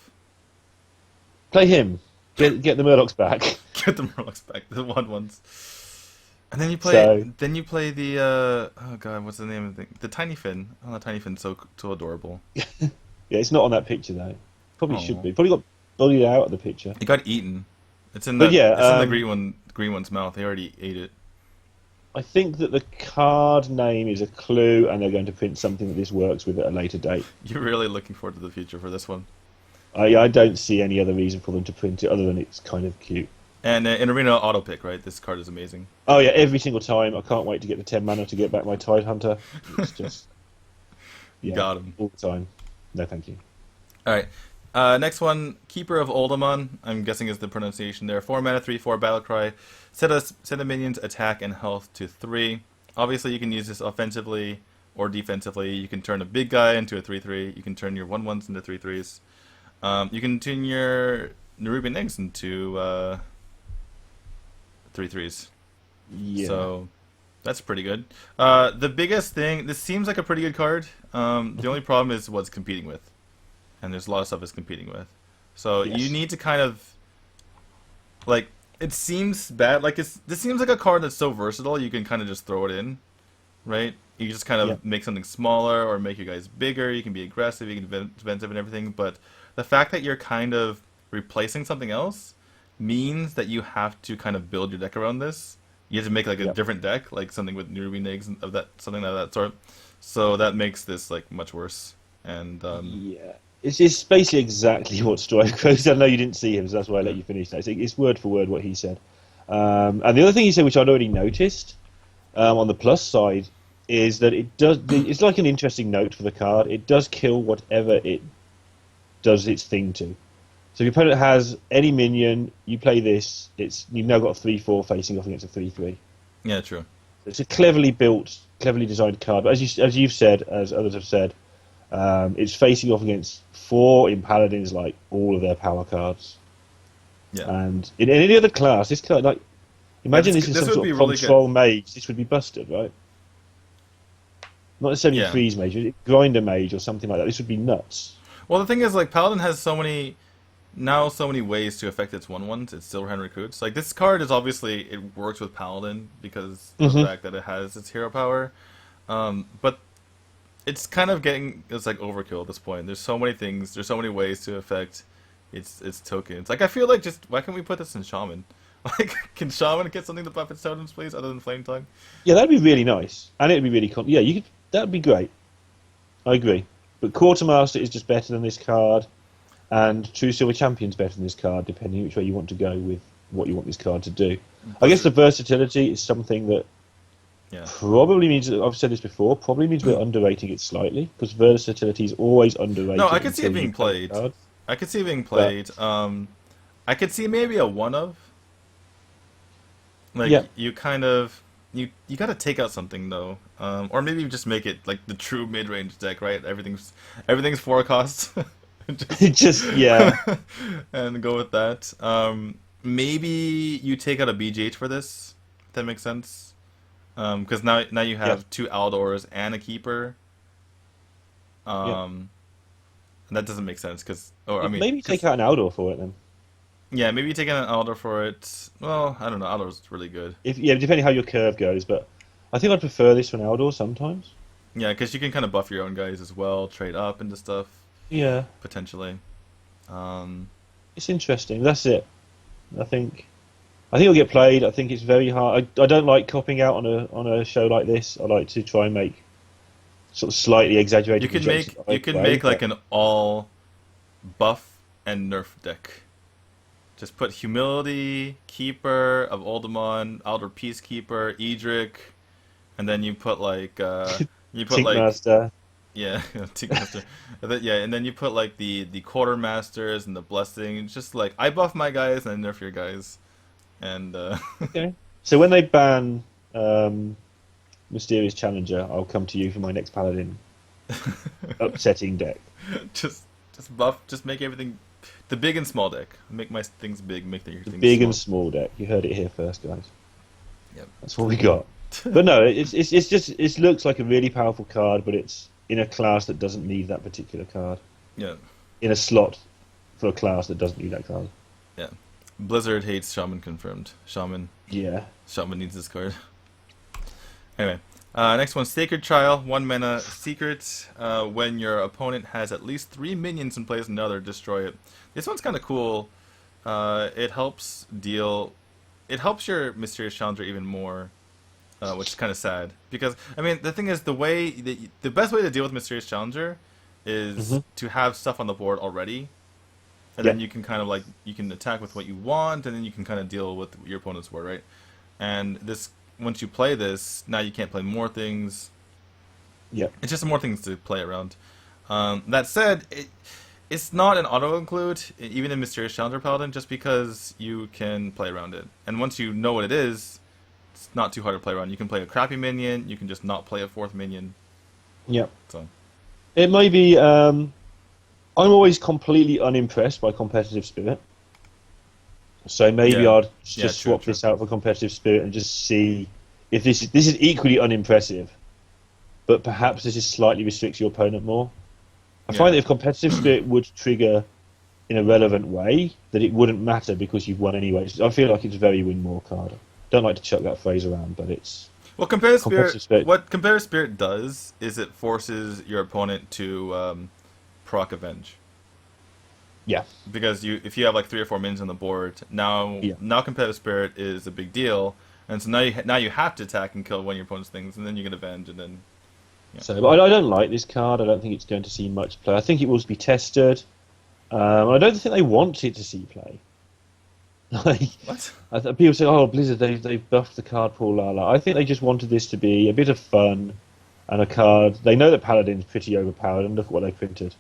Play him. Get the Murlocs back. Get the Murlocs back, the ones. And then you play. So- Then you play the. Oh god, what's the name of the thing? The Tiny Fin. Oh, the Tiny Fin's so adorable. Yeah, it's not on that picture though. Probably Aw. should be. Probably got bullied out of the picture. It got eaten. It's in But that. yeah, It's in the green one's mouth. They already ate it. I think that the card name is a clue, and they're going to print something that this works with at a later date. You're really looking forward to the future for this one. I don't see any other reason for them to print it other than it's kind of cute. And in Arena auto pick, right? This card is amazing. Oh yeah, every single time. I can't wait to get the 10 mana to get back my Tide Hunter. It's just yeah, Got him. all the time. No, thank you. All right. Next one, Keeper of Oldemon. I'm guessing is the pronunciation there. 4 mana, 3/4 battle cry. Set a minions attack and health to 3. Obviously, you can use this offensively or defensively. You can turn a big guy into a 3/3. You can turn your 1/1s into 3/3s. You can turn your Nerubian eggs into 3/3s. Yeah. So that's pretty good. The biggest thing, this seems like a pretty good card. The only problem is what it's competing with. And there's a lot of stuff it's competing with. So Yes. you need to kind of, like, it seems bad. Like, this seems like a card that's so versatile, you can kind of just throw it in, right? You just kind of Yeah. make something smaller or make your guys bigger. You can be aggressive, you can be defensive and everything. But the fact that you're kind of replacing something else means that you have to kind of build your deck around this. You have to make like a Yeah. different deck, like something with Nerubian eggs of that, something of that sort. So that makes this like much worse. And Yeah. It's basically exactly what Strive Crows. I know you didn't see him, so that's why I let you finish that. It's word for word what he said. And the other thing he said, which I'd already noticed, on the plus side, is that it does. It's like an interesting note for the card. It does kill whatever it does its thing to. So if your opponent has any minion, you play this. You've now got a 3/4 facing off against a 3/3. yeah, true. It's a cleverly built, cleverly designed card. But as you've said, as others have said, it's facing off against 4 in Paladins, like all of their power cards. Yeah. And in any other class, this card, like, imagine This- this is this some would sort be of really control mage. This would be busted, right? Not necessarily Yeah. freeze mage, grinder mage or something like that. This would be nuts. Well, the thing is, like, Paladin has so many ways to affect its 1/1s. Its Silverhand recruits. Like, this card is obviously, it works with Paladin because of the fact that it has its hero power. But it's kind of it's like overkill at this point. There's so many things. There's so many ways to affect its tokens. Like, I feel like why can't we put this in Shaman? Like, can Shaman get something to buff its totems, please, other than Flame Tongue? Yeah, that'd be really nice, and it'd be really yeah. You could. That'd be great. I agree. But Quartermaster is just better than this card, and True Silver Champion's better than this card, depending which way you want to go with what you want this card to do. I guess the versatility is something that Yeah. probably means, I've said this before, probably means we're underrating it slightly, because versatility is always underrated. No, I could see it until being you play the played. card. I could see it being played. I could see maybe a one of. Like, Yeah. you kind of you got to take out something though, or maybe you just make it like the true mid-range deck, right? Everything's 4 costs, Just, yeah. and go with that. Maybe you take out a BGH for this. If that makes sense. Because now you have Yeah. 2 Aldors and a Keeper. Yeah. And that doesn't make sense because, or I mean, Maybe 'cause- take out an Outdoor for it then. yeah, maybe you take out an Aldor for it. Well, I don't know. Aldor's really good. Yeah, depending how your curve goes, but I think I'd prefer this for an Outdoor sometimes. Yeah, because you can kind of buff your own guys as well, trade up into stuff Yeah. potentially. It's interesting. That's it. I think it'll get played. I think it's very hard. I don't like copping out on a show like this. I like to try and make sort of slightly exaggerated. You can projections make that I you can play, make like but- an all buff and nerf deck. Just put Humility, Keeper of Oldemon, Elder Peacekeeper, Edric, and then you put like you put like Tinkmaster. yeah, Tinkmaster. And then you put like the Quartermasters and the Blessing. It's just like I buff my guys and I nerf your guys, and Okay. So when they ban Mysterious Challenger, I'll come to you for my next Paladin upsetting deck. just buff, just make everything the big and small deck. Make my things big, make your things Big small. and small deck. You heard it here first, guys. Yep. That's what we got. But no, it's just it looks like a really powerful card, but it's in a class that doesn't need that particular card. Yeah, In a slot for a class that doesn't need that card. yeah. Blizzard hates Shaman confirmed. Shaman Yeah. needs this card. Anyway, next one, Sacred Trial, 1 mana secret. When your opponent has at least 3 minions in place, another destroy it. This one's kind of cool It helps deal. It helps your mysterious challenger even more, which is kind of sad because I mean the thing is the best way to deal with mysterious challenger Hmm. is to have stuff on the board already, and Yeah, then you can kind of like you can attack with what you want, and then you can kind of deal with your opponent's board, right? And this once you play this, now you can't play more things. yeah. It's just more things to play around. That said, it's not an auto include even in Mysterious Challenger Paladin, just because you can play around it. And once you know what it is, it's not too hard to play around. You can play a crappy minion. You can just not play a fourth minion. Yeah. So It may be. I'm always completely unimpressed by competitive spirit, so maybe yeah, I'd yeah, just true, swap true. this out for competitive spirit and just see if this is equally unimpressive, but perhaps this is slightly restricts your opponent more. I find Yeah. that if competitive spirit would trigger in a relevant way, that it wouldn't matter because you've won anyway. I feel like it's a very win more card. Don't like to chuck that phrase around, but it's Well, competitive spirit. competitive spirit. What competitive spirit does is it forces your opponent to proc avenge. Yeah, Because if you have like 3 or 4 minions on the board, yeah. now competitive spirit is a big deal, and so now you have to attack and kill one of your opponent's things, and then you can avenge, and then yeah. So, but I don't like this card. I don't think it's going to see much play. I think it will be tested. I don't think they want it to see play. Like What? people say, "Oh, Blizzard, they've buffed the card pool." La la. I think they just wanted this to be a bit of fun and a card. They know that Paladin's pretty overpowered, and look at what they printed.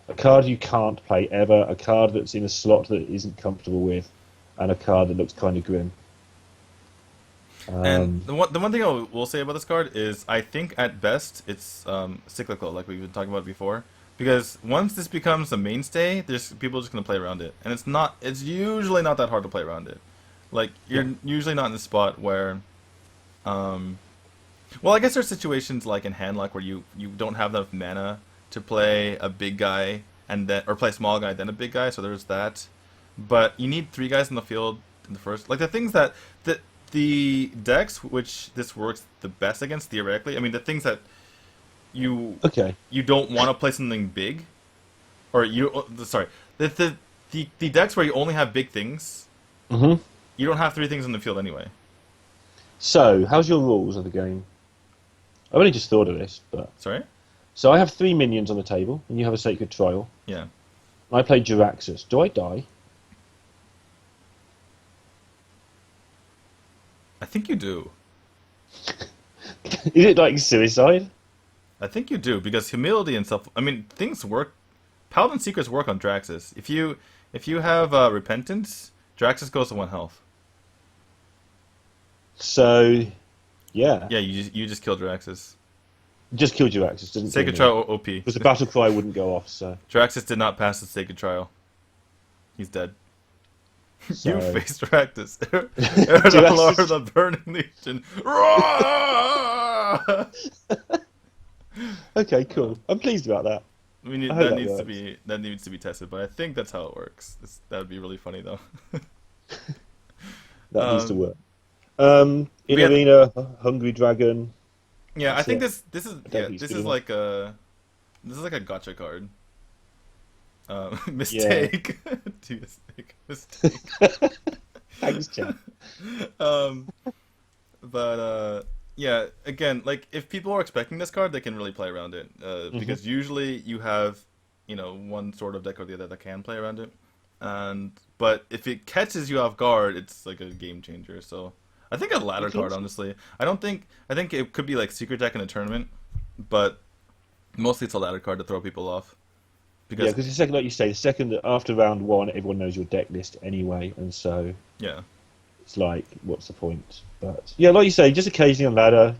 A card you can't play ever. A card that's in a slot that isn't comfortable with, and a card that looks kind of grim. And Um, the one thing I will say about this card is I think at best it's cyclical, like we've been talking about before. Because once this becomes a mainstay, there's people just gonna play around it, and it's usually not that hard to play around it. Like yeah. you're usually not in the spot where, um, well, I guess there's situations like in Handlock where you don't have enough mana to play a big guy and then or play a small guy then a big guy, so there's that. But you need 3 guys in the field in the first. Like the things that the decks which this works the best against theoretically. I mean the things that you Okay. you don't want to play something big, or you sorry the decks where you only have big things. Hmm. You don't have 3 things in the field anyway. So, how's your rules of the game? I've only just thought of this, but Sorry. so I have 3 minions on the table, and you have a Sacred Trial. Yeah, I play Jiraxxus. Do I die? I think you do. Is it like suicide? I think you do because humility and stuff. I mean, things work. Paladin secrets work on Draxus. If you have repentance, Draxus goes to 1 health. So, yeah, Yeah, you just kill Draxus. just killed Jiraxxus. Doesn't kill Sacred me Trial OP. because the battle cry wouldn't go off. So, Draxus did not pass the Sacred Trial. He's dead. You so faced Draxus. Lord of Jiraxxus. the Burning Legion. Roar! Okay, cool. I'm pleased about that. We I need hope that that needs to works. be tested, but I think that's how it works. That would be really funny though. That needs to Um, work. In but yeah, arena, Hungry Dragon. yeah, I That's think it. this is I don't yeah think it's this good is enough. like a gotcha card. Yeah. Mistake. Mistake. Thanks, Chad. um, but yeah, again, like if people are expecting this card, they can really play around it. Hmm. Because usually you have, one sort of deck or the other that can play around it, and but if it catches you off guard, it's like a game changer. So I think a You ladder think card, so? honestly. I think it could be like secret deck in a tournament, but mostly it's a ladder card to throw people off Yeah, because because the second, like you say, the second after round one, everyone knows your deck list anyway, and so yeah. it's like, what's the point? But yeah, like you say, just occasionally on ladder,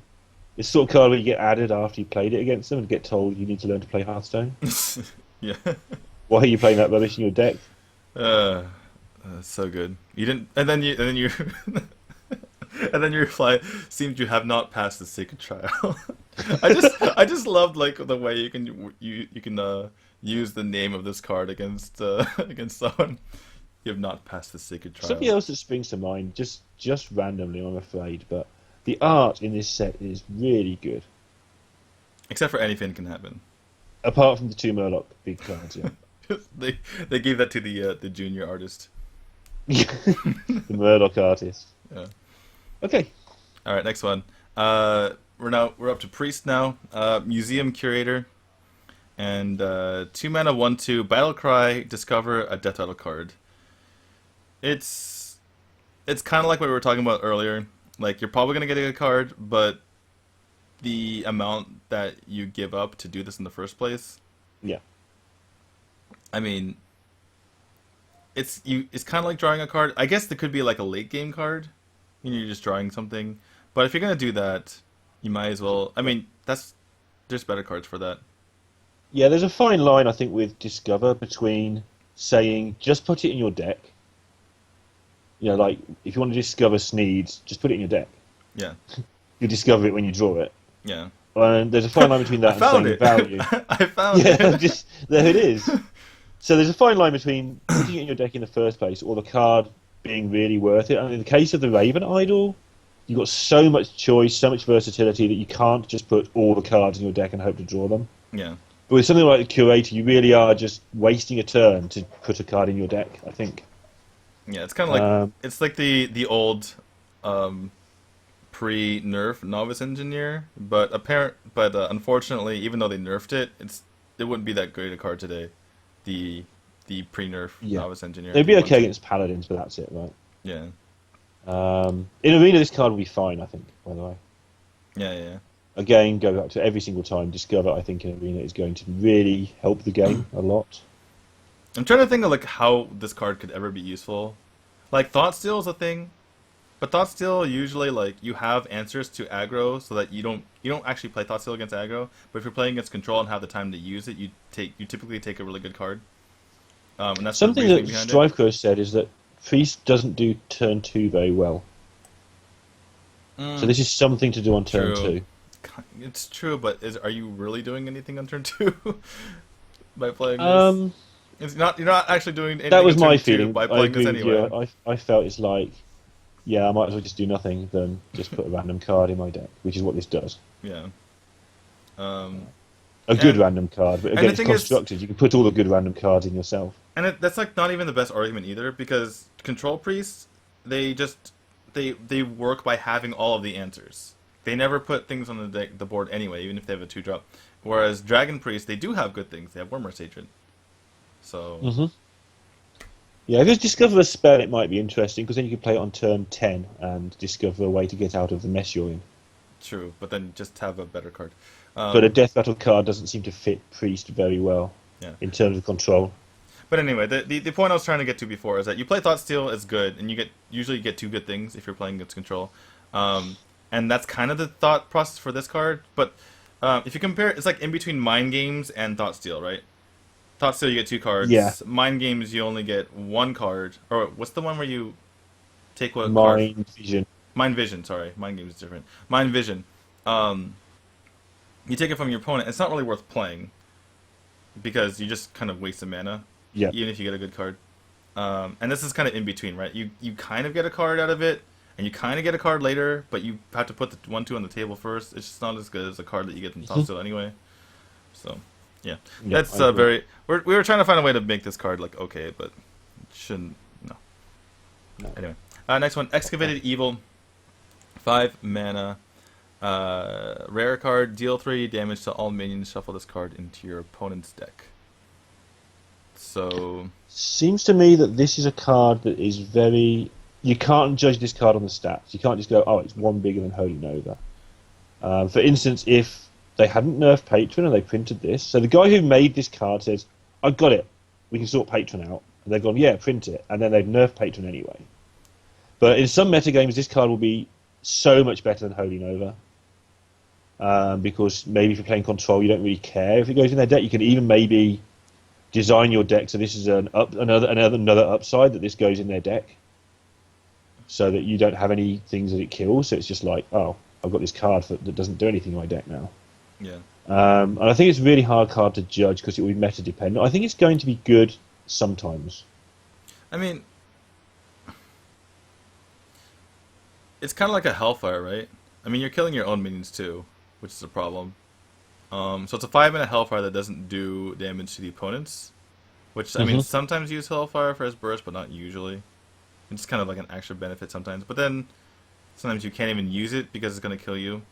it's sort of card where you get added after you played it against them and get told you need to learn to play Hearthstone. Yeah. Why are you playing that rubbish in your deck? Uh, so good. You didn't, and then you, and then you reply, "Seems you have not passed the secret trial." I just loved like the way you can use the name of this card against against someone. You have not passed the secret Something trial. else that springs to mind, just randomly, I'm afraid, but the art in this set is really good. Except for anything can happen. Apart from the two Murloc big cards, yeah. they they gave that to the junior artist. The Murdoch artist. Yeah. Okay. All right, next one. We're up to priest now. Museum curator and 2 mana 1/2 battle cry. Discover a death rattle card. It's it's kind of like what we were talking about earlier. Like you're probably gonna get a good card, but the amount that you give up to do this in the first place. Yeah. I mean, it's kind of like drawing a card. I guess there could be like a late game card. You're just drawing something. But if you're gonna do that, you might as well. I mean, there's better cards for that. Yeah, there's a fine line, I think, with Discover between saying just put it in your deck. You know, like if you want to discover Sneeds, just put it in your deck. Yeah, You discover it when you draw it. yeah. And there's a fine line between I that and found saying it. value. I found Yeah, it. just there it is. So there's a fine line between putting it in your deck in the first place or the card being really worth it. And in the case of the Raven Idol, you've got so much choice, so much versatility that you can't just put all the cards in your deck and hope to draw them. Yeah, But with something like the Curator, you really are just wasting a turn to put a card in your deck, I think. yeah. It's kind of like Um, it's like the old um, pre-nerf novice engineer, but unfortunately, even though they nerfed it, it wouldn't be that great a card today. The the pre-nerf yeah. novice engineer. It'd The be one okay two. against Paladins, but that's it, right? Yeah, In Arena, this card will be fine, I think, by the way. yeah, yeah. Yeah. Again, go back to every single time. Discover, I think, in Arena is going to really help the game a lot. I'm trying to think of like how this card could ever be useful. Like Thought Steal is a thing, but Thought Steal usually like you have answers to aggro, so that you don't actually play Thought Steal against aggro. But if you're playing against control and have the time to use it, you typically take a really good card. And that's the Something reasoning that behind it. Strivecrow said is that Priest doesn't do turn 2 very well. So this is something to do on turn True. 2. It's true, but are you really doing anything on turn two by playing this? Um, It's not. You're not actually doing anything that was on turn my two feeling. by I playing agree this with anyway. you. I felt it's like, yeah, I might as well just do nothing than just put a random card in my deck, which is what this does. Yeah. Um, A good And- random card, but and again, the it's thing is- constructed. You can put all the good random cards in yourself. And that's like not even the best argument either, because control priests, they work by having all of the answers. They never put things on the board anyway, even if they have a 2-drop. Whereas dragon priests, they do have good things. They have Wormrest Hatred. So Hmm. Yeah, if you discover a spell, it might be interesting because then you can play it on turn 10 and discover a way to get out of the mess you're in. true, but then just have a better card. But a death battle card doesn't seem to fit Priest very well Yeah. in terms of control. But anyway, the point I was trying to get to before is that you play Thought Steal is good, and usually get two good things if you're playing against control, and that's kind of the thought process for this card. But if you compare, it's like in between Mind Games and Thought Steal, right? Thought Steal you get two cards. Yeah. Mind Games you only get one card. Or what's the one where you take what card? Mind Vision. Mind Vision. Sorry, Mind Games is different. Mind Vision. You take it from your opponent. It's not really worth playing because you just kind of waste the mana. Yeah. Even if you get a good card. And this is kind of in between, right? You kind of get a card out of it, and you kind of get a card later, but you have to put the 1/2 on the table first. It's just not as good as the card that you get in Top Steal anyway. So, yeah. Yeah, That's I agree. We were trying to find a way to make this card, like, okay, but it shouldn't... No. No. Anyway. Next one. Excavated Evil. 5 mana. Rare card. Deal 3 damage to all minions. Shuffle this card into your opponent's deck. So... Seems to me that this is a card that is very... You can't judge this card on the stats. You can't just go, oh, it's one bigger than Holy Nova. For instance, if they hadn't nerfed Patron and they printed this, so the guy who made this card says, I got it, we can sort Patron out. And they've gone, yeah, print it. And then they've nerfed Patron anyway. But in some metagames, this card will be so much better than Holy Nova. Because maybe if you're playing Control, you don't really care if it goes in their deck. You can even maybe design your deck so this is another upside that this goes in their deck, so that you don't have any things that it kills. So it's just like, oh, I've got this card that doesn't do anything in my deck now. Yeah. And I think it's a really hard card to judge because it will be meta dependent. I think it's going to be good sometimes. I mean... It's kind of like a Hellfire, right? I mean, you're killing your own minions too, which is a problem. So it's a 5 mana Hellfire that doesn't do damage to the opponents. Which, I mean, sometimes use Hellfire for his burst, but not usually. It's kind of like an extra benefit sometimes. But then sometimes you can't even use it because it's gonna kill you.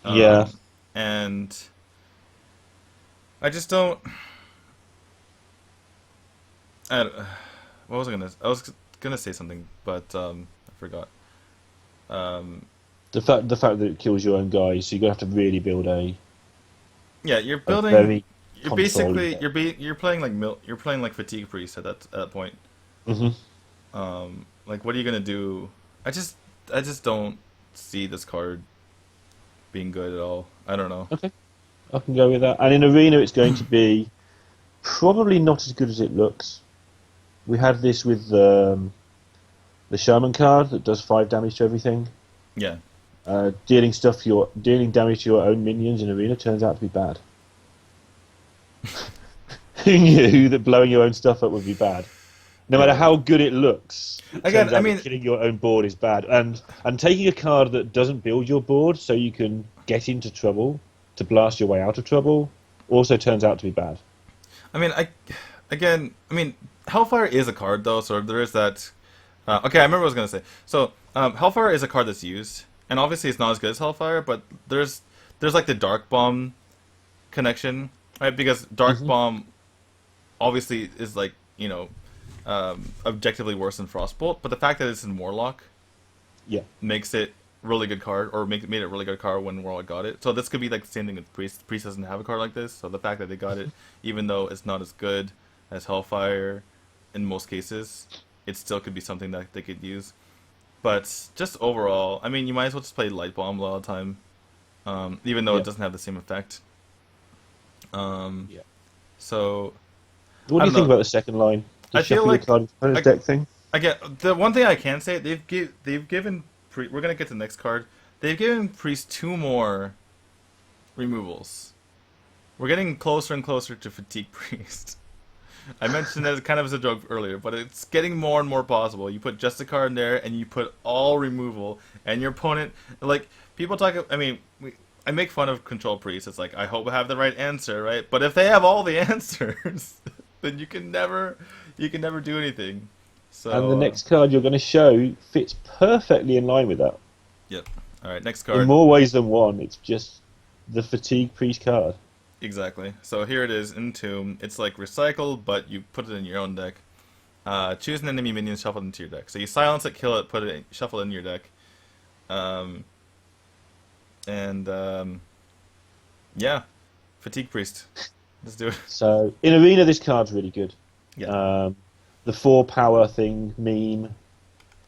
Yeah. And I just don't. I, what was I gonna? I was gonna say something, but I forgot. Um, The fact that it kills your own guys, so you're gonna have to really build yeah, you're a building. very You're controlling basically deck. you're playing like you're playing like fatigue priest at that point. Hmm. Like what are you gonna do? I just I just don't see this card being good at all. I don't know. Okay, I can go with that. And in arena, it's going to be probably not as good as it looks. We had this with the Shaman card that does 5 damage to everything. Yeah. Dealing damage to your own minions in arena turns out to be bad. Who knew that blowing your own stuff up would be bad? No matter Yeah. how good it looks, it Again, turns I out that mean, killing your own board is bad. And taking a card that doesn't build your board so you can get into trouble to blast your way out of trouble also turns out to be bad. I mean, I mean, Hellfire is a card though, so there is that. Okay, I remember what I was gonna say. So, Hellfire is a card that's used, and obviously it's not as good as Hellfire, but there's like the Dark Bomb connection, right? Because Dark Hmm. Bomb obviously is like objectively worse than Frostbolt, but the fact that it's in Warlock Yeah. makes it really good card, or made it a really good card when Warlock got it. So this could be like the same thing with Priest. Priest doesn't have a card like this, so the fact that they got it, even though it's not as good as Hellfire in most cases, it still could be something that they could use. But just overall, I mean, you might as well just play Light Bomb a lot of the time, even though it Yeah. doesn't have the same effect. Um, Yeah. so What I do you don't think know. about the second line? The I feel shuffle your like card opponent's I, deck thing? I get the one thing I can say they've given we're gonna get to the next card. They've given Priest two more removals. We're getting closer and closer to Fatigue Priest. I mentioned that kind of as a joke earlier, but it's getting more and more possible. You put just a card in there, and you put all removal, and your opponent, like, people talk, I mean, I make fun of Control Priest. It's like, I hope I have the right answer, right? But if they have all the answers, then you can never do anything. And the So, next card you're going to show fits perfectly in line with that. yep. Alright, next In card. more ways than one, it's just the Fatigue Priest card. Exactly. So here it is, Entomb. It's like recycle, but you put it in your own deck. Choose an enemy minion, shuffle it into your deck. So you silence it, kill it, put it, shuffle it in your deck. Um, and yeah, Fatigue Priest. Let's do it. So in arena, this card's really good. Yeah. The 4 power thing meme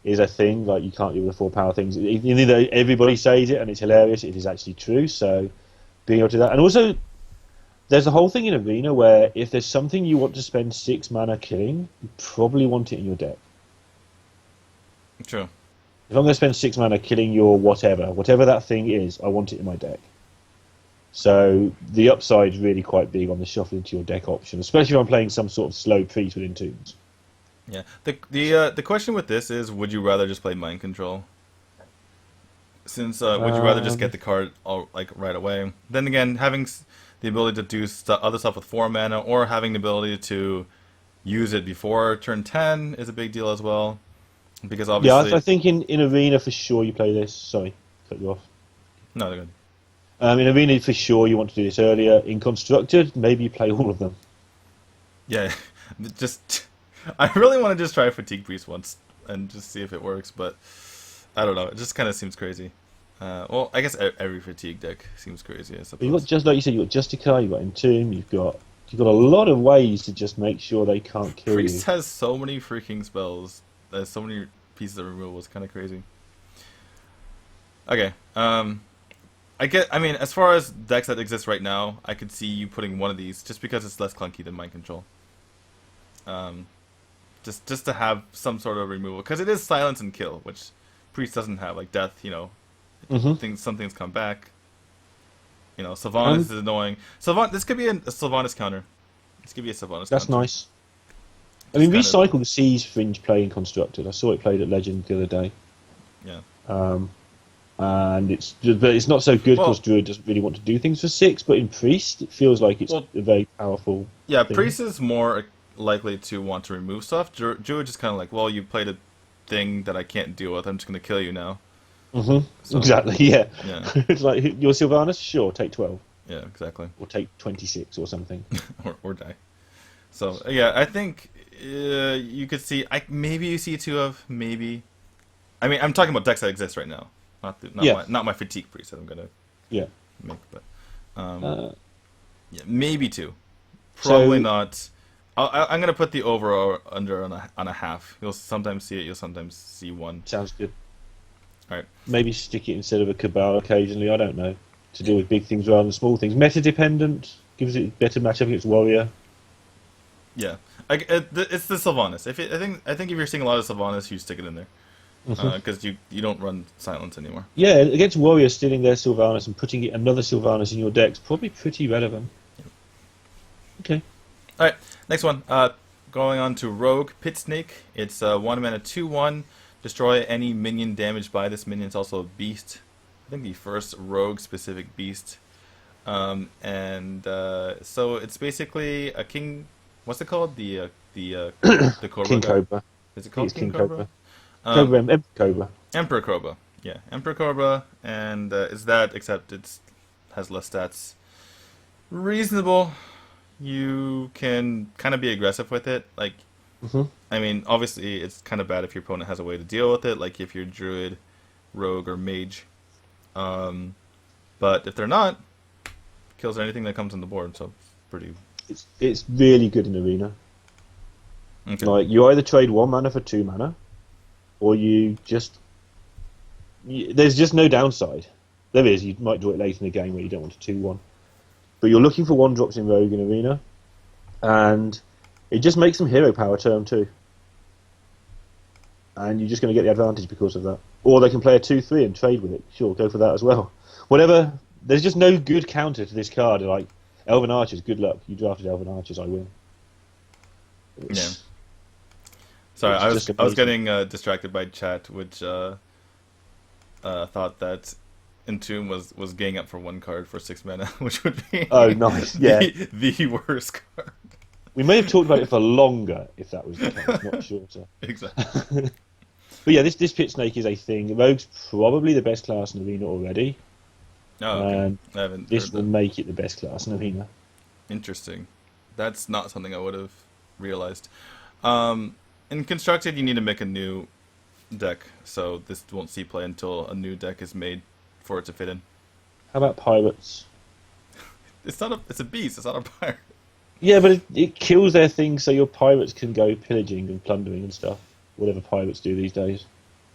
is a thing. Like you can't do the 4 power things. Even though everybody says it and it's hilarious, it is actually true. So being able to do that, and also there's a whole thing in arena where if there's something you want to spend 6 mana killing, you probably want it in your deck. True. If I'm going to spend 6 mana killing your whatever that thing is, I want it in my deck. So the upside is really quite big on the shuffle into your deck option, especially if I'm playing some sort of slow priest with Entombs. Yeah. The question with this is, would you rather just play Mind Control? Since would you rather just get Um, the card all like right away? Then again, having the ability to do other stuff with 4 mana, or having the ability to use it before turn 10 is a big deal as well. Because yeah, I obviously, think in arena for sure you play this. Sorry, cut you off. no, they're good. In arena for sure you want to do this earlier. In constructed, maybe you play all of them. Yeah, just I really want to just try Fatigue Priest once and just see if it works, but I don't know. It just kind of seems crazy. Well, I guess every Fatigue deck seems crazy, I But you've got, suppose. just like you said, you've got Justica, you've got Entomb, you've got a lot of ways to just make sure they can't kill you. Priest has so many freaking spells. There's so many pieces of removal. It's kind of crazy. Okay. I mean, as far as decks that exist right now, I could see you putting one of these just because it's less clunky than Mind Control. Um, just to have some sort of removal, because it is silence and kill, which Priest doesn't have, like death. Hmm. Some things come back. Sylvanas And is annoying. This could be a Sylvanas counter. This could be a Sylvanas that's counter. nice. I Just mean, kind of, Recycle sees Fringe play in constructed. I saw it played at Legend the other day. yeah. Um, and but it's not so good because Well, Druid doesn't really want to do things for 6. But in Priest, it feels like it's well, a very powerful yeah. thing. Priest is more likely to want to remove stuff. Druid just kind of like, well, you played it. thing that I can't deal with. I'm just gonna kill you now. So Exactly. Yeah. yeah, It's like your Sylvanas. Sure, take 12 yeah, exactly, or take 26 or something. or die. So yeah, I think you could see. Maybe you see two of maybe. I mean, I'm talking about decks that exist right now, Yeah. not my fatigue priest that I'm gonna Yeah. make, but um, Uh, yeah, maybe two. Probably so not. I'm gonna put the over or under on a half. You'll sometimes see it. You'll sometimes see one. sounds good. All right. Maybe stick it instead of a Cabal occasionally. I don't know, to deal with big things rather than small things. Meta dependent gives it better matchup against Warrior. Yeah. It's the Sylvanas. I think if you're seeing a lot of Sylvanas, you stick it in there because you don't run silence anymore. Yeah, against Warrior, stealing their Sylvanas and putting another Sylvanas in your deck's probably pretty relevant. Okay. All right. Next one. Going on to Rogue Pit Snake. It's 1 mana 2/1. Destroy any minion damaged by this minion. It's also a beast. I think the first Rogue specific beast. So it's basically a king. What's it called? The Cobra King guy. Cobra. Is it I think called it's King King Cobra? Cobra. Um, Emperor Cobra. Emperor Cobra. Yeah, Emperor Cobra, and it's that except it's has less stats. Reasonable. You can kind of be aggressive with it. Like, hmm I mean, obviously it's kind of bad if your opponent has a way to deal with it. Like if you're Druid, Rogue, or Mage. Um, but if they're not, kills anything that comes on the board. So it's pretty It's really good in Arena. okay. Like you either trade 1 mana for 2 mana, or there's just no downside. There is. You might draw it late in the game where you don't want a 2/1, but you're looking for 1 drops in Rogue and Arena, and it just makes them hero power turn 2, and you're just going to get the advantage because of that. Or they can play a 2/3 and trade with it. Sure, go for that as well. Whatever. There's just no good counter to this card. Like Elven Archers, good luck. You drafted Elven Archers, I win. Yeah. Sorry, It's I just was amazing. getting distracted by chat, which thought that Entomb was ganging up for 1 card for 6 mana, which would be Oh, nice. Yeah. the worst card. We may have talked about it for longer if that was the case, not shorter. Exactly. But yeah, this Pit Snake is a thing. Rogue's probably the best class in Arena already, Oh, okay. and I haven't this heard will that. make it the best class in Arena. Interesting. That's not something I would have realized. In constructed, you need to make a new deck, so this won't see play until a new deck is made for it to fit in. How about Pirates? It's not a. It's a beast. It's not a pirate. Yeah, but it kills their thing so your pirates can go pillaging and plundering and stuff. Whatever pirates do these days.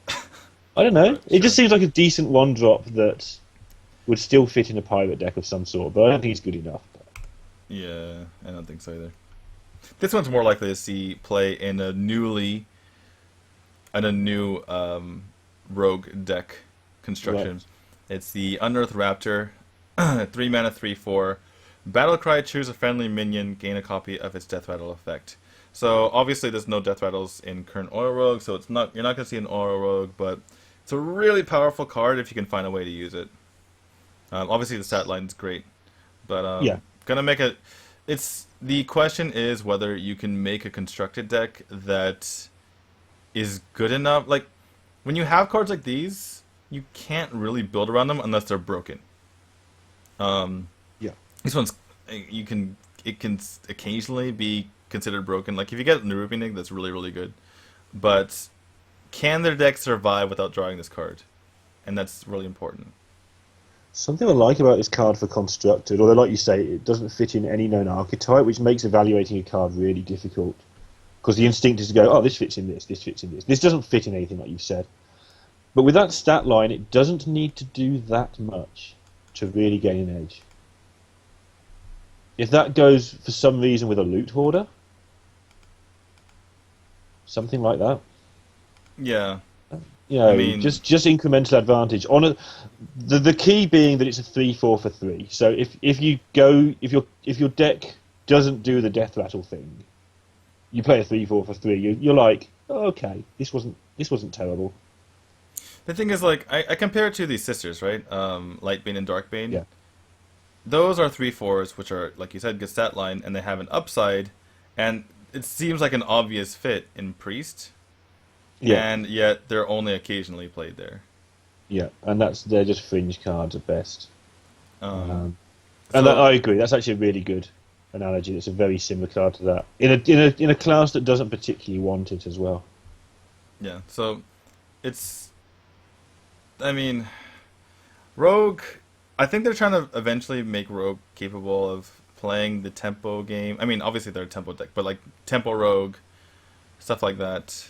I don't know. Right, It sure. just seems like a decent 1 drop that would still fit in a pirate deck of some sort, but I don't think it's good enough. Yeah, I don't think so either. This one's more likely to see play in a new rogue deck construction. Right. It's the Unearthed Raptor, 3 mana, 3/4. Battle cry. Choose a friendly minion. Gain a copy of its Death Rattle effect. So obviously there's no Death Rattles in current Oil Rogue, so you're not gonna see an Oil Rogue, but it's a really powerful card if you can find a way to use it. Obviously the stat line's great, but Yeah. gonna make it. It's the question is whether you can make a constructed deck that is good enough. Like when you have cards like these, you can't really build around them unless they're broken. Um, Yeah. this one's it can occasionally be considered broken. Like if you get Nerubinik, that's really good, but can their deck survive without drawing this card? And that's really important. Something I like about this card for constructed, although like you say, it doesn't fit in any known archetype, which makes evaluating a card really difficult. Because the instinct is to go, oh, this fits in this, this fits in this. This doesn't fit in anything like you've said. But with that stat line, it doesn't need to do that much to really gain an edge. If that goes for some reason with a loot hoarder, something like that, Yeah, you I know, mean, just incremental advantage. The key being that it's a 3/4 for 3. So if your deck doesn't do the death rattle thing, you play a 3/4 for 3. You're like, oh, okay, this wasn't terrible. the thing is, like, I compare it to these sisters, right? Lightbane and Darkbane. Yeah. Those are 3/4s, which are, like you said, good stat line, and they have an upside, and it seems like an obvious fit in Priest. Yeah, and yet they're only occasionally played there. yeah, and they're just fringe cards at best. Um, Um, and so I agree. That's actually a really good analogy. It's a very similar card to that in a class that doesn't particularly want it as well. yeah, so it's. I mean, Rogue. I think they're trying to eventually make Rogue capable of playing the tempo game. I mean, obviously they're a tempo deck, but like tempo Rogue, stuff like that.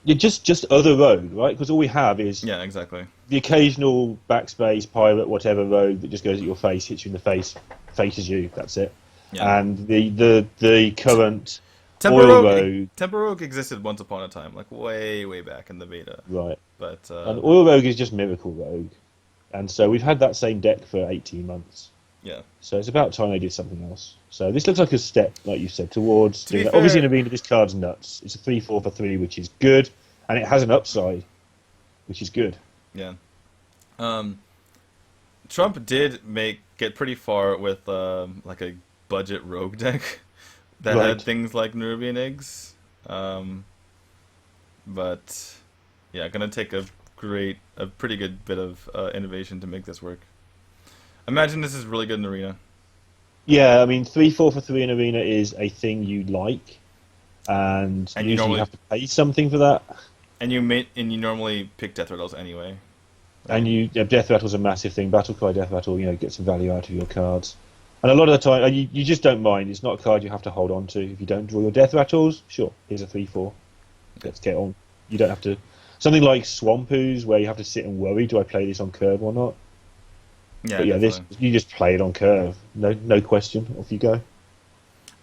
Yeah, just other rogue, right? Because all we have is Yeah, exactly. the occasional backspace pirate, whatever rogue that just goes at your face, hits you in the face, faces you. That's it. Yeah. And the current Tempo oil Rogue, rogue, Tempo Rogue existed once upon a time, like way back in the beta. right? But And oil rogue is just miracle rogue, and so we've had that same deck for 18 months. yeah. So it's about time they did something else. So this looks like a step, like you said, towards To be doing that. Obviously, in fair, Arena, this card's nuts. It's a 3/4 for 3, which is good, and it has an upside, which is good. yeah. Um, Trump did get pretty far with like a budget Rogue deck that had Right. things like Nerubian eggs. Um, but yeah, gonna take a pretty good bit of innovation to make this work. Imagine this is really good in Arena. Yeah, I mean, 3/4 for 3 in Arena is a thing you like, and And you usually you normally have to pay something for that. and you normally pick Death Rattles anyway. Right? And Death Rattle's a massive thing. Battle Cry Death Rattle, get some value out of your cards. And a lot of the time, you just don't mind. It's not a card you have to hold on to. If you don't draw your Death Rattles, sure, here's a 3/4. Let's get on. You don't have to. Something like Swampoos, where you have to sit and worry, do I play this on curve or not? Yeah, But yeah, this definitely. you just play it on curve. No question. Off you go.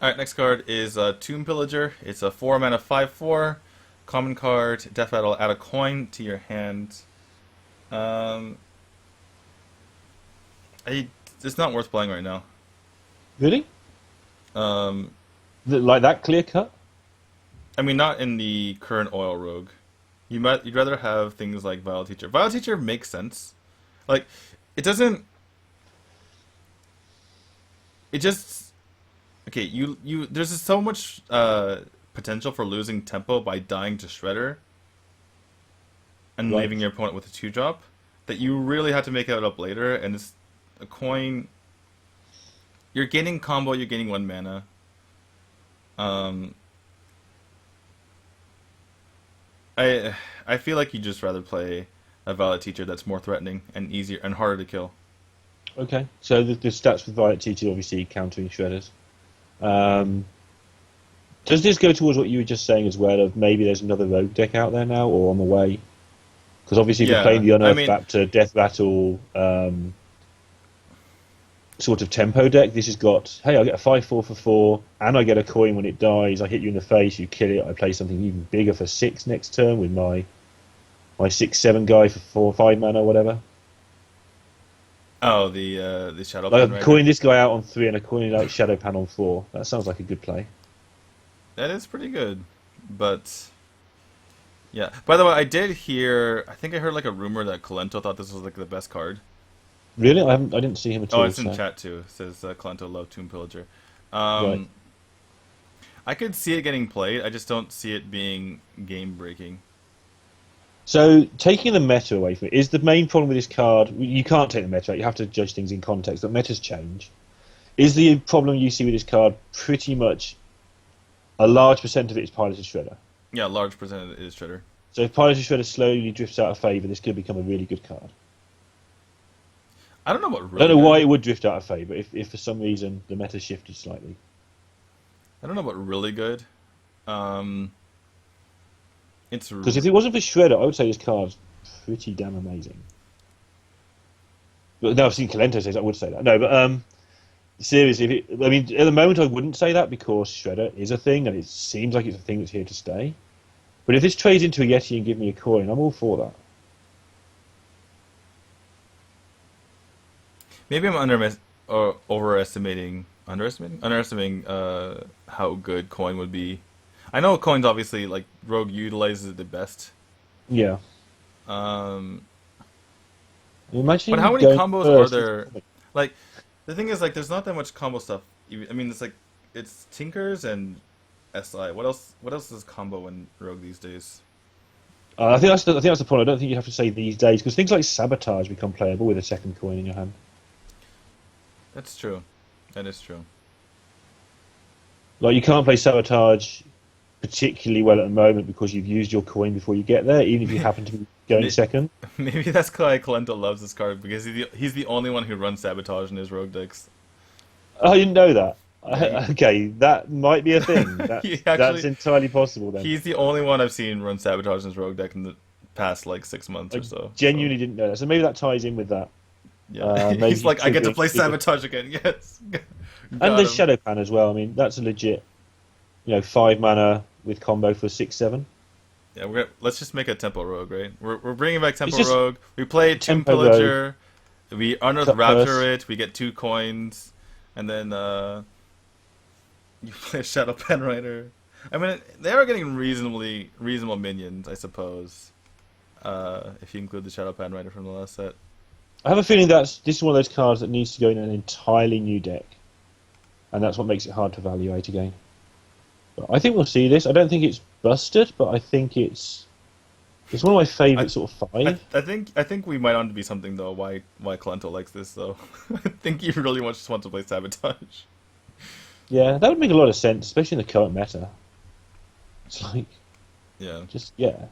Alright, next card is Tomb Pillager. It's a 4 mana 5/4 common card. Death Rattle, add a coin to your hand. Um, it's not worth playing right now. Really? Um, Like that clear cut? I mean, not in the current oil rogue. You'd rather have things like Vile Teacher. Vile Teacher makes sense. Like, it doesn't. It just okay. There's just so much potential for losing tempo by dying to Shredder and Right. leaving your opponent with a 2-drop that you really have to make it up later. And it's a coin. You're gaining combo. You're gaining 1 mana. Um, I feel like you'd just rather play a Violet Teacher that's more threatening and easier and harder to kill. Okay. So the stats with Violet TT obviously countering shredders. Um, does this go towards what you were just saying as well? Of maybe there's another rogue deck out there now or on the way? Because obviously, if you're playing Yeah, the I Unearthed mean, Raptor Death Rattle sort of tempo deck, this has got hey, I get a 5/4 for 4, and I get a coin when it dies. I hit you in the face, you kill it. I play something even bigger for 6 next turn with my 6/7 guy for 4/5 mana, or whatever. oh, the Shadow Like I Pen can right coin here. this guy out on 3 and I coin it out Shadow Pan on 4. That sounds like a good play. That is pretty good, but yeah. By the way, I did hear. I think I heard like a rumor that Colento thought this was like the best card. Really, I didn't see him at Oh, all. it's in So chat too. It says Colento loved Tomb Pillager. right. Um, I could see it getting played. I just don't see it being game breaking. So taking the meta away from it is the main problem with this card. You can't take the meta out. You have to judge things in context. But metas change. Is the problem you see with this card pretty much a large percent of it is Piloted Shredder? Yeah, large percent is Shredder. So if Piloted Shredder slowly drifts out of favour, this could become a really good card. I don't know what I don't really know why good. it would drift out of favour if for some reason the meta shifted slightly. I don't know what really good. Um, it's Because if it wasn't for Shredder, I would say this card's pretty damn amazing. But now I've seen Calento says I would say that. No, but seriously, I mean, at the moment I wouldn't say that because Shredder is a thing and it seems like it's a thing that's here to stay. But if this trades into a Yeti and give me a coin, I'm all for that. maybe I'm or underestimating how good coin would be. I know coin's obviously like Rogue utilizes it the best. Yeah. Um, but how Imagine many going combos are first. there? Like, the thing is, like, there's not that much combo stuff. I mean, it's like it's Tinkers and SI. What else? What else is combo in Rogue these days? I think that's the point. I don't think you have to say these days because things like sabotage become playable with a second coin in your hand. That's true. That is true. Like you can't play sabotage particularly well at the moment because you've used your coin before you get there, even if you happen to be going second. Maybe that's why Kalenta loves this card because he's the only one who runs sabotage in his rogue decks. Oh, I didn't know that. Yeah, Okay, that might be a thing. he That's actually entirely possible then. he's the only one I've seen run sabotage in his rogue deck in the past like 6 months I or so. So genuinely didn't know that. So maybe that ties in with that. yeah, Maybe he's like, I get to triggering, play sabotage again. Yes, and got there's him. Shadowpan as well. I mean, that's a legit, 5 mana with combo for 6/7. Yeah, let's just make a tempo rogue, right? We're bringing back It's tempo just rogue. We play Tomb tempo rogue, Pillager. We unearth cut Rapture purse. it. We get 2 coins, and then you play Shadow Pen Rider. I mean, they are getting reasonable minions, I suppose. If you include the Shadow Pen Rider from the last set. I have a feeling this is one of those cards that needs to go in an entirely new deck, and that's what makes it hard to evaluate again. But I think we'll see this. I don't think it's busted, but I think it's one of my I, favourite sort of five. I think we might on to be something though. Why Kalento likes this though? I think he really just wants to play Sabotage. Yeah, that would make a lot of sense, especially in the current meta. It's like Yeah, yeah.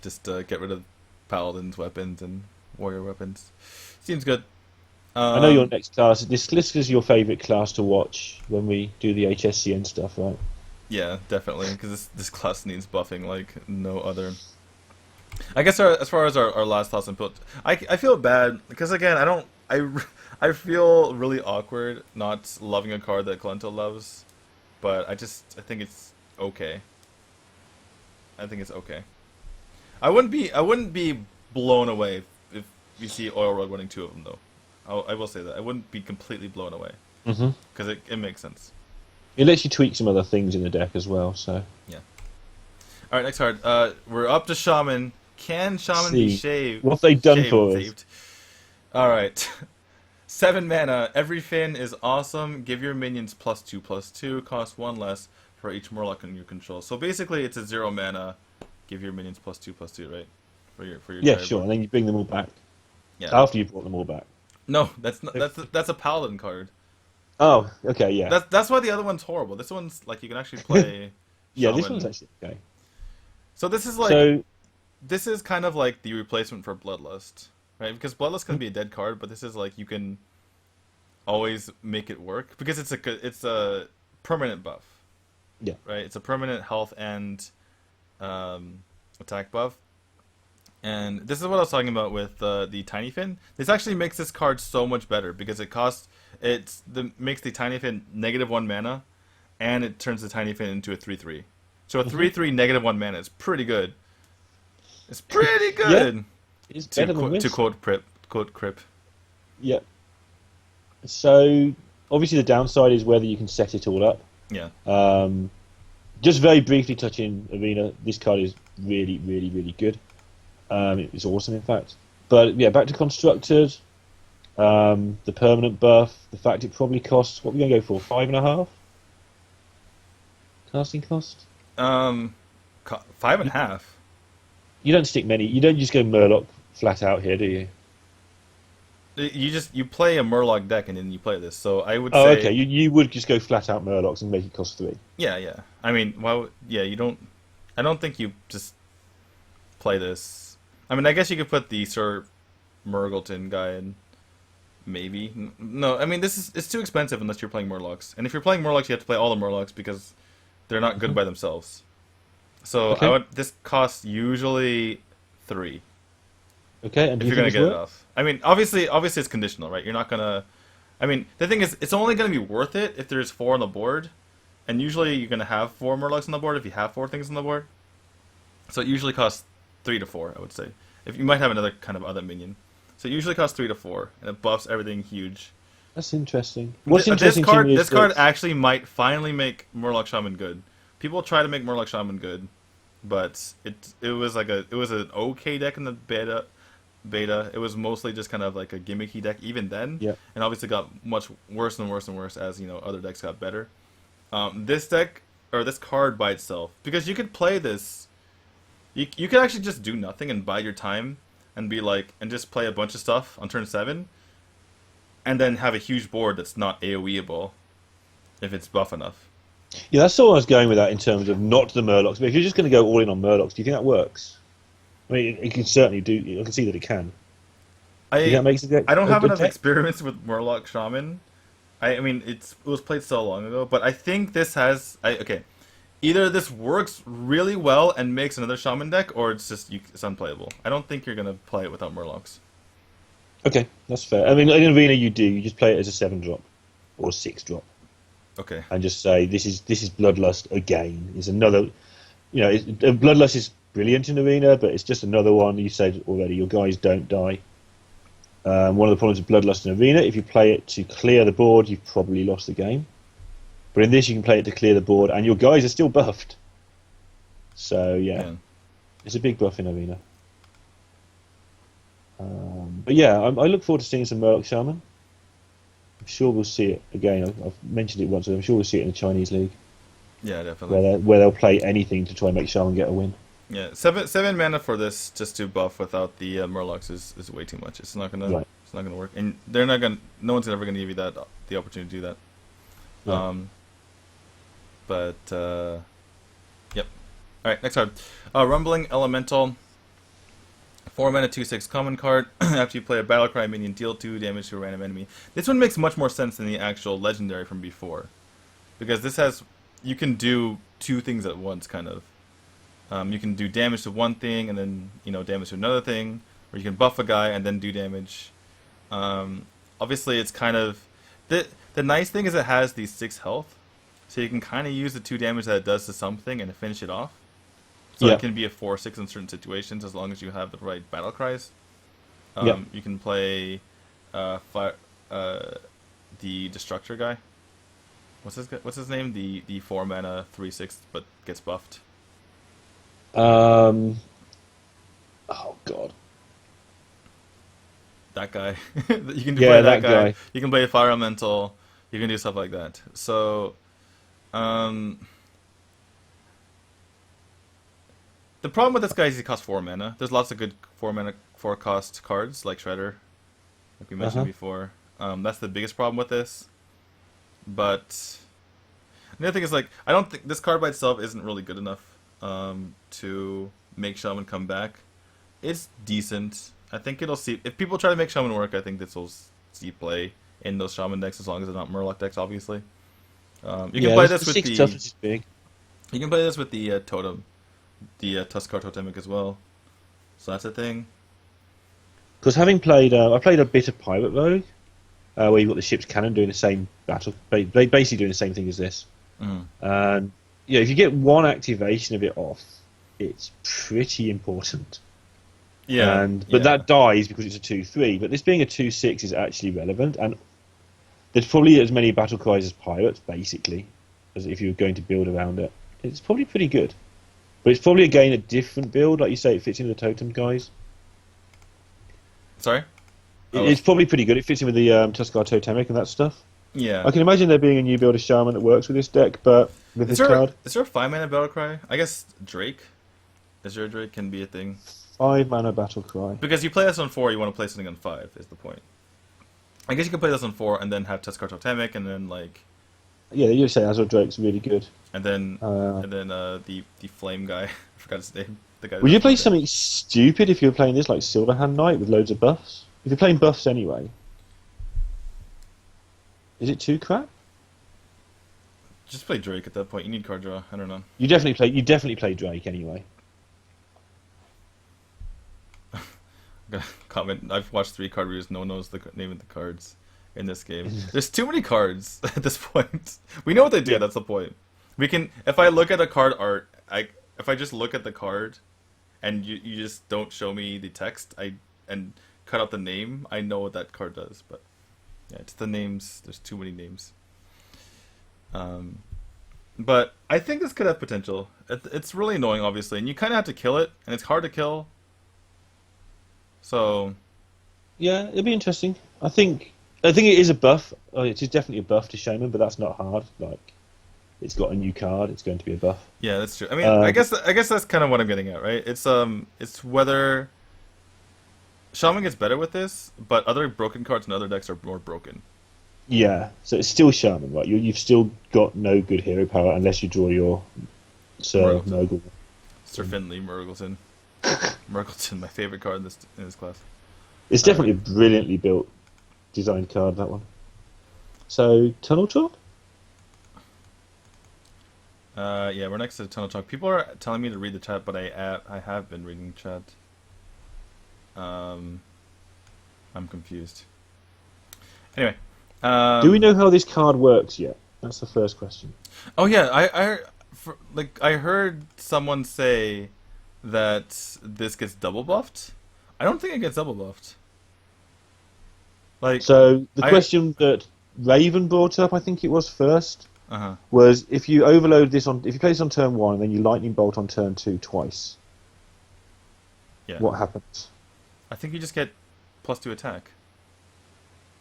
just get rid of Paladin's weapons and warrior weapons. Seems good. I know your Um, next class. This is your favourite class to watch when we do the HSCN stuff, right? yeah, definitely, because this class needs buffing like no other. I guess as far as our last thoughts and build, I feel bad because again I feel really awkward not loving a card that Kalento loves, but I think it's okay. I think it's okay. I wouldn't be blown away if you see Oil Rug winning 2 of them though. I will say that I wouldn't be completely blown away Mm-hmm. because it makes sense. It lets you tweak some other things in the deck as well. So Yeah. All right, next card. We're up to Shaman. Can Shaman be see shaved? what have they done Shaved, for us. saved. All right. 7 mana. Every fin is awesome. Give your minions +2/+2. Cost 1 less for each Murloc in your control. So basically, it's a 0 mana. Give your minions +2/+2, right? For your Yeah, entire sure. board. And then you bring them all back Yeah. after you've brought them all back. No, that's a Paladin card. Oh, okay, yeah, That's why the other one's horrible. This one's like you can actually play yeah. Shaman. This one's actually okay. So this is like So this is kind of like the replacement for Bloodlust, right? Because Bloodlust can be a dead card, but this is like you can always make it work because it's a permanent buff, yeah, right? It's a permanent health and attack buff. And this is what I was talking about with the Tiny Fin. This actually makes this card so much better because makes the Tiny Fin -1 mana, and it turns the Tiny Fin into a 3/3. So a 3/3 -1 mana is pretty good. It's pretty good. it's To better than to this. quote Crip. Yeah. So obviously the downside is whether you can set it all up. Yeah. Just very briefly touching Arena, this card is really, really, really good. It's awesome, in fact. But yeah, back to Constructed. The permanent buff, the fact it probably costs, what are we going to go for, 5.5? Casting cost? 5.5. You don't stick many, you don't just go Murloc flat out here, do you? You play a Murloc deck and then you play this. So I would Oh, say okay, you would just go flat out Murlocs and make it cost 3. yeah. I mean, you don't. I don't think you just play this. I mean, I guess you could put the Sir Murgleton guy in. Maybe no. I mean, it's too expensive unless you're playing Murlocs. And if you're playing Murlocs, you have to play all the Murlocs because they're not good by themselves. So Okay. this costs usually 3 Okay, and do if you you're gonna think get it's it worth? off. I mean, obviously it's conditional, right? You're not gonna. I mean, the thing is, it's only gonna be worth it if there's 4 on the board, and usually you're gonna have 4 Murlocs on the board if you have 4 things on the board. So it usually costs 3 to 4, I would say. If you might have another kind of other minion, so it usually costs 3 to 4, and it buffs everything huge. That's interesting. What's interesting This card, to me is this card that actually might finally make Murloc Shaman good. People try to make Murloc Shaman good, but it was an okay deck in the beta. It was mostly just kind of like a gimmicky deck even then, yeah, and obviously got much worse and worse and worse as other decks got better. This deck or this card by itself, because you could play this. You could actually just do nothing and bide your time and be like and just play a bunch of stuff on turn 7, and then have a huge board that's not AoEable if it's buff enough. Yeah, that's all I was going with that in terms of not the Murlocs. But if you're just going to go all in on Murlocs, do you think that works? I mean, it can certainly do. I can see that it can. Do you think I that makes it I don't a have good enough deck? experience with Murloc Shaman. I mean it was played so long ago, but I think this has okay. Either this works really well and makes another Shaman deck, or it's unplayable. I don't think you're gonna play it without Murlocs. Okay, that's fair. I mean, in Arena you do. You just play it as a 7-drop or a 6-drop, Okay. and just say this is Bloodlust again. Is another, Bloodlust is brilliant in Arena, but it's just another one. You said already, your guys don't die. One of the problems with Bloodlust in Arena, if you play it to clear the board, you've probably lost the game. But in this, you can play it to clear the board, and your guys are still buffed. So yeah. It's a big buff in Arena. But yeah, I look forward to seeing some Murloc Shaman. I'm sure we'll see it again. I've mentioned it once, but I'm sure we'll see it in the Chinese League, Yeah, definitely. where they'll play anything to try and make Shaman get a win. Yeah, seven mana for this just to buff without the Murlocs is way too much. Right. It's not gonna work, and they're not gonna. No one's ever gonna give you the opportunity to do that. Yeah. But yep. All right, next card, Rumbling Elemental. 4 mana 2/6 common card. After you play a Battlecry minion, deal 2 damage to a random enemy. This one makes much more sense than the actual legendary from before, because you can do 2 things at once, kind of. You can do damage to one thing and then damage to another thing, or you can buff a guy and then do damage. Obviously, it's kind of the nice thing is it has these 6 health, so you can kind of use the 2 damage that it does to something and finish it off. So it can be a 4/6 in certain situations as long as you have the right battle cries. You can play the Destructor guy. What's his name? The 4 mana 3/6 but gets buffed. Oh God. That guy. You can Yeah, play that that guy. guy. You can play Fire Elemental. You can do stuff like that. So, the problem with this guy is he costs 4 mana. There's lots of good 4 cost cards like Shredder, like we mentioned before. That's the biggest problem with this. But the other thing is, like, I don't think this card by itself isn't really good enough to make Shaman come back. It's decent. I think it'll see if people try to make Shaman work. I think this will see play in those Shaman decks as long as they're not Murloc decks, obviously. You can play this with the. Toughness is big. You can play this with the totem, the Tuskar Totemic as well. So that's a thing. Because having played, I played a bit of Pirate Rogue, where you've got the ship's cannon doing the same battle, basically doing the same thing as this. And if you get one activation of it off, it's pretty important. But that dies because it's a 2/3. But this being a 2/6 is actually relevant, and there's probably as many battle cries as pirates, basically, as if you were going to build around it. It's probably pretty good, but it's probably again a different build, like you say. It fits in with the totem guys. Sorry. It's probably pretty good. It fits in with the Tuskar Totemic and that stuff. Yeah. I can imagine there being a new build of Shaman that works with this deck, but with this card, is there a 5 mana Battlecry? I guess Drake, Azure Drake can be a thing. 5 mana Battle Cry. Because you play this on 4, you want to play something on 5. Is the point? I guess you can play this on 4 and then have Tuskar Totemic and then like. Yeah, you say Azure Drake's really good. And then the flame guy. I forgot his name. The guy. Would you play something stupid if you were playing this, like Silverhand Knight with loads of buffs? If you're playing buffs anyway, is it too crap? Just play Drake at that point. You need card draw. I don't know. You definitely play Drake anyway. I'm gonna comment. I've watched 3 card reviews. No one knows the name of the cards in this game. There's too many cards at this point. We know what they do. Yeah. That's the point. We can. If I look at a card art, if I just look at the card, and you just don't show me the text, and cut out the name, I know what that card does. But yeah, it's the names. There's too many names. But I think this could have potential. It's really annoying, obviously, and you kind of have to kill it, and it's hard to kill. So, yeah, it'll be interesting. I think it is a buff. It is definitely a buff to Shaman, but that's not hard. Like, it's got a new card, it's going to be a buff. Yeah, that's true. I mean, Um, I guess that's kind of what I'm getting at, right? It's whether Shaman gets better with this, but other broken cards in other decks are more broken. yeah, so it's still Shaman, right? You've still got no good hero power unless you draw your Sir Murgleton, Nurgle. Sir Finley Murgleton, Murgleton, my favorite card in this class. It's Uh, definitely a brilliantly built, designed card, that one. So, Tunnel Talk? yeah, we're next to Tunnel Talk. People are telling me to read the chat, but I have been reading chat. Um, I'm confused. Anyway, Do we know how this card works yet? That's the first question. oh yeah, I heard someone say that this gets double buffed. I don't think it gets double buffed. Like So, the I question that Raven brought up, I think it was first, uh-huh. was if you overload this if you play this on turn 1 and then you Lightning Bolt on turn 2 twice, Yeah. what happens? I think you just get +2 attack.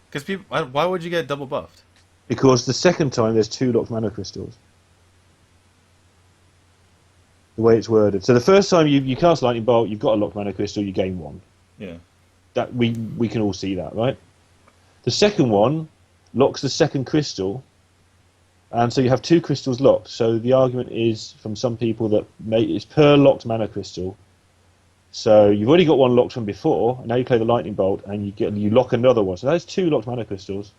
Because people, why would you get double buffed? Because the second time there's 2 locked mana crystals. The way it's worded. So the first time you cast Lightning Bolt, you've got a locked mana crystal, you gain 1. Yeah. That we can all see that, right? The second one locks the second crystal, and so you have 2 crystals locked. So the argument is from some people that it's per locked mana crystal. So you've already got 1 locked from before, and now you play the Lightning Bolt, and you lock another one. So that's 2 locked mana crystals.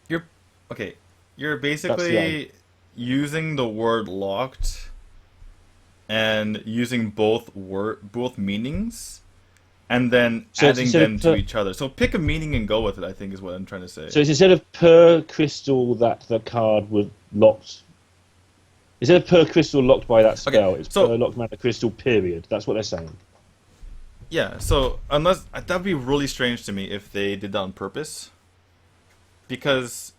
You're okay. You're That's the aim. basically using the word locked and using both meanings and then So it's adding instead them of to per, each other. So pick a meaning and go with it, I think is what I'm trying to say. so it's instead of per crystal that the card was locked. Instead of per crystal locked by that Okay. spell, it's So per locked mana crystal. Period. That's what they're saying. yeah, so unless that'd be really strange to me if they did that on purpose. Because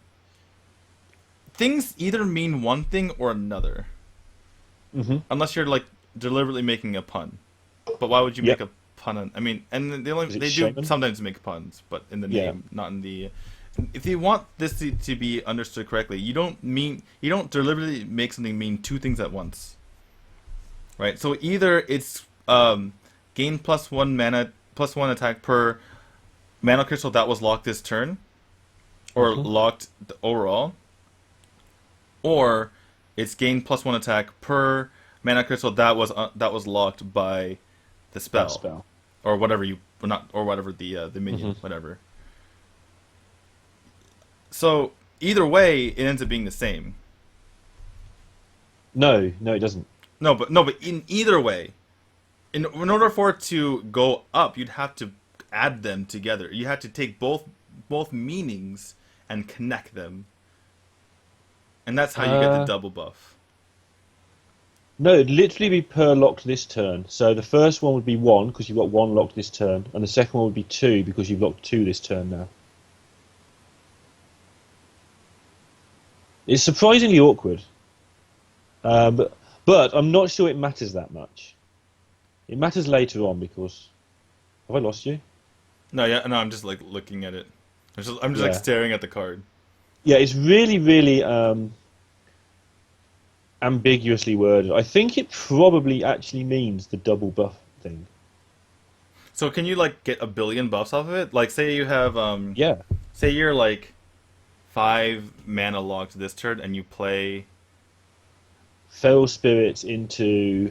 things either mean one thing or another. Hmm. Unless you're like deliberately making a pun. But why would you make Yep. a pun on, I mean, and Is it they do shaman? sometimes make puns, but in the Yeah. name, not in the if you want this to be understood correctly, you don't deliberately make something mean 2 things at once. Right? So either it's gain +1 mana +1 attack per mana crystal that was locked this turn or Hmm. locked overall, or it's gain +1 attack per mana crystal that was locked by the That spell spell. or whatever you or not or whatever the minion Hmm. whatever. So either way, it ends up being the same. No, no, it doesn't. No, but in either way, in order for it to go up, you'd have to add them together. You have to take both meanings and connect them, and that's how you get the Uh, double buff. no, it'd literally be per locked this turn. So the first one would be 1 because you've got 1 locked this turn, and the second one would be 2 because you've locked 2 this turn now. It's surprisingly awkward, but I'm not sure it matters that much. It matters later on because have I lost you? No, yeah, no, I'm just like looking at it. I'm just like Yeah, staring at the card. yeah. It's really, really ambiguously worded. I think it probably actually means the double buff thing. So can you like get a billion buffs off of it? Like say you have Yeah, say you're like 5 mana locked this turn and you play feral spirits into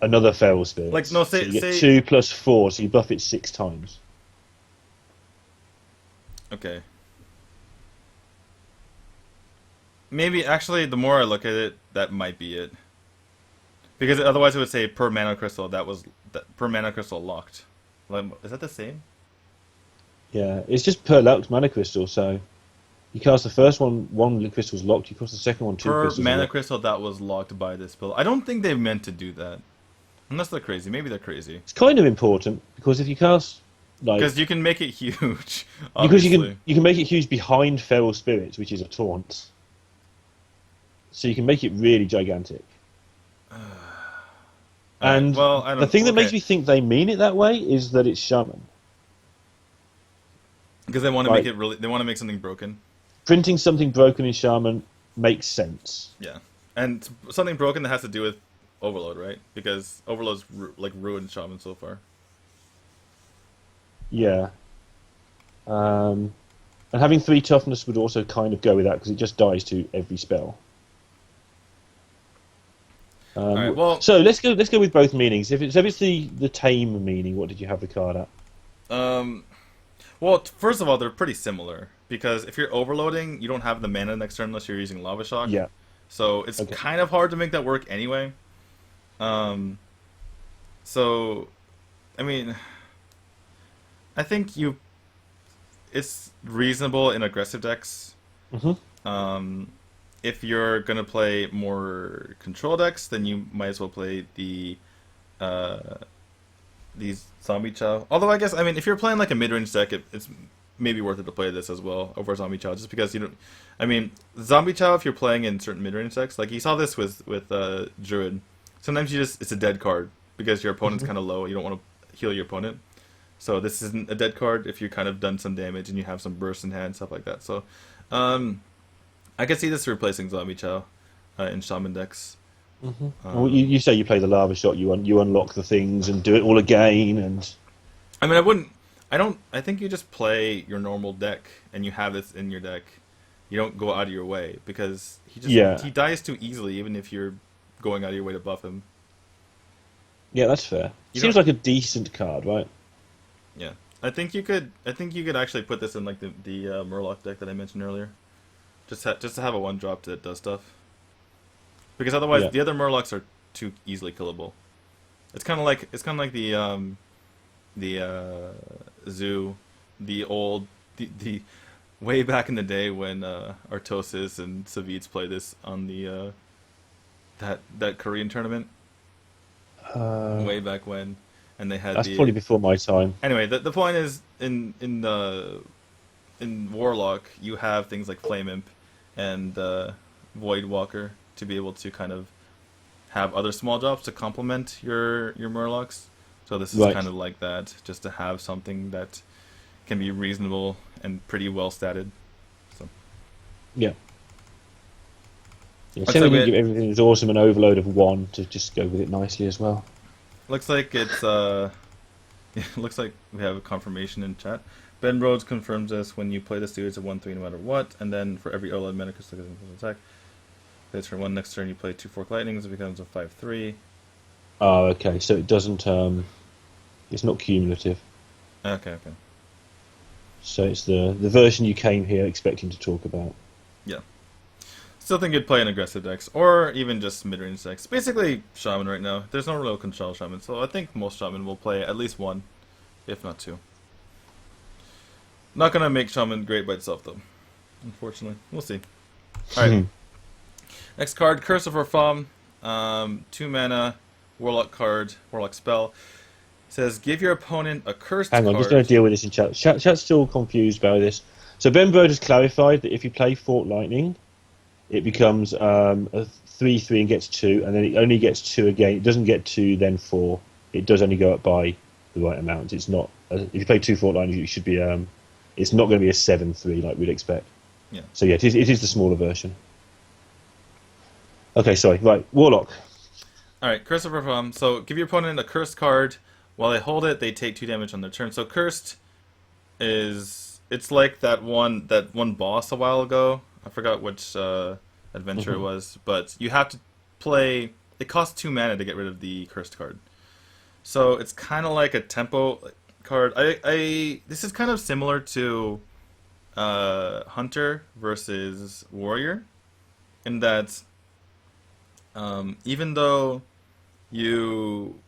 another feral like spirits. no So you get say 2 plus 4, so you buff it 6 times. okay. Maybe actually the more I look at it, that might be it. Because otherwise it would say per mana crystal per mana crystal locked. Like, is that the same? Yeah, it's just per locked mana crystal. So you cast the first one crystal's locked. You cast the second one, 2 Per crystals are mana locked. crystal that was locked by this spell. I don't think they meant to do that. Unless they're crazy. Maybe they're crazy. It's kind of important because if you cast like Because you can make it huge, because obviously. you can make it huge behind feral spirits, which is a taunt. So you can make it really gigantic. Alright, And well, I the don't. thing that makes Okay. me think they mean it that way is that it's shaman. Because they want to make Like it really. They want to make something broken. printing something broken in shaman makes sense. Yeah, and something broken that has to do with Overload, right? Because Overload's like ruined Shaman so far. Yeah. Um, and having 3 toughness would also kind of go with that because it just dies to every spell. All right. Well, So let's go with both meanings. If it's the tame meaning, what did you have the card at? um, first of all, they're pretty similar because if you're overloading, you don't have the mana next turn unless you're using Lava Shock. Yeah. So it's Okay. kind of hard to make that work anyway. Um, so I mean, I think it's reasonable in aggressive decks. Hmm. Um, if you're gonna play more control decks, then you might as well play uh, these Zombie Chow. Although I guess I mean if you're playing like a mid range deck, it's maybe worth it to play this as well over Zombie Chow, just because you don't. I mean Zombie Chow if you're playing in certain mid range decks, like you saw this with Druid. Sometimes it's a dead card because your opponent's Hmm. kind of low. You don't want to heal your opponent. So this isn't a dead card if you kind of done some damage and you have some burst in hand, stuff like that. So, um, I could see this replacing Zombie Chow in Shaman decks. Hmm. Well, you, Um, you say you play the lava shot, you unlock the things and do it all again, and I mean, I wouldn't. I don't. I think you just play your normal deck and you have this in your deck. You don't go out of your way because yeah, he dies too easily, even if you're going out of your way to buff him. yeah, that's fair. You Seems don't. like a decent card, right? Yeah, I think you could. I think you could actually put this in like the Murloc deck that I mentioned earlier. Just to have a one drop that does stuff. Because otherwise, Yeah. the other Murlocs are too easily killable. It's kind of like the zoo, the way back in the day when Artosis and Savids played this on the that Korean tournament Uh, way back when, and they had that's probably the before my time. anyway. The point is in Warlock you have things like Flame Imp and Void Walker to be able to kind of have other small drops to complement your Murlocs. So this is Right. kind of like that, just to have something that can be reasonable and pretty well statted. So Yeah. Yeah. looks See, we like can give everything that's awesome an overload of 1 to just go with it nicely as well. looks like it's looks like we have a confirmation in chat. Ben Rhodes confirms this when you play the dude, it's a 1/3 no matter what, and then for every OLED mana crystal attack, plays for 1 next turn you play 2 Fork Lightnings, it becomes a 5/3. Oh, okay. So it doesn't. It's not cumulative. Okay. So it's the version you came here expecting to talk about. Yeah. Still think you'd play in aggressive decks, or even just mid-range decks. Basically, Shaman right now. There's no real control Shaman, so I think most Shaman will play at least 1, if not 2. Not gonna make Shaman great by itself, though. Unfortunately. We'll see. Alright, next card, Curse of Orpham. 2 mana, Warlock card, Warlock spell. It says, give your opponent a cursed Hang on, just going card. to deal with this in chat. Chat's still confused by this. So Ben Bird has clarified that if you play Fort Lightning, it becomes a 3/3 and gets 2, and then it only gets 2 again. It doesn't get 2, then 4. It does only go up by the right amount. It's not. If you play 2 Fort Lightning, it should be. It's not going to be a 7/3 like we'd expect. Yeah. So yeah, it is the smaller version. Okay, sorry. Right, Warlock. Alright, Curse of Orpham. So, give your opponent a cursed card. While they hold it, they take 2 damage on their turn. So, cursed is it's like that one boss a while ago. I forgot which adventure it Hmm. was, but you have to play. It costs 2 mana to get rid of the cursed card. So it's kind of like a tempo card. I this is kind of similar to Hunter versus Warrior, in that even though you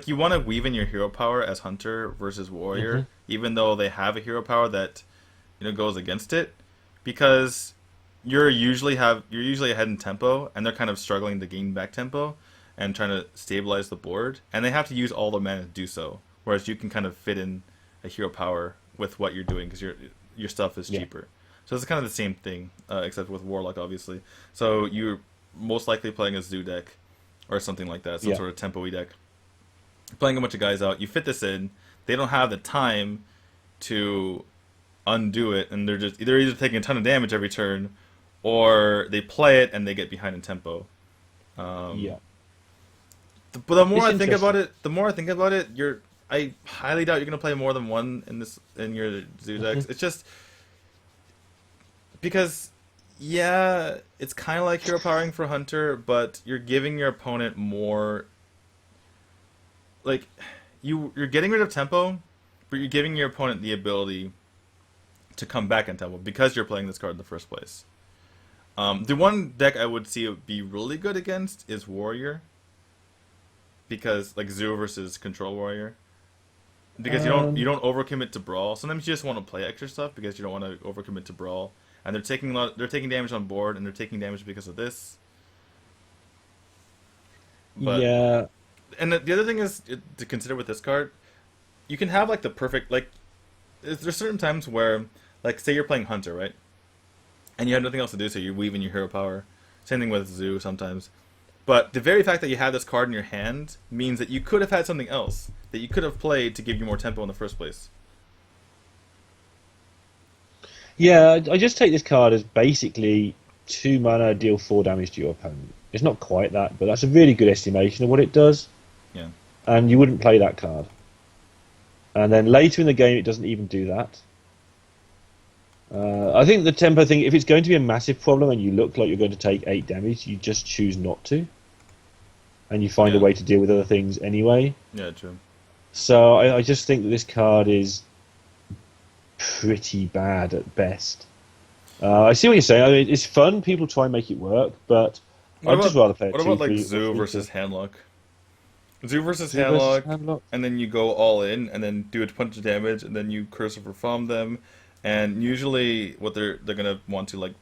you want to weave in your hero power as Hunter versus Hmm. Warrior, even though they have a hero power that goes against it, because you're usually ahead in tempo, and they're kind of struggling to gain back tempo and trying to stabilize the board, and they have to use all their mana to do so. Whereas you can kind of fit in a hero power with what you're doing because your stuff is Yeah. cheaper. So it's kind of the same thing, except with Warlock, obviously. So you're most likely playing a Zoo deck or something like that, some Yeah. sort of tempo-y deck. Playing a bunch of guys out, you fit this in. They don't have the time to undo it, and they're either taking a ton of damage every turn, or they play it and they get behind in tempo. Um, Yeah, but the more it's I think about interesting. it, I highly doubt you're gonna play more than one in your zoo Hmm. decks. It's just because, yeah, it's kind of like hero powering for hunter, but you're giving your opponent more like you're getting rid of tempo, but you're giving your opponent the ability to come back in tempo because you're playing this card in the first place. The one deck I would see it would be really good against is Warrior, because like Zoo versus Control Warrior, because you Um, don't overcommit to Brawl. Sometimes you just want to play extra stuff because you don't want to overcommit to Brawl, and they're taking damage on board and they're taking damage because of this. But yeah, and the other thing is to consider with this card, you can have like the perfect like there's certain times where like say you're playing Hunter, right? And you have nothing else to do, so you weave in your hero power. Same thing with Zoo sometimes. But the very fact that you have this card in your hand means that you could have had something else that you could have played to give you more tempo in the first place. yeah. I just take this card as basically 2 mana, deal 4 damage to your opponent. It's not quite that, but that's a really good estimation of what it does. Yeah. And you wouldn't play that card. And then later in the game, it doesn't even do that. I think the tempo thing, if it's going to be a massive problem and you look like you're going to take 8 damage, you just choose not to, and you find a Yeah. way to deal with other things anyway. Yeah, true. So I just think that this card is pretty bad at best. I see what you're saying. I mean, it's fun. People try and make it work, but I'd just rather play a What two, about like three, or Zoo three, four. versus Handlock? Zoo versus Zoo versus Handlock, Handlock. and then you go all in, and then do a bunch of damage, and then you curse over from them, and usually what they're gonna want to like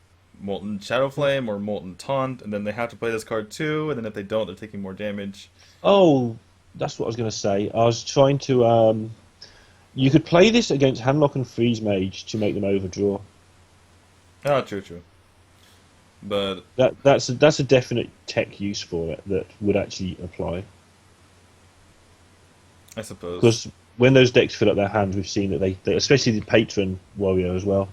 Molten Shadow Flame or Molten Taunt, and then they have to play this card too, and then if they don't, they're taking more damage. Oh, that's what I was going to say. I was trying to. You could play this against Handlock and Freeze Mage to make them overdraw. Ah, true, true. But That's a definite tech use for it that would actually apply. I suppose. Because when those decks fill up their hands, we've seen that they especially the Patron Warrior as well.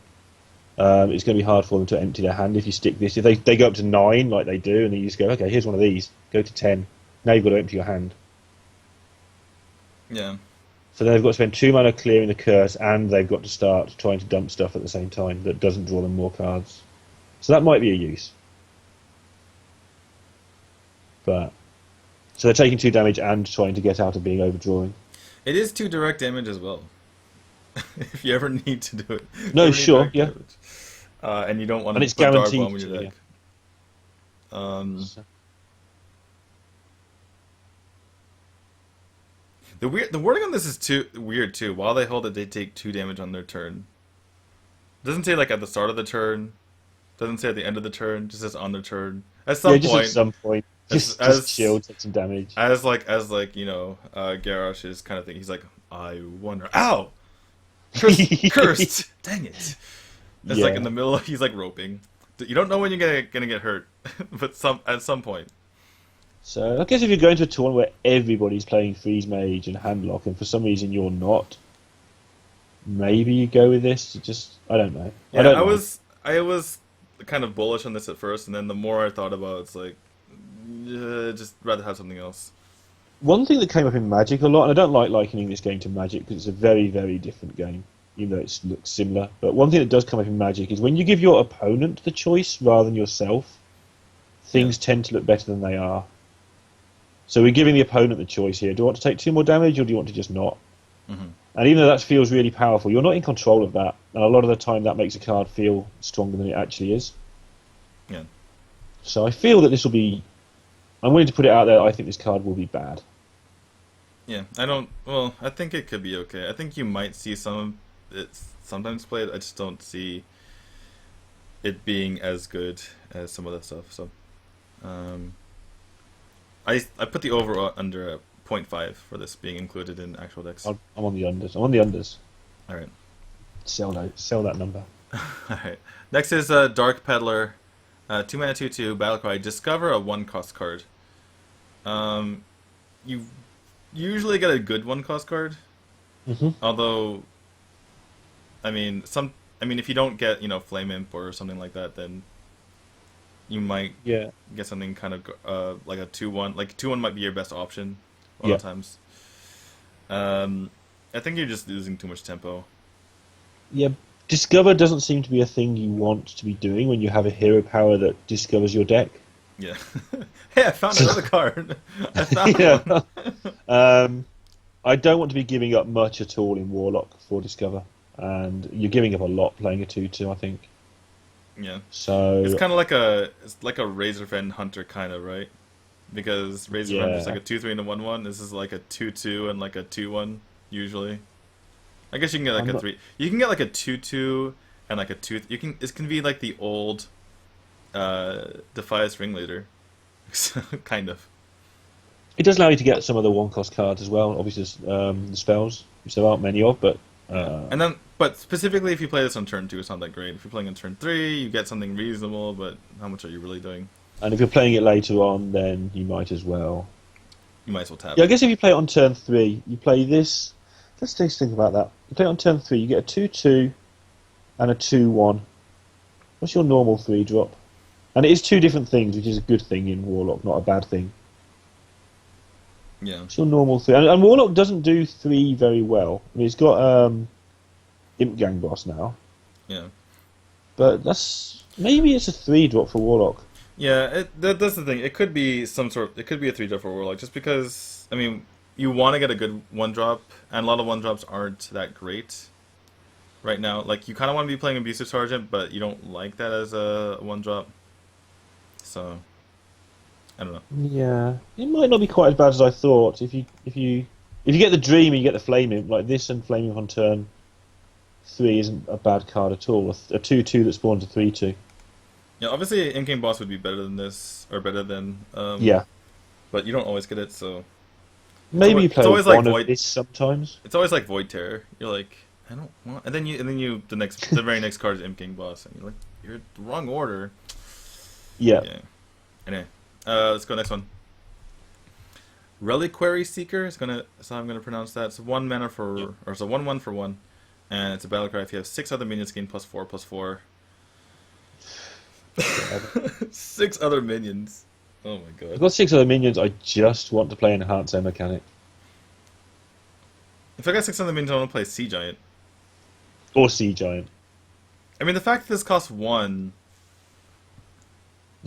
It's going to be hard for them to empty their hand if you stick this. If they go up to 9 like they do, and then you just go, okay, here's one of these. Go to 10. Now you've got to empty your hand. Yeah. So they've got to spend 2 mana clearing the curse, and they've got to start trying to dump stuff at the same time that doesn't draw them more cards. So that might be a use. But so they're taking 2 damage and trying to get out of being overdrawing. It is 2 direct damage as well. If you ever need to do it. If you No, ever need sure, direct yeah, damage. And you don't want and to it's put Dark guaranteed Bomb in to. your Yeah. deck. Um, So- the wording on this is too weird too. While they hold it, they take 2 damage on their turn. Doesn't say like at the start of the turn. Doesn't say at the end of the turn. Just says on the turn. At Yeah, some just at point, some point, as just chill, take some damage. as like Garrosh's kind of thing. He's like, I wonder. Ow! Cursed! Dang it! It's like in Yeah. the middle. He's like roping. You don't know when you're gonna get hurt, but at some point. So I guess if you're going to a tournament where everybody's playing Freeze Mage and Handlock, and for some reason you're not, maybe you go with this. Just I don't know. I Yeah, don't know. I was kind of bullish on this at first, and then the more I thought about it, it's like, just rather have something else. One thing that came up in Magic a lot, and I don't like likening this game to Magic because it's a very, very different game, even though it looks similar. But one thing that does come up in Magic is when you give your opponent the choice rather than yourself, Yeah. things tend to look better than they are. So we're giving the opponent the choice here. Do you want to take 2 more damage, or do you want to just not? Hmm. And even though that feels really powerful, you're not in control of that. And a lot of the time that makes a card feel stronger than it actually is. Yeah. So I feel that this will be... I'm willing to put it out there, I think this card will be bad. Yeah, I don't. Well, I think it could be okay. I think you might see some of it sometimes played. I just don't see it being as good as some other stuff. So, um, I put the over under at 0.5 for this being included in actual decks. I'm on the unders. I'm on the unders. All right, Sell that number. all right. Next is Dark Peddler, 2 mana 2/2 battle cry. Discover a 1 cost card. Um, you usually get a good 1 cost card. Hmm. Although, I mean, if you don't get Flame Imp or something like that, then you might Yeah. get something kind of like a 2-1. Like 2-1 might be your best option a lot Yeah. of times. Um, I think you're just losing too much tempo. Yeah. Discover doesn't seem to be a thing you want to be doing when you have a hero power that discovers your deck. Yeah. Hey, I found So, another card. I found yeah. one. Um, I don't want to be giving up much at all in Warlock for Discover, and you're giving up a lot playing a 2/2, I think. Yeah. It's So kind of it's like a Razorfen Hunter kind of, right? Because Razorfen is like yeah, a 2-3 and a 1-1. This is like a 2-2 and like a 2-1 usually. I guess you can get like I'm a not. 3. You can get like a 2-2 and like a 2. You can it can be like the old Defias Ringleader. Kind of. It does allow you to get some of the one-cost cards as well. Obviously, the spells, which there aren't many of, but Yeah. And then but specifically if you play this on turn 2, it's not that great. If you're playing on turn 3, you get something reasonable, but how much are you really doing? and if you're playing it later on, then you might as well. You might as well tap Yeah, I it. guess if you play it on turn 3, you play this. Let's just think about that. You play it on turn 3, you get a 2/2 and a 2/1. What's your normal 3 drop? And it is two different things, which is a good thing in Warlock, not a bad thing. Yeah. What's your normal 3? And Warlock doesn't do 3 very well. I mean, it's got Imp Gang Boss now, Yeah. but maybe it's a 3 drop for Warlock. Yeah, that's the thing. It could be some sort. It could be a 3 drop for Warlock, just because. I mean, you want to get a good 1 drop, and a lot of 1 drops aren't that great right now. Like you kind of want to be playing Abusive Sergeant, but you don't like that as a 1 drop. So I don't know. Yeah, it might not be quite as bad as I thought. If you get the Dream and you get the Flame Imp, like this and Flame Imp on turn 3 isn't a bad card at all. A 2/2 that spawns a 3/2. Yeah, obviously, in-game boss would be better than this, or better than. Yeah, But you don't always get it, so maybe you play it's always like one of Void. this sometimes. It's always like Void Terror. You're like, I don't want, and then you the very next card is Imp King Boss, and you're like, you're the wrong order. Yeah, Yeah. Anyway, let's go next one. Reliquary Seeker is gonna. So I'm gonna pronounce that. It's 1 mana for, or it's a 1/1 for 1, and it's a battle cry. If you have 6 other minions, gain +4/+4. whatever. 6 other minions. Oh my I've god. got 6 other minions. I just want to play Enhance Air Mechanic If I got 6 other minions, I want to play Sea Giant. or Sea Giant. I mean, the fact that this costs 1.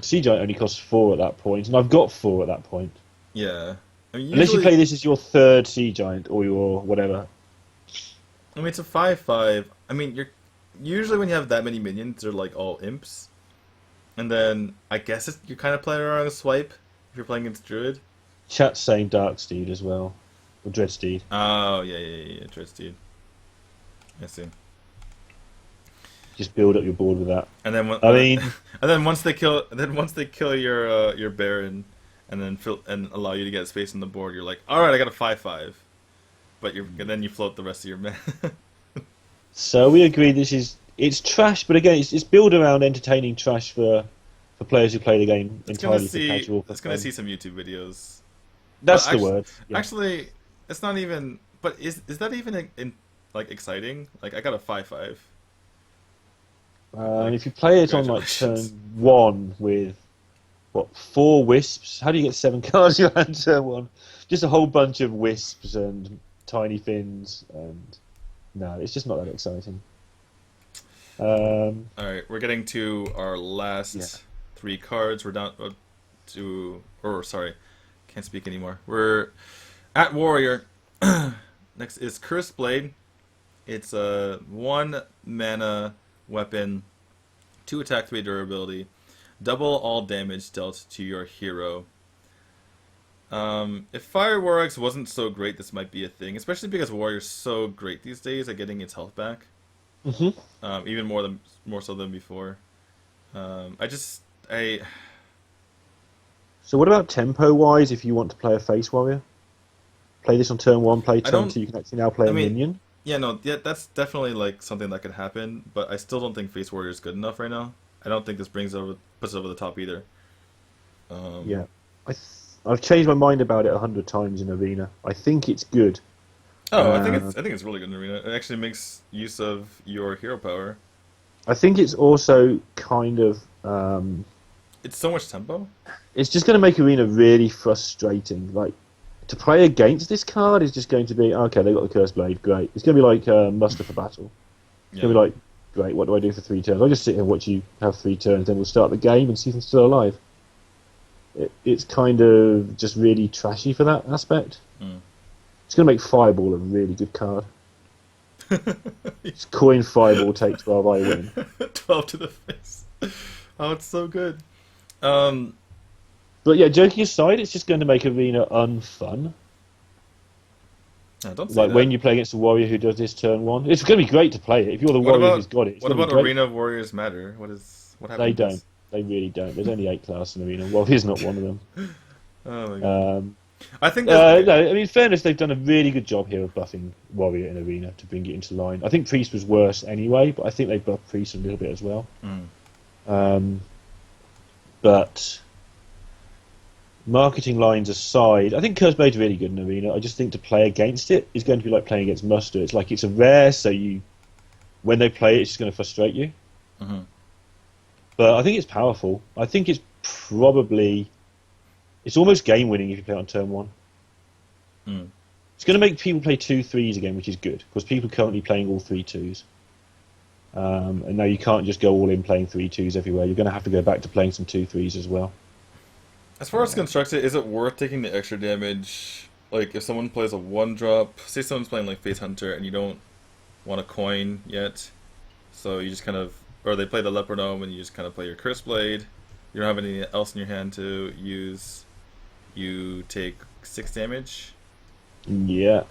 Sea Giant only costs 4 at that point, and I've got 4 at that point. Yeah. I mean, Unless you usually, play this as your third Sea Giant or your whatever. I mean, it's a 5/5. I mean, you're usually when you have that many minions, they're like all imps. And then I guess you're kind of playing around a swipe if you're playing against Druid. Chat's saying Dark Steed as well, or Dread Steed. Oh yeah, Dreadsteed. I see. Just build up your board with that. And then I mean, and then once they kill your Baron, and then allow you to get space on the board, you're like, all right, I got a 5/5, but then you float the rest of your men. so we agree it's trash, but again, it's built around entertaining trash for players who play the game entirely for casual. For It's gonna fun. see some YouTube videos. That's But the actually, word. Yeah. actually, it's not even. But is that even like exciting? Like I got a 5/5. Like, If you play it on like congratulations. turn 1 with what 4 wisps, how do you get 7 cards in your hand turn 1? Just a whole bunch of wisps and tiny fins, and no, it's just not that exciting. All right, we're getting to our last Yeah. 3 cards. We're down to, or sorry, can't speak anymore. We're at Warrior. Next is Cursed Blade. It's a 1 mana weapon, 2 attack, 3 durability, double all damage dealt to your hero. If Fire Warwick's wasn't so great, this might be a thing, especially because Warrior's so great these days at getting its health back. hmm Even more so than before. I So what about tempo wise? If you want to play a face warrior, play this on turn 1, play I turn don't. 2. You can actually now play I a mean, minion. yeah, no, yeah, that's definitely like something that could happen. But I still don't think Face Warrior is good enough right now. I don't think this puts it over the top either. Um, Yeah, I've changed my mind about it 100 times in Arena. I think it's good. oh, Uh, I think it's really good in Arena. It actually makes use of your hero power. I think it's also kind of it's so much tempo. It's just going to make Arena really frustrating. Like, to play against this card is just going to be, okay, they got the Curse Blade, great. It's going to be like Muster for Battle. It's going Yeah. to be like, great, what do I do for 3 turns? I'll just sit here and watch you have 3 turns, then we'll start the game and see if I'm still alive. It's kind of just really trashy for that aspect. Mm. It's going to make Fireball a really good card. It's coin Fireball, take 12, I win. 12 to the face. Oh, it's so good. Um, But yeah, joking aside, it's just going to make Arena unfun. no, don't say Like that. when you play against a warrior who does this turn 1, it's going to be great to play it. If you're the What warrior about who's got it, it's what going to about be great. Arena of Warriors matter? What They happens? don't. They really don't. There's only 8 classes in Arena. Warrior's not one of them. Oh my god. Um, I think there's like no, I mean, in fairness, they've done a really good job here of buffing Warrior in Arena to bring it into line. I think Priest was worse anyway, but I think they buffed Priest a little bit as well. But marketing lines aside, I think Curse Blade's really good in Arena. I just think to play against it is going to be like playing against Muster. It's like it's a rare, so when they play it, it's just going to frustrate you. mm-hmm. But I think it's powerful. I think it's almost game winning if you play it on turn 1. Mm. It's going to make people play 2 3s again, which is good because people are currently playing all 3 2s. And now you can't just go all in playing 3 2s everywhere. You're going to have to go back to playing some 2 3s as well. As far as constructed, is it worth taking the extra damage? Like, if someone plays a 1-drop, say someone's playing like Face Hunter and you don't want a coin yet, so you just kind of, or they play the Leopard Gnome and you just kind of play your Curse Blade, you don't have anything else in your hand to use, you take 6 damage. Yeah.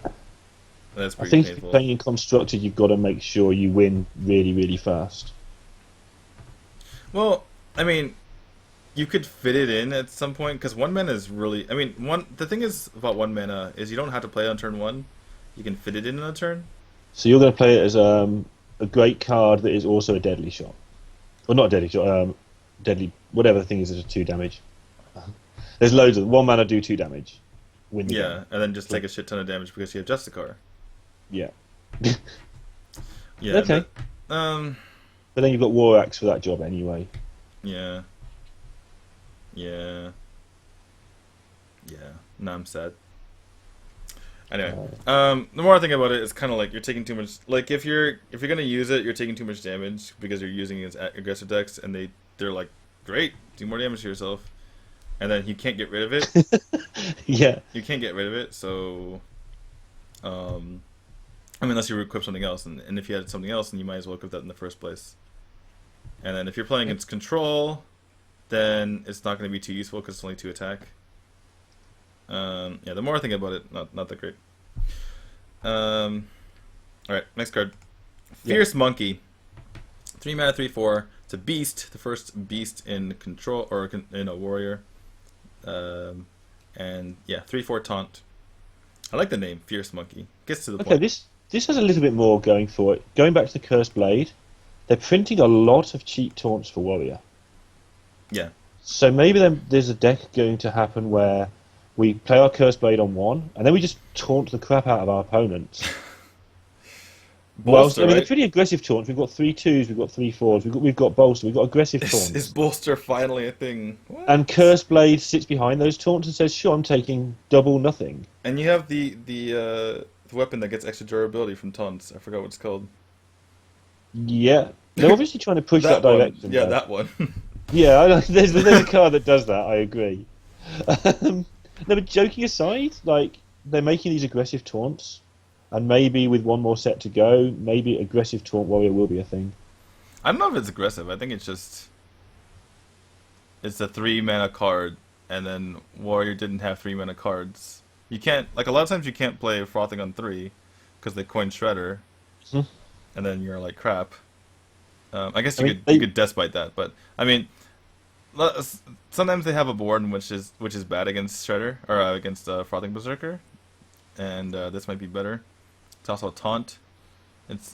That's I pretty think if painful. you're playing in constructed, you've got to make sure you win really, really fast. Well, I mean, you could fit it in at some point because 1 mana is really. I mean, the thing is about 1 mana is you don't have to play on turn 1. You can fit it in a turn. So you're going to play it as a great card that is also a deadly shot. Or not a deadly shot, deadly, whatever the thing is, it's 2 damage. There's loads of 1 mana do 2 damage. Win the Yeah, game. and then just take a shit ton of damage because you have Justicar. Yeah. Yeah. Okay. But then you've got War Axe for that job anyway. yeah. Yeah. Yeah. No, I'm sad. Anyway, the more I think about it, it's kind of like you're taking too much. Like if you're gonna use it, you're taking too much damage because you're using it as aggressive decks, and they're like, great, do more damage to yourself, and then you can't get rid of it. Yeah. You can't get rid of it, so I mean, unless you equip something else, and if you had something else, then you might as well equip that in the first place. And then if you're playing against control, then it's not going to be too useful because it's only 2 attack. Yeah, the more I think about it, not that great. All right, next card, Fierce Monkey, 3 mana, 3/4. It's a beast, the first beast in control or in a warrior. And yeah, 3/4 taunt. I like the name, Fierce Monkey. Gets to the Okay, point. this has a little bit more going for it. Going back to the Cursed Blade, they're printing a lot of cheap taunts for Warrior. Yeah. So maybe there's a deck going to happen where we play our Cursed Blade on 1, and then we just taunt the crap out of our opponents. Bolster, I mean, right? they're pretty aggressive taunts. We've got 3 2s, we've got 3 4s, we've got bolster, we've got aggressive taunts. Is Bolster finally a thing? What? And Cursed Blade sits behind those taunts and says, "Sure, I'm taking double nothing." And you have the weapon that gets extra durability from taunts. I forgot what it's called. Yeah, they're obviously trying to push that one. direction. Yeah, though. that one. Yeah, I know, there's a card that does that. I agree. No, but joking aside, like they're making these aggressive taunts, and maybe with one more set to go, maybe aggressive taunt warrior will be a thing. I don't know if it's aggressive. I think it's a 3 mana card, and then Warrior didn't have 3 mana cards. You can't, like, a lot of times you can't play Frothing on 3 because they coin Shredder, Mhm. and then you're like crap. I guess I you mean, could you could Despite that, but I mean, sometimes they have a board which is bad against Shredder or against Frothing Berserker, and this might be better. It's also a taunt.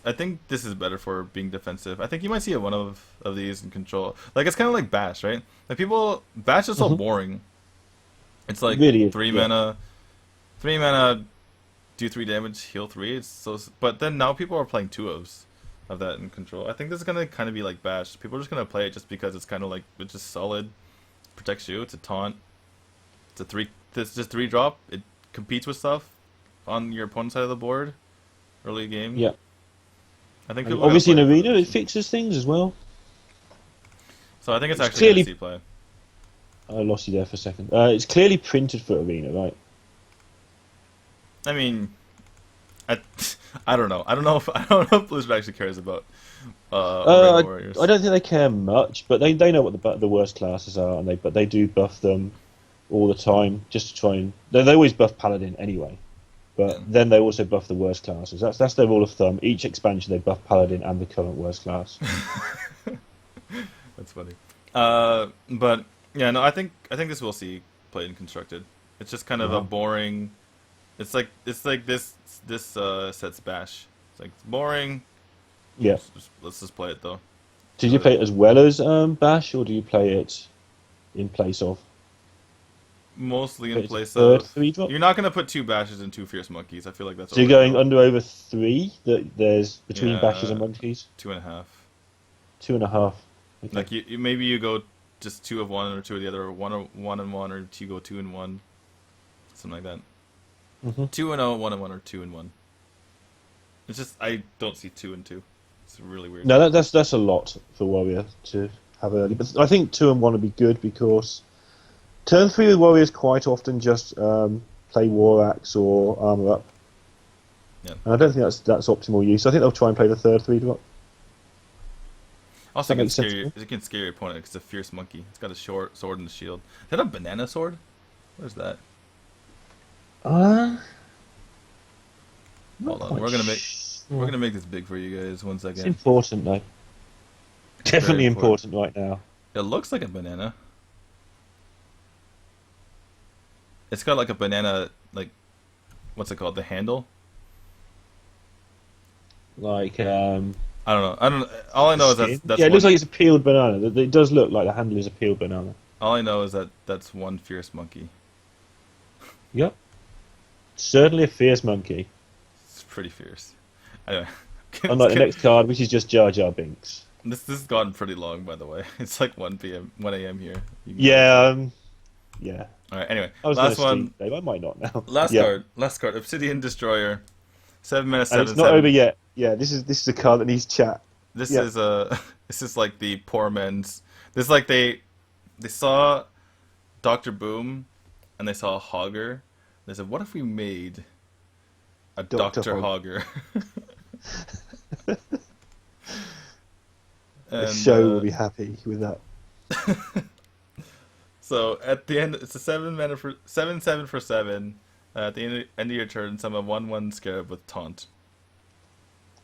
I think this is better for being defensive. I think you might see one of these in control. Like it's kind of like Bash, right? Like Bash is so boring. It's like Really is, 3 yeah. mana, 3 mana, do 3 damage, heal 3. It's so, but then now people are playing 2 of that in control. I think this is gonna kind of be like Bash. People are just gonna play it just because it's kind of like it's just solid. protects you. It's a taunt. It's a three. It's just 3-drop. It competes with stuff on your opponent's side of the board. Early game. Yeah. I think And people are gonna obviously in play it for Arena, that it reason. fixes things as well. So I think it's It's actually clearly. gonna see play. I lost you there for a second. It's clearly printed for Arena, right? I mean, I, I don't know. I don't know if Blizzard actually cares about Arena Uh, I Warriors. don't think they care much, but they know what the worst classes are, and they do buff them all the time just to try and they always buff Paladin anyway, Yeah. but then they also buff the worst classes. That's their rule of thumb. Each expansion they buff Paladin and the current worst class. That's funny. But yeah, no, I think this will see played and constructed. It's just kind of a Wow. boring. It's like this sets bash. It's like it's boring. Yeah. Let's just play it though. Did you play it as well as Bash, or do you play it in place of? Mostly Play in it place third of. 3-drop? You're not gonna put 2 bashes and 2 fierce monkeys. I feel like that's So you're going overkill. under over 3. That there's between Bashes Yeah, and Monkeys. 2.5. 2.5. Okay. Like maybe you go just 2 of one or 2 of the other, or 1 and 1, or you go 2 and 1, something like that. hmm 2 and 0, 1 and 1, or 2 and 1. It's just I don't see 2 and 2. It's really weird. No, that's a lot for Warrior to have early, but I think 2 and 1 would be good because turn 3 with Warriors quite often just play War Axe or Armor Up, Yeah. and I don't think that's optimal use. I think they'll try and play the third 3-drop. Also, That you can makes sense scare to me. you can scare your opponent because it's a fierce monkey. It's got a short sword and a shield. Is that a banana sword? Where's that? Uh, Hold on, we're gonna make this big for you guys. 1 It's second. important though. Definitely important right now. It looks like a banana. It's got like a banana, like what's it called? The handle. Like I don't know. I don't. All I know is skin. that's Yeah, it looks one. like it's a peeled banana. It does look like the handle is a peeled banana. All I know is that's one fierce monkey. Yep. Certainly a fierce monkey. It's pretty fierce. Anyway, Unlike the next card, which is just Jar Jar Binks. this has gotten pretty long, by the way. It's like 1 p.m., 1 a.m. here. You can Yeah, go to sleep. yeah. All right. Anyway, I was going last to one. sleep, Dave. I might not now. Last Yeah. card. Last card. Obsidian Destroyer. 7 minutes. And 7 it's not 7. over yet. Yeah, this is a card that needs chat. This Yeah. is this is like the poor man's. This is like they saw Doctor Boom, and they saw a Hogger. They said, "What if we made a Dr. Doctor Hog. Hogger?" The And show will be happy with that. so at the end, it's a 7 mana for 7/7 for 7. At the end of your turn, summon 1/1 Scarab with Taunt.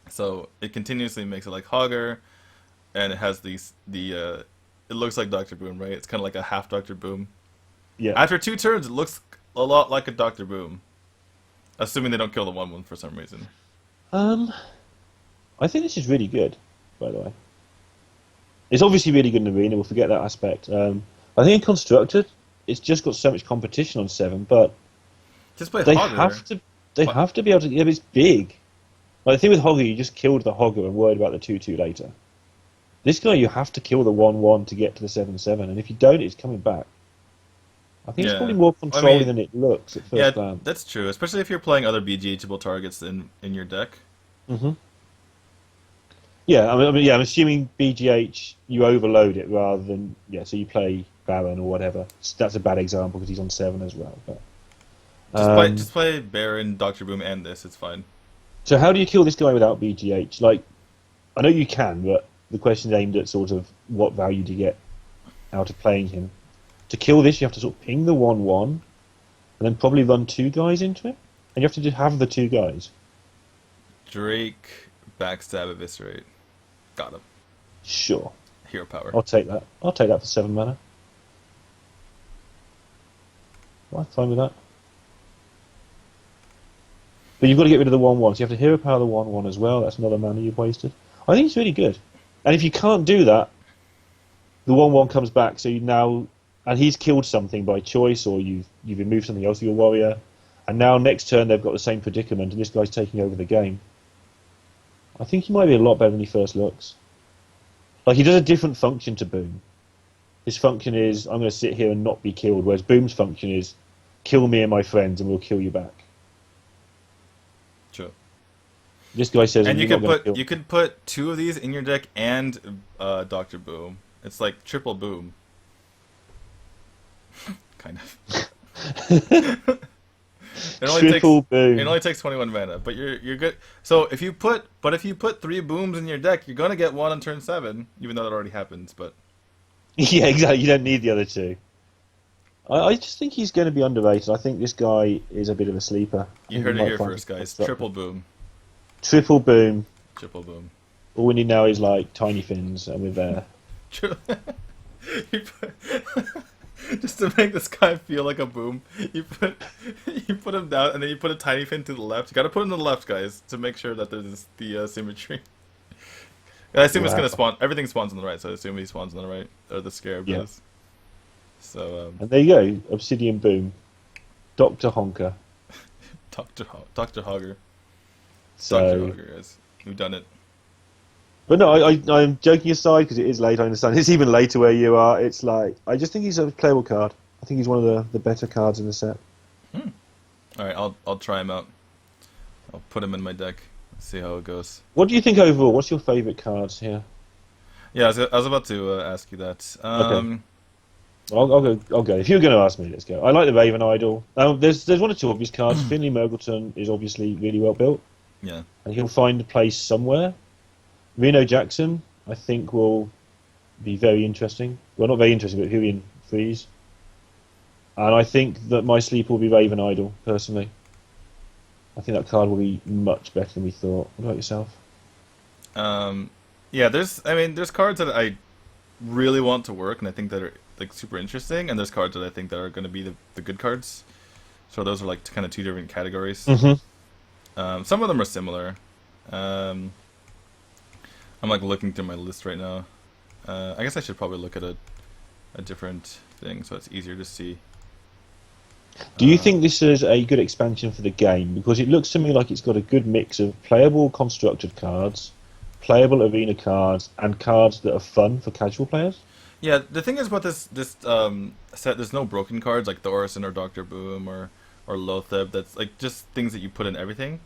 So it continuously makes it like Hogger, and it has it looks like Doctor Boom, right? It's kind of like a half Doctor Boom. Yeah. After 2 turns, it looks a lot like a Doctor Boom, assuming they don't kill the 1/1 for some reason. I think this is really good, by the way. It's obviously really good in Arena. We'll forget that aspect. I think in Constructed, it's just got so much competition on 7, but Just play they Hogger. have to. They What? have to be able to. Yeah, but it's big. Like the thing with Hogger, you just killed the Hogger and worried about the 2/2 later. This guy, you have to kill the 1/1 to get to the 7/7, and if you don't, it's coming back. I think Yeah. it's probably more I controlling mean, than it looks at first Yeah, glance. that's true. Especially if you're playing other BGHable targets in your deck. hmm Yeah, yeah, I'm assuming BGH you overload it rather than so you play Baron or whatever. That's a bad example because he's on 7 as well. But Just play Baron, Doctor Boom, and this. It's fine. so how do you kill this guy without BGH? Like, I know you can, but the question's aimed at sort of what value do you get out of playing him. To kill this, you have to sort of ping the 1/1, and then probably run 2 guys into it, and you have to just have the 2 guys. Drake, Backstab, Eviscerate. Got him. Sure, Hero power. I'll take that. I'll take that for 7 mana. I'm fine with that. But you've got to get rid of the 1/1, so you have to hero power the 1/1 as well. That's another mana you've wasted. I think it's really good. And if you can't do that, the 1/1 comes back, so you now... And he's killed something by choice, or you've removed something else with your warrior, and now next turn they've got the same predicament, and this guy's taking over the game. I think he might be a lot better than he first looks. Like, he does a different function to Boom. His function is I'm going to sit here and not be killed, whereas Boom's function is kill me and my friends and we'll kill you back. True. This guy says And you're not going to kill. you could put two of these in your deck and Doctor Boom. It's like triple boom, kind of. Triple boom. It only takes 21 mana, but you're good. So if you put three booms in your deck, you're gonna get one on turn 7, even though that already happens. But Yeah, exactly. You don't need the other two. I just think he's going to be underrated. I think this guy is a bit of a sleeper. you heard it here first, guys. Triple boom, Triple boom. triple boom. All we need now is like tiny fins, and we're there. You put, just to make this guy feel like a boom, you put him down, and then you put a tiny fin to the left. You gotta put him to the left, guys, to make sure that there's the symmetry. I assume it's gonna spawn. Everything spawns on the right, so I assume he spawns on the right, or the scarab does. So and there you go, Obsidian Boom, Doctor Honker. Doctor Hogger. So, Doctor Hogger, guys, we've done it. but no, I'm joking aside because it is late. I understand it's even later where you are. It's like I just think he's a playable card. I think he's one of the better cards in the set. All right, I'll try him out. I'll put him in my deck. See how it goes. What do you think overall? What's your favourite cards here? Yeah, I was about to ask you that. Okay. I'll go. If you're going to ask me, let's go. I like the Raven Idol. There's one or two obvious cards. Finley Mergleton is obviously really well built. Yeah. And he'll find a place somewhere. Reno Jackson, I think, will be very interesting. Well, not very interesting, but Hurian Freeze. And I think that my sleep will be Raven Idol, personally. I think that card will be much better than we thought. What about yourself? Yeah, there's cards that I really want to work, and I think that are like super interesting, and there's cards that I think that are going to be the good cards. So those are like kind of two different categories. Mm-hmm. Some of them are similar. I'm like looking through my list right now. I guess I should probably look at a different thing so it's easier to see. Do you think this is a good expansion for the game? Because it looks to me like it's got a good mix of playable constructed cards, playable arena cards, and cards that are fun for casual players. Yeah, the thing is about this set, there's no broken cards like the Orison or Doctor Boom or Lotheb. That's like just things that you put in everything.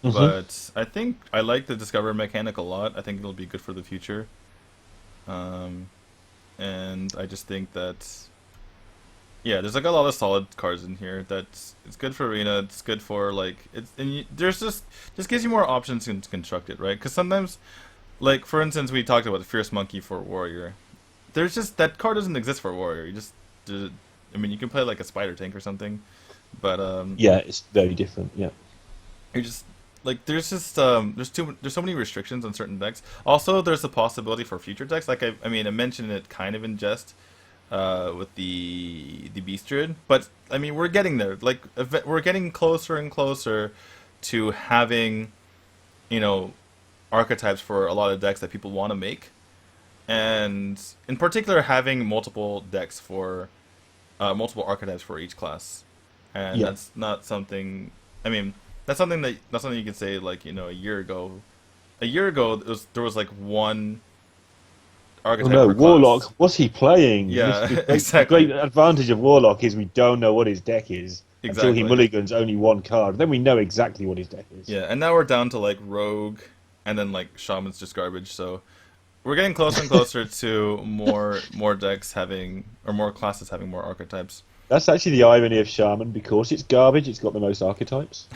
Mm-hmm. But I think I like the Discover mechanic a lot. I think it'll be good for the future. And I just think that, yeah, there's like a lot of solid cards in here. It's good for arena. It's good for like there's just gives you more options to construct it, right? Because sometimes, like for instance, we talked about the Fierce Monkey for Warrior. There's just that card doesn't exist for Warrior. I mean, you can play like a Spider Tank or something, but yeah, it's very different. Yeah, you're just like there's so many restrictions on certain decks. Also, there's the possibility for future decks. Like I mean, I mentioned it kind of in jest. With the Beast Druid, but I mean we're getting there. Like we're getting closer and closer to having, archetypes for a lot of decks that people want to make, and in particular having multiple decks for multiple archetypes for each class, and that's not something. I mean, that's something you could say like a year ago. A year ago, there was like one archetype per class. Warlock. What's he playing? Yeah, exactly. The great advantage of Warlock is we don't know what his deck is exactly. until he mulligans only one card. Then we know exactly what his deck is. Yeah, and now we're down to like Rogue, and then like Shaman's just garbage. So we're getting closer and closer to more decks having, or more classes having more archetypes. That's actually the irony of Shaman, because it's garbage. It's got the most archetypes.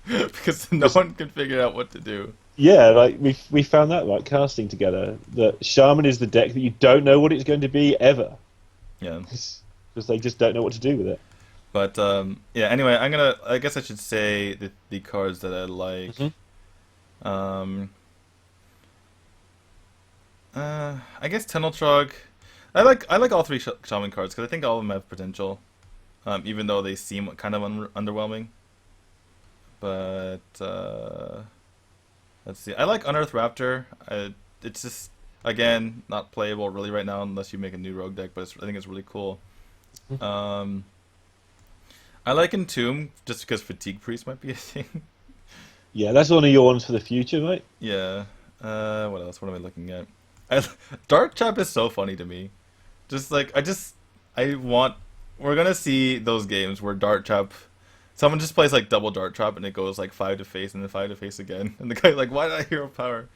Because no one can figure out what to do. Yeah, like we found that like casting together that Shaman is the deck that you don't know what it's going to be ever. Yeah, because they just don't know what to do with it. But yeah. Anyway, I guess I should say the cards that I like. Mm-hmm. I guess Teneltrog. I like all three Shaman cards because I think all of them have potential, even though they seem kind of underwhelming. But let's see. I like Unearthed Raptor. It's just, again, not playable really right now unless you make a new rogue deck, but I think it's really cool. I like Entomb just because Fatigue Priest might be a thing. Yeah, that's one of your ones for the future, right? Yeah. What else? What am I looking at? Dark Chap is so funny to me. Just like I want. We're gonna see those games where dart trap. Someone just plays like double dart trap and it goes like five to face and then five to face again, and the guy's like, "Why did I hero power?"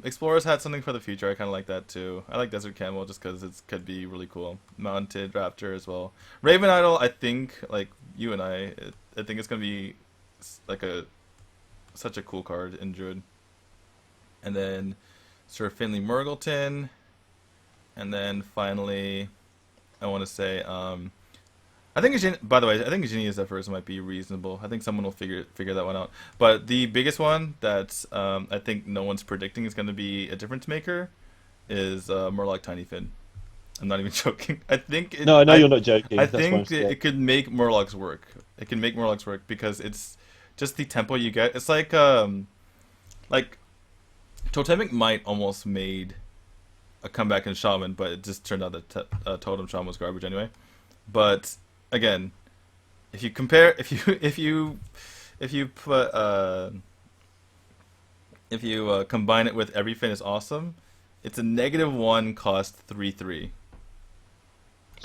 Explorers had something for the future. I kind of like that too. I like Desert Camel just because it could be really cool. Mounted Raptor as well. Raven Idol, I think, like you and I think it's gonna be like a such a cool card in Druid. And then Sir Finley Murgleton, and then finally, I want to say, I think by the way, I think Genius Zephyrs might be reasonable. I think someone will figure that one out. But the biggest one that I think no one's predicting is going to be a difference maker is Murloc Tiny Fin. I'm not even joking. I think No, I know you're not joking. I That's why I'm think scared. it could make Murlocs work. It can make Murlocs work because it's just the tempo you get. It's like Totemic Might almost made a comeback in Shaman, but it just turned out that Totem Shaman was garbage anyway. But again, if you compare, if you put if you combine it with Every Fin is Awesome, it's a -1 cost 3/3.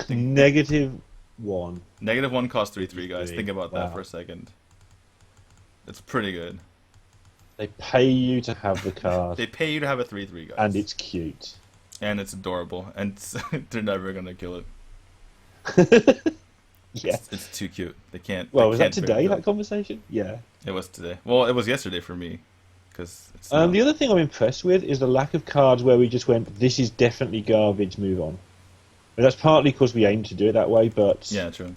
-1. -1 cost 3/3, guys. 3/3. Think about that Wow. for a second. It's pretty good. They pay you to have the card, They pay you to have a 3/3, guys. and it's cute. And it's adorable, and they're never gonna kill it. Yeah. It's too cute. They can't. Well, they was that can't today, kill that it. conversation? Yeah. It was today. Well, it was yesterday for me, because it's The other thing I'm impressed with is the lack of cards where we just went, this is definitely garbage, move on. And that's partly because we aim to do it that way, but yeah, true.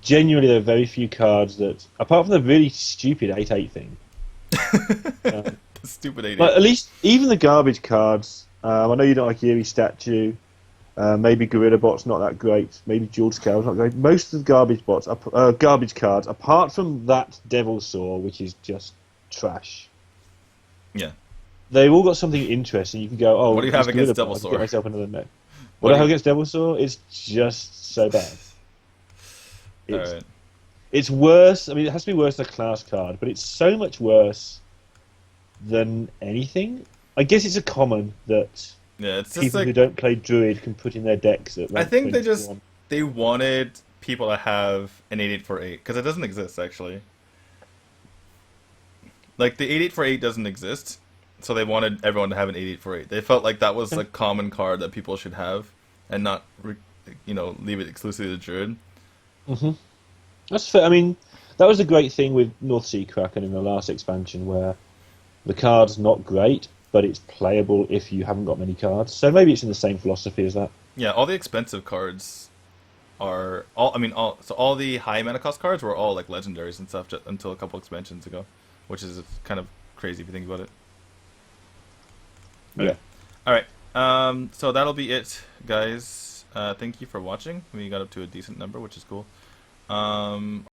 genuinely there are very few cards that, apart from the really stupid 8/8 thing, The stupid 80. like at least even the garbage cards. I know you don't like Eerie Statue. Maybe Gorilla Bot's not that great. Maybe Jeweled Scale's not great. Most of the garbage cards, apart from that Devil Saw, which is just trash. Yeah. They've all got something interesting. You can go, oh, What do you have this against Gorilla Bot, Devil I can Saw? get myself another net. What What I do have you- against Devil Saw is just so bad. It's, Alright. it's worse. I mean, it has to be worse than a class card, but it's so much worse than anything. I guess it's a common that Yeah, it's just people who like don't play Druid can put in their decks. At I rank think they just 21. they wanted people to have an 8848 because it doesn't exist actually. Like the 8848 doesn't exist, so they wanted everyone to have an 8848. They felt like that was a common card that people should have, and not leave it exclusively to Druid. That's fair. I mean, that was the great thing with North Sea Kraken in the last expansion, where the card's not great, but it's playable if you haven't got many cards. So maybe it's in the same philosophy as that. Yeah, all the expensive cards are all. I mean, all the high mana cost cards were all like legendaries and stuff until a couple expansions ago, which is kind of crazy if you think about it. Yeah. All right. So that'll be it, guys. Thank you for watching. We got up to a decent number, which is cool.